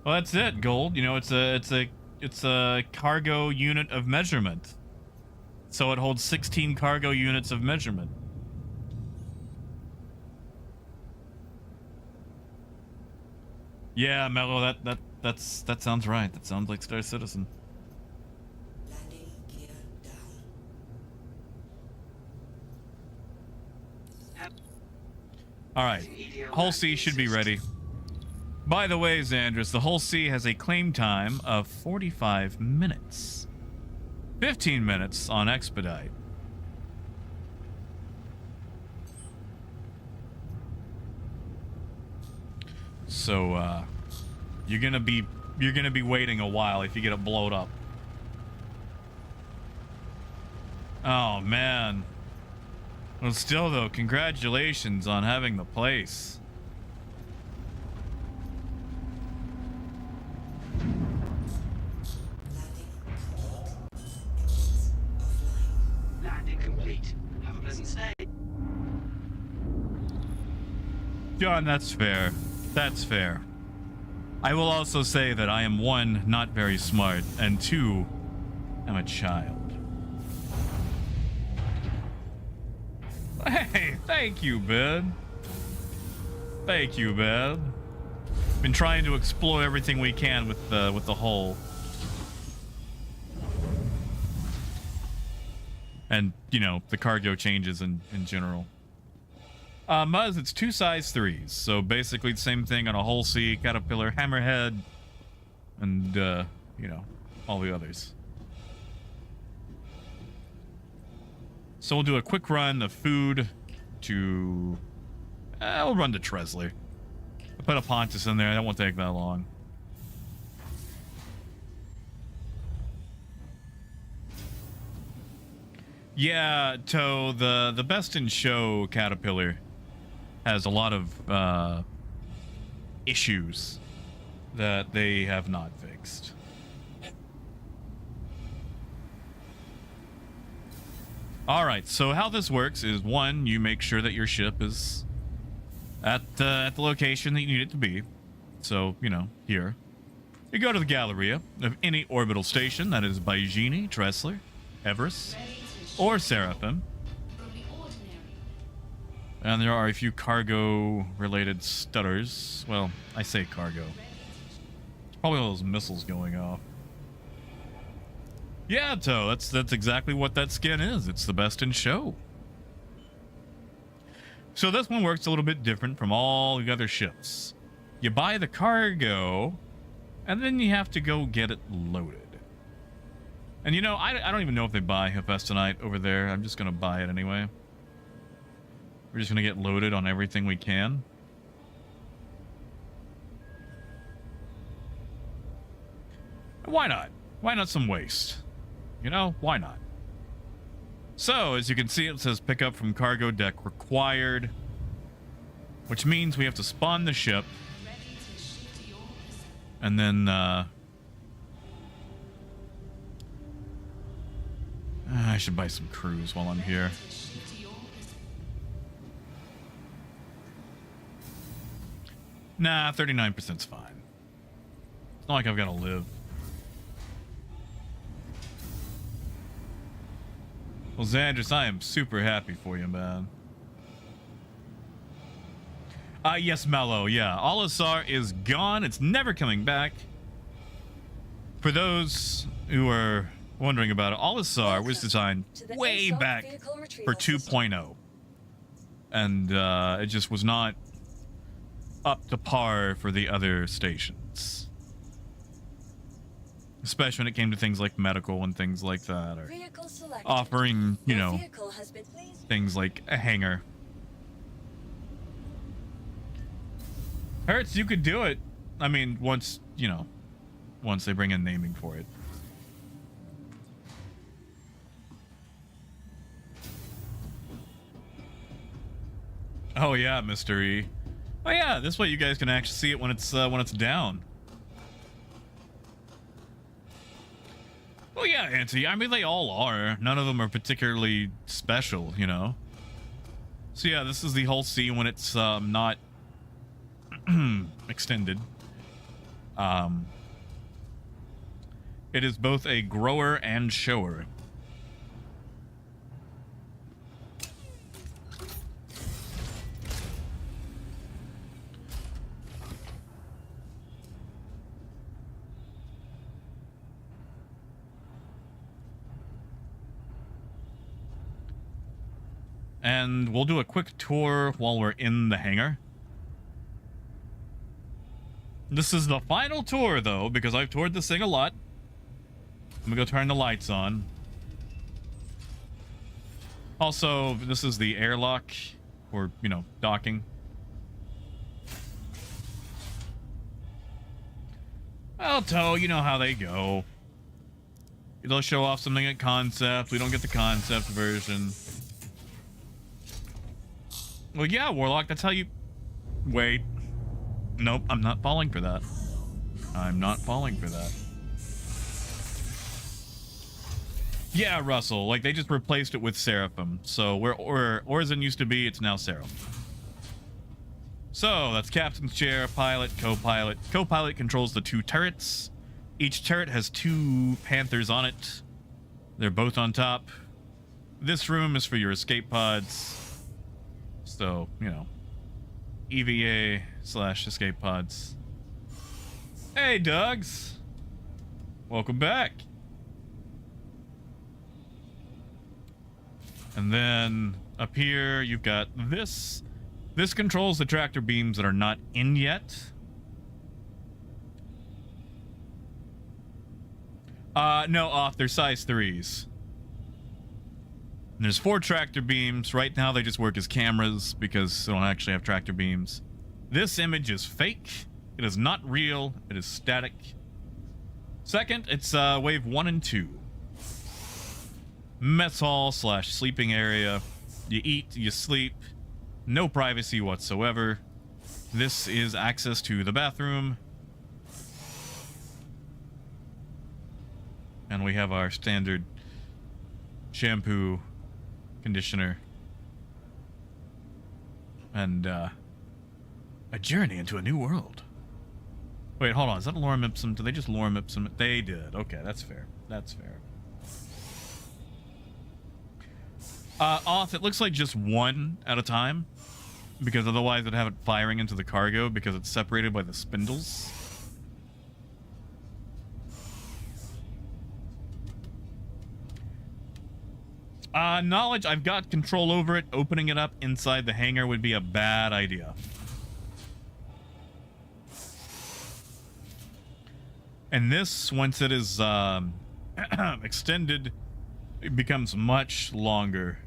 Well, that's it, Gold. You know, it's a cargo unit of measurement. So it holds 16 cargo units of measurement. Yeah, Mello, that sounds right. That sounds like Star Citizen. Landing gear down. All right, Hull Sea should be ready. By the way, Xandris, the Hull Sea has a claim time of 45 minutes. 15 minutes on expedite. So you're gonna be waiting a while if you get it blowed up. Oh man. Well, still though, congratulations on having the place. Landing complete. Have a pleasant stay. John, that's fair. That's fair. I will also say that I am 1, not very smart, and 2, am a child. Hey, thank you, Ben. Thank you, man. Been trying to explore everything we can with the hull. And, you know, the cargo changes in general. Muzz, it's 2 size 3s. So basically the same thing on a Hull C, Caterpillar, Hammerhead, and, you know, all the others. So we'll do a quick run of food to... we'll run to Tresler. I'll put a Pontus in there. That won't take that long. Yeah, Toe, the best in show Caterpillar has a lot of issues that they have not fixed. All right, so how this works is, one, you make sure that your ship is at the location that you need it to be. So, you know, here. You go to the Galleria of any orbital station that is Baijini, Tresler, Everest, or Seraphim. And there are a few cargo-related stutters. Well, I say cargo. It's probably all those missiles going off. Yeah, Toe, that's exactly what that skin is. It's the best in show. So this one works a little bit different from all the other ships. You buy the cargo, and then you have to go get it loaded. And you know, I don't even know if they buy Hephaestonite over there. I'm just going to buy it anyway. We're just going to get loaded on everything we can. Why not? Why not some waste? You know, why not? So, as you can see, it says pick up from cargo deck required, which means we have to spawn the ship. And then, I should buy some crews while I'm here. Nah, 39%'s fine. It's not like I've got to live. Well, Xandris, I am super happy for you, man. Yes, Mello, yeah. Olisar is gone. It's never coming back. For those who are wondering about it, Olisar was designed way back for 2.0. And it just was not up to par for the other stations. Especially when it came to things like medical and things like that. Or offering, you know, things like a hangar. Hurts, you could do it. I mean, once, you know, once they bring in naming for it. Oh yeah, Mr. E. Oh yeah, this way you guys can actually see it when it's down. Well, yeah, Auntie. I mean, they all are. None of them are particularly special, you know. So yeah, this is the whole C when it's not extended. It is both a grower and shower. And we'll do a quick tour while we're in the hangar. This is the final tour, though, because I've toured this thing a lot. I'm gonna go turn the lights on. Also, this is the airlock, or, you know, docking. Well, Toe, you know how they go. They'll show off something at concept. We don't get the concept version. Well, yeah, Warlock, that's how you... Wait. Nope, I'm not falling for that. I'm not falling for that. Yeah, Russell, like, they just replaced it with Seraphim. So, where Orzen used to be, it's now Seraphim. So, that's Captain's Chair, Pilot, Co-Pilot. Co-Pilot controls the 2 turrets. Each turret has 2 Panthers on it. They're both on top. This room is for your escape pods. So, you know, EVA/escape pods. Hey, Dogs. Welcome back. And then up here, you've got this. This controls the tractor beams that are not in yet. No, off. They're size 3s. And there's 4 tractor beams. Right now, they just work as cameras because they don't actually have tractor beams. This image is fake. It is not real. It is static. Second, it's wave 1 and 2. Mess hall / sleeping area. You eat, you sleep. No privacy whatsoever. This is access to the bathroom. And we have our standard shampoo, conditioner, and a journey into a new world. Wait, hold on. Is that a lorem ipsum? Did they just lorem ipsum? They did. Okay, that's fair. That's fair. Off, it looks like just one at a time, because otherwise it'd have it firing into the cargo because it's separated by the spindles. Knowledge, I've got control over it. Opening it up inside the hangar would be a bad idea. And this, once it is extended, it becomes much longer.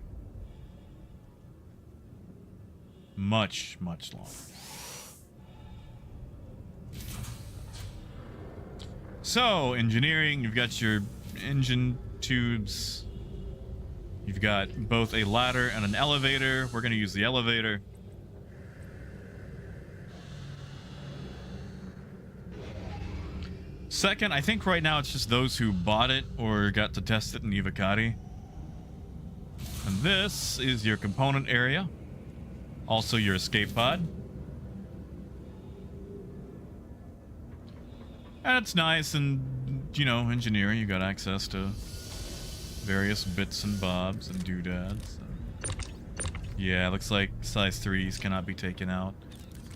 Much, much longer. So, engineering, you've got your engine tubes. You've got both a ladder and an elevator. We're going to use the elevator. Second, I think right now it's just those who bought it or got to test it in Evocati. And this is your component area. Also your escape pod. And it's nice and, you know, engineering. You got access to various bits and bobs and doodads. Yeah, looks like size 3s cannot be taken out.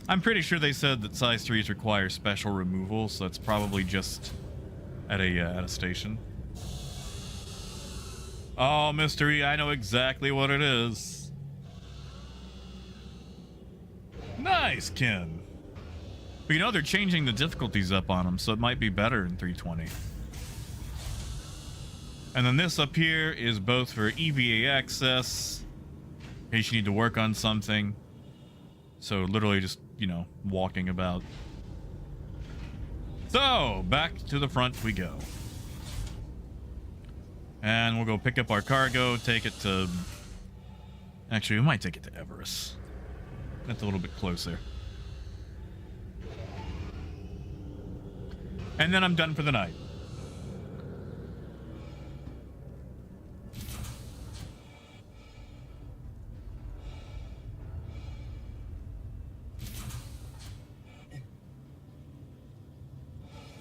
I'm pretty sure they said that size 3s require special removal, so it's probably just at a station. Oh, mystery, I know exactly what it is. Nice, Ken. But you know, they're changing the difficulties up on them, so it might be better in 320. And then this up here is both for EVA access, in case you need to work on something. So literally just, you know, walking about. So, back to the front we go. And we'll go pick up our cargo, take it to... Actually, we might take it to Everest. That's a little bit closer. And then I'm done for the night.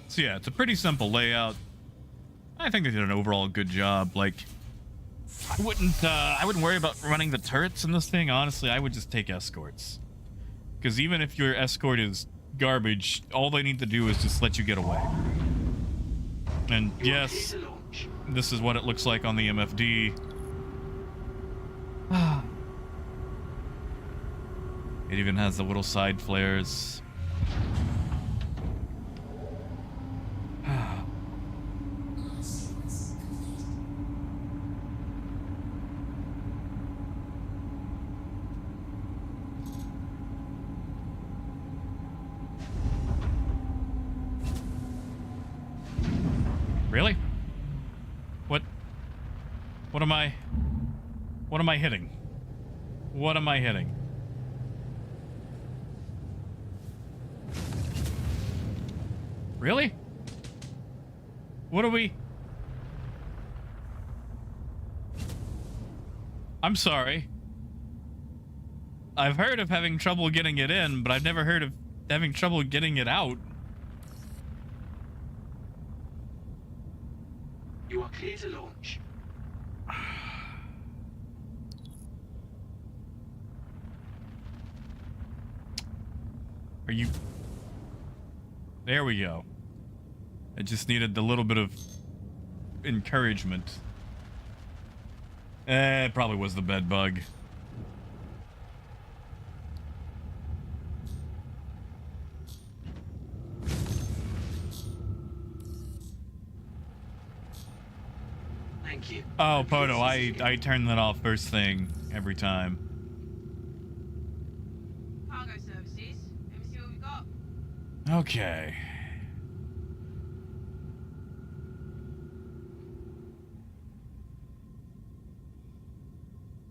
So yeah, it's a pretty simple layout. I think they did an overall good job. Like, I wouldn't worry about running the turrets in this thing. Honestly, I would just take escorts. Because even if your escort is garbage, all they need to do is just let you get away. And yes, this is what it looks like on the MFD. It even has the little side flares. Really? What am I hitting? What am I hitting? Really? What are we? I'm sorry. I've heard of having trouble getting it in, but I've never heard of having trouble getting it out. You are clear to launch. Are you... There we go. I just needed a little bit of encouragement. It probably was the bed bug. Thank you. Oh, Poto, I turn that off first thing every time. Cargo services. Let me see what we got. Okay.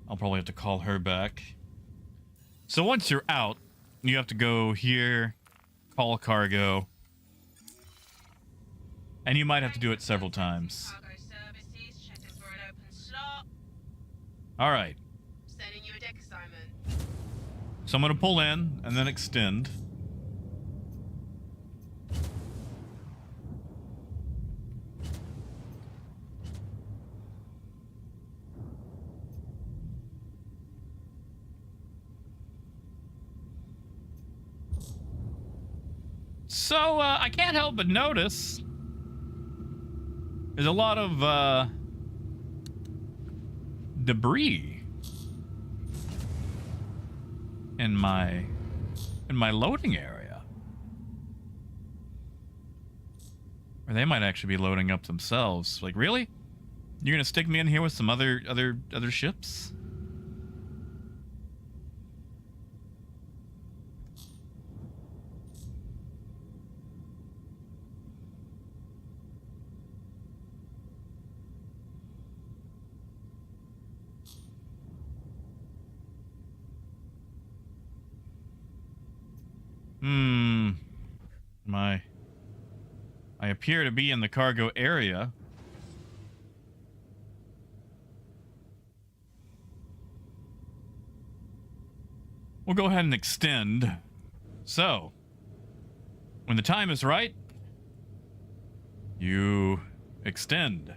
I'll probably have to call her back. So once you're out, you have to go here, call cargo, and you might have to do it several times. Cargo services. Checking for an open slot. All right. Sending you a deck assignment. So I'm going to pull in and then extend. So, I can't help but notice there's a lot of, debris in my loading area. Or they might actually be loading up themselves. Like, really? You're gonna stick me in here with some other ships? I appear to be in the cargo area. We'll go ahead and extend. So, when the time is right, you extend.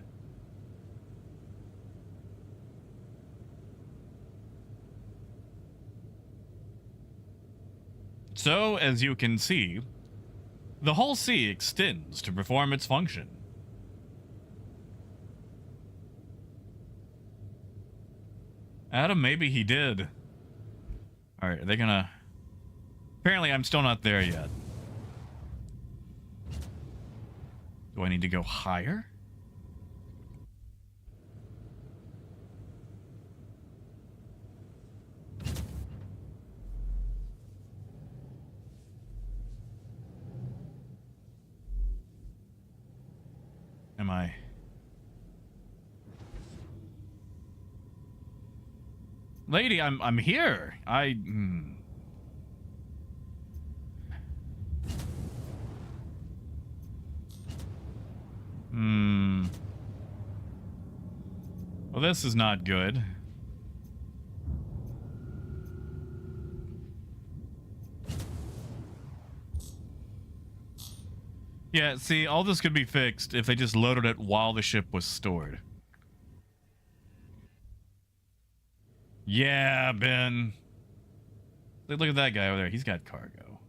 So, as you can see, the whole sea extends to perform its function. Adam, maybe he did. Alright, are they gonna... Apparently, I'm still not there yet. Do I need to go higher? Am I? Lady, I'm here. Well, this is not good. Yeah, see, all this could be fixed if they just loaded it while the ship was stored. Yeah, Ben. Look at that guy over there. He's got cargo.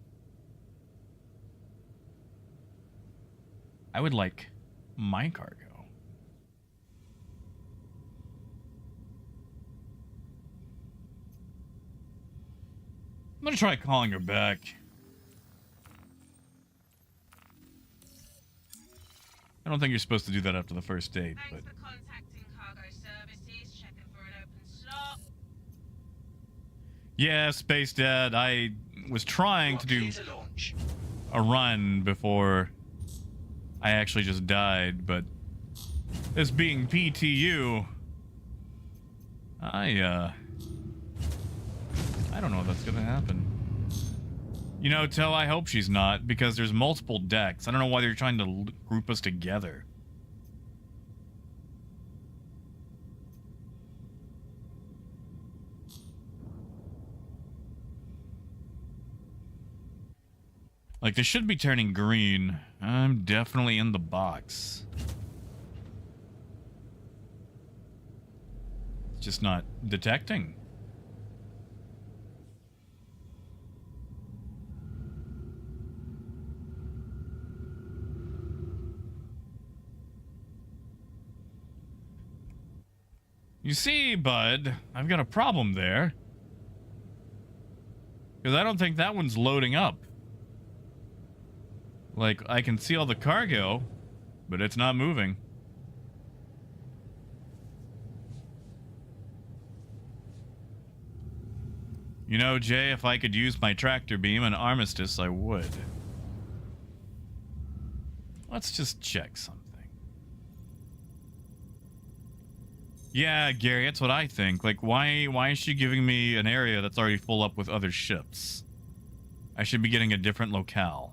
I would like my cargo. I'm gonna try calling her back. I don't think you're supposed to do that after the first date, but... Thanks for contacting cargo services. Checking for an open slot. Yeah, Space Dad, I was trying to do launch. a run before I actually just died, but this being PTU, I don't know if that's gonna happen. You know, Toe, I hope she's not, because there's multiple decks. I don't know why they're trying to group us together. Like, this should be turning green. I'm definitely in the box. It's just not detecting. You see, bud, I've got a problem there. Because I don't think that one's loading up. Like, I can see all the cargo, but it's not moving. You know, Jay, if I could use my tractor beam and armistice, I would. Let's just check something. Yeah, Gary, that's what I think. Like, why is she giving me an area that's already full up with other ships? I should be getting a different locale.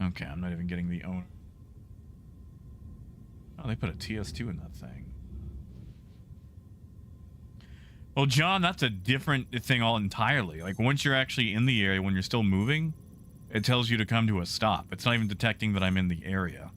Okay, I'm not even getting the owner. Oh, they put a TS2 in that thing. Well, John, that's a different thing all entirely. Like, once you're actually in the area, when you're still moving, it tells you to come to a stop. It's not even detecting that I'm in the area.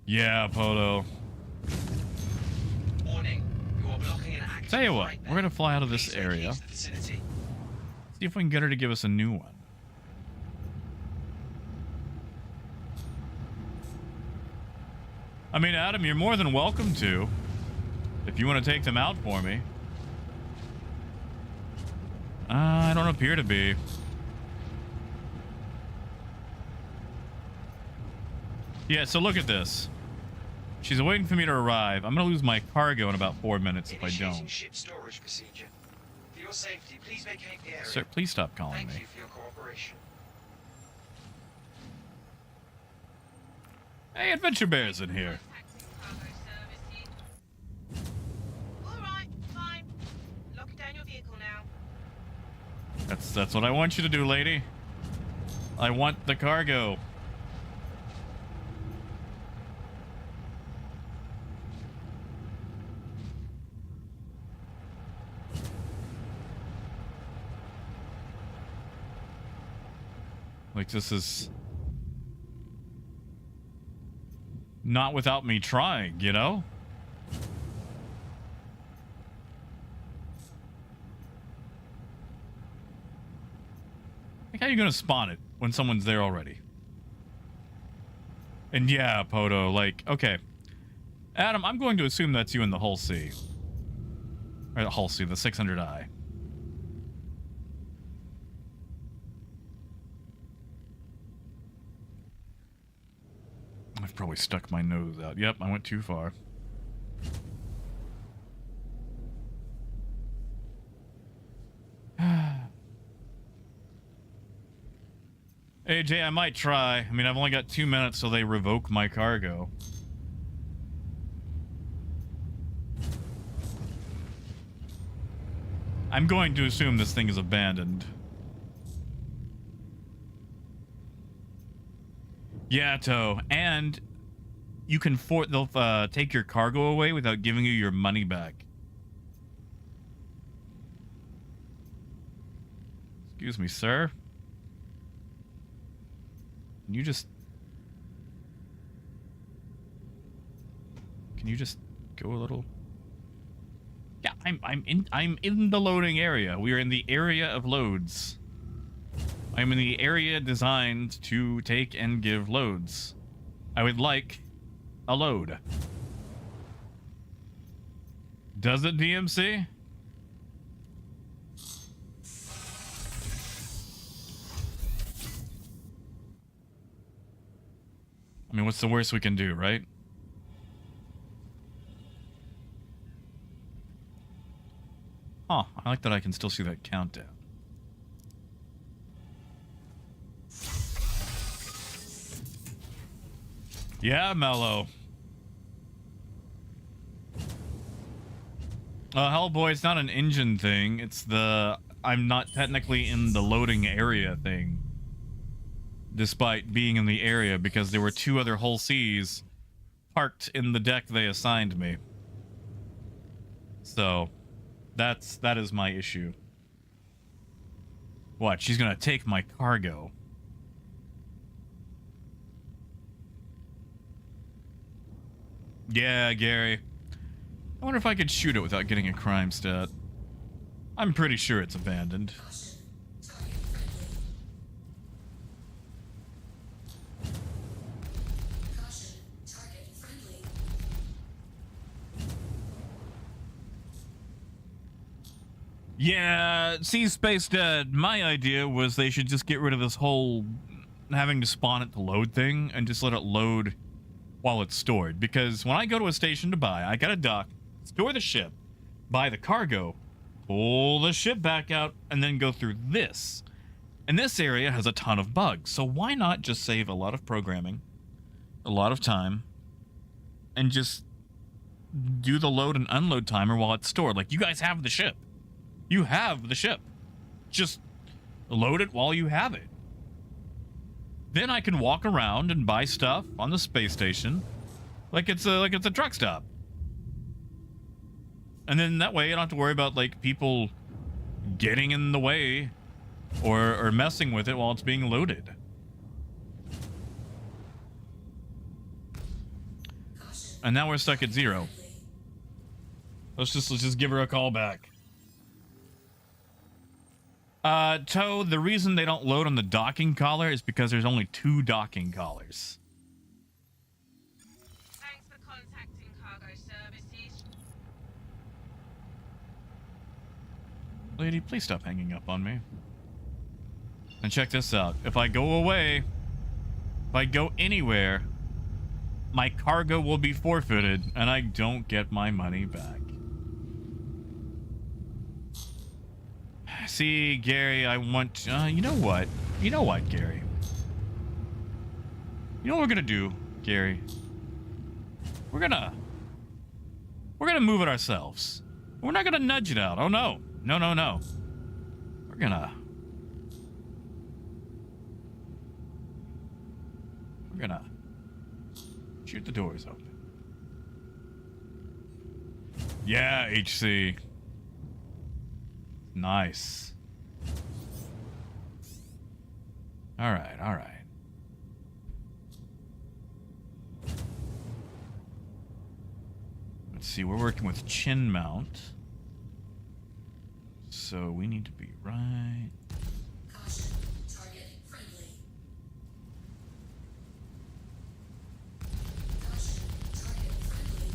Yeah, Polo. Warning, you are blocking an active Tell you what, flight we're gonna bay. fly out of Please this vacate area. the vicinity. See if we can get her to give us a new one. I mean, Adam, you're more than welcome to. If you want to take them out for me. I don't appear to be. Yeah, so look at this. She's waiting for me to arrive. I'm gonna lose my cargo in about 4 minutes if I Initiating don't. ship storage procedure. For your safety, please vacate the area. Sir, please stop calling Thank me. you for your cooperation. Hey, Adventure Bear's in here. Alright, fine. Lock down your vehicle now. That's what I want you to do, lady. I want the cargo. Like, this is not without me trying, you know? Like, how are you gonna spawn it when someone's there already? And yeah, Poto, like, okay. Adam, I'm going to assume that's you in the Hull C. Or the Hull C, the 600i. I've probably stuck my nose out. Yep, I went too far. AJ, I might try. I mean, I've only got 2 minutes till they revoke my cargo. I'm going to assume this thing is abandoned. Yeah, Toe. And you can they'll take your cargo away without giving you your money back. Excuse me, sir. Can you just go a little? Yeah, I'm in the loading area. We are in the area of loads. I'm in the area designed to take and give loads. I would like a load. Does it, DMC? I mean, what's the worst we can do, right? Huh, I like that I can still see that countdown. Yeah, Mellow. Hellboy, it's not an engine thing. It's the I'm not technically in the loading area thing. Despite being in the area, because there were 2 other Hull Cs parked in the deck they assigned me. So, that is my issue. What? She's gonna take my cargo. Yeah, Gary. I wonder if I could shoot it without getting a crime stat. I'm pretty sure it's abandoned. Yeah, see, Space Dad, my idea was they should just get rid of this whole having to spawn it to load thing and just let it load while it's stored. Because when I go to a station to buy, I gotta dock, store the ship, buy the cargo, pull the ship back out, and then go through this. And this area has a ton of bugs, so why not just save a lot of programming, a lot of time, and just do the load and unload timer while it's stored? Like, you guys have the ship. You have the ship. Just load it while you have it. Then I can walk around and buy stuff on the space station like it's a truck stop. And then that way you don't have to worry about like people getting in the way or messing with it while it's being loaded. And now we're stuck at 0. Let's just give her a call back. Toe, the reason they don't load on the docking collar is because there's only 2 docking collars. Thanks for contacting cargo services. Lady, please stop hanging up on me. And check this out. If I go away, if I go anywhere, my cargo will be forfeited and I don't get my money back. See, Gary, I want... you know what? You know what, Gary? You know what we're gonna do, Gary? We're gonna move it ourselves. We're not gonna nudge it out. Oh, no. No, no, no. We're gonna shoot the doors open. Yeah, HC. Nice. All right, all right. Let's see, we're working with chin mount. So we need to be right. Caution, target friendly. Caution, target friendly.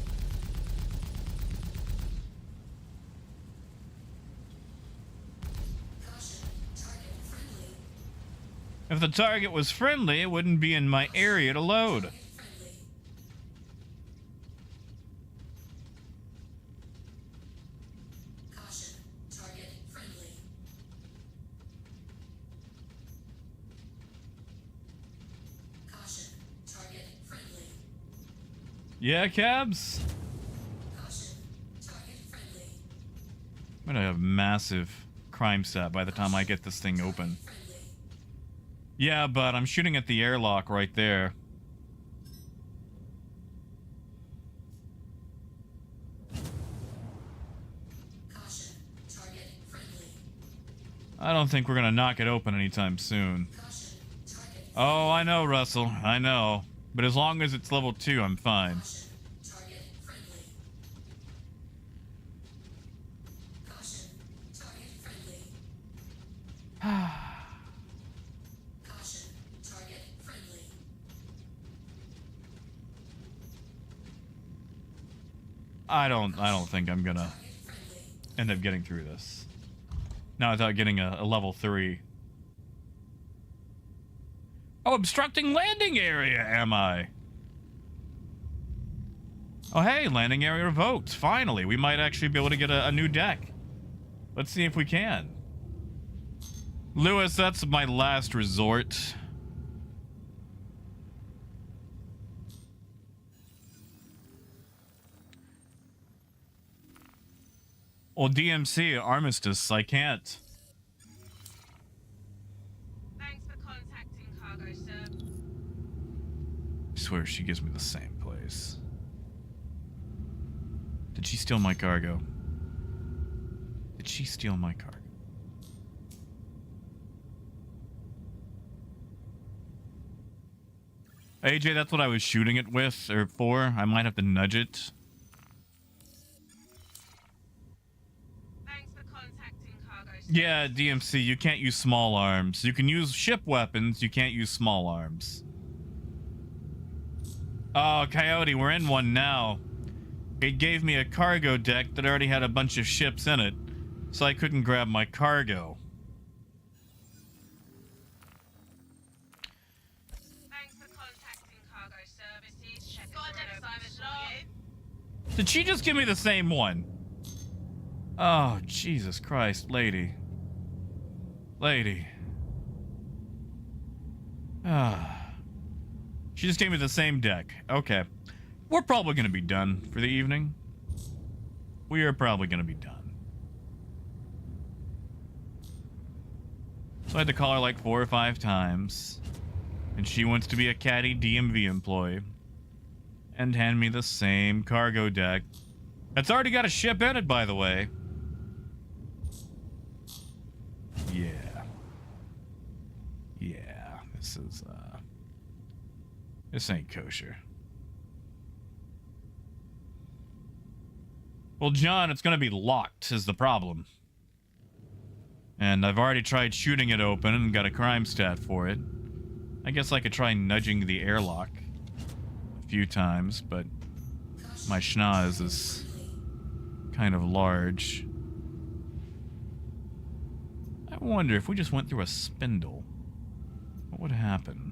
Caution, target friendly. If the target was friendly, it wouldn't be in my area to load. Friendly. Caution, target friendly. Caution, target friendly. Yeah, cabs? Caution, target friendly. I'm gonna have massive crime stat by the time I get this thing open. Friendly. Yeah, but I'm shooting at the airlock right there. Caution, target friendly. I don't think we're gonna knock it open anytime soon. Caution, target. Oh, I know, Russell. I know. But as long as it's level 2, I'm fine. Caution, target friendly. Caution, target friendly. Caution, target friendly. I don't think I'm gonna Target friendly. end up getting through this. Not without getting a level 3. Oh, obstructing landing area, am I? Oh, hey, landing area revoked. Finally, we might actually be able to get a new deck. Let's see if we can. Lewis, that's my last resort. Well, DMC, Armistice, I can't. Thanks for contacting cargo service. I swear she gives me the same place. Did she steal my cargo? Did she steal my cargo? AJ, that's what I was shooting it with, or for. I might have to nudge it. Yeah, DMC, you can't use small arms. You can use ship weapons, you can't use small arms. Oh, Coyote, we're in one now. It gave me a cargo deck that already had a bunch of ships in it, so I couldn't grab my cargo. Thanks for contacting Cargo Services. Check got an assignment for you. Did she just give me the same one? Oh, Jesus Christ, lady. Lady. Ah. She just gave me the same deck. Okay. We're probably going to be done for the evening. We are probably going to be done. So I had to call her like 4 or 5 times. And she wants to be a catty DMV employee. And hand me the same cargo deck. It's already got a ship in it, by the way. Yeah. Yeah. This ain't kosher. Well, John, it's gonna be locked is the problem. And I've already tried shooting it open and got a crime stat for it. I guess I could try nudging the airlock a few times, but my schnoz is kind of large. I wonder if we just went through a spindle, what would happen?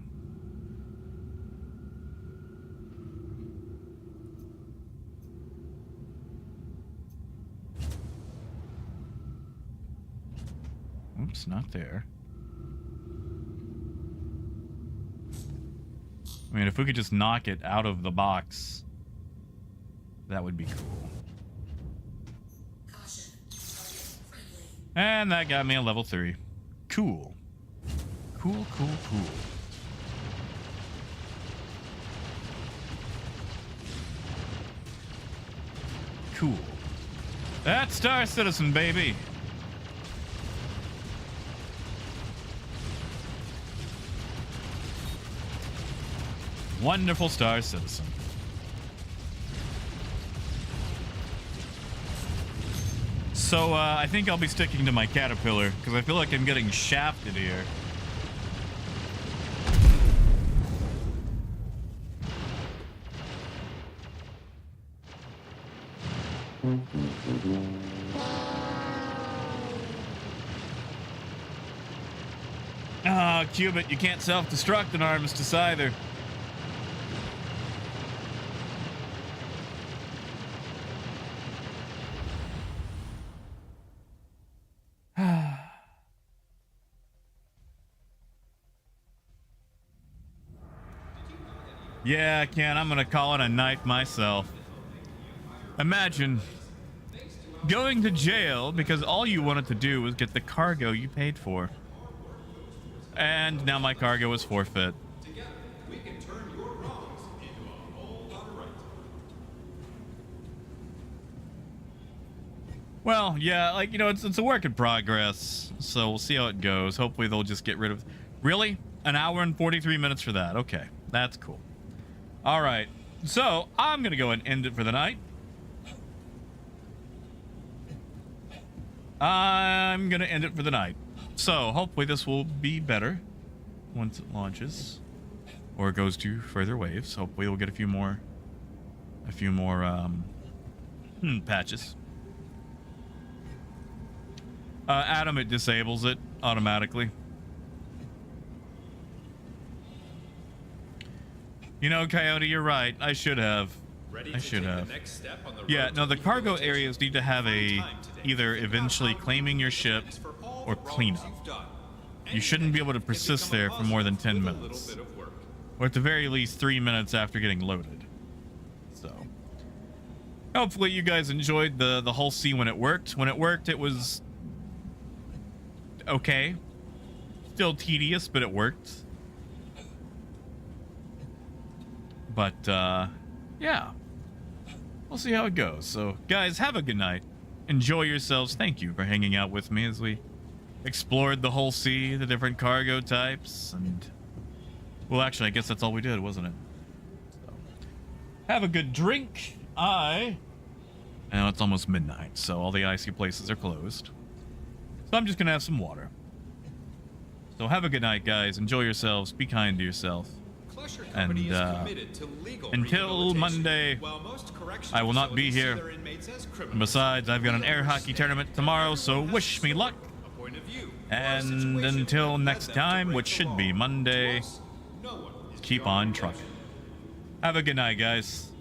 Oops, not there. I mean, if we could just knock it out of the box, that would be cool. Caution. Target friendly. And that got me a level 3. Cool. Cool, cool, cool. Cool. That's Star Citizen, baby. Wonderful Star Citizen. So, I think I'll be sticking to my Caterpillar, because I feel like I'm getting shafted here. Ah, Cubit, you can't self-destruct an armistice either. Yeah, Ken, I'm gonna call it a night myself. Imagine going to jail because all you wanted to do was get the cargo you paid for. And now my cargo is forfeit. Together, we can turn your wrongs into a whole lot of right. Well, yeah, like, you know, it's a work in progress, so we'll see how it goes. Hopefully they'll just get rid of... Really? An hour and 43 minutes for that. Okay, that's cool. All right, so I'm going to go and end it for the night. I'm going to end it for the night. So hopefully this will be better once it launches or goes to further waves. Hopefully we'll get a few more patches. Adam, it disables it automatically. You know, Coyote, you're right. I should have. I should have. Yeah, no, the cargo areas need to have a either eventually claiming your ship or cleanup. You shouldn't be able to persist there for more than 10 minutes. Or at the very least 3 minutes after getting loaded. So hopefully you guys enjoyed the whole sea when it worked. When it worked, it was okay. Still tedious, but it worked. But yeah, we'll see how it goes. So guys, have a good night. Enjoy yourselves. Thank you for hanging out with me as we explored the whole sea, the different cargo types, and well, actually, I guess that's all we did, wasn't it? So, have a good drink. Now it's almost midnight, so all the icy places are closed. So I'm just gonna have some water. So have a good night, guys. Enjoy yourselves. Be kind to yourself. Clusher Company And is committed to legal until rehabilitation, Monday, while most correctional I will not be facilities see here. their inmates as And criminals. besides, I've got an air hockey tournament tomorrow, so wish me luck. A point of view, And or a situation until that led next them to time, break which the should be law. Monday, To us, no one is keep beyond on redemption. trucking. Have a good night, guys.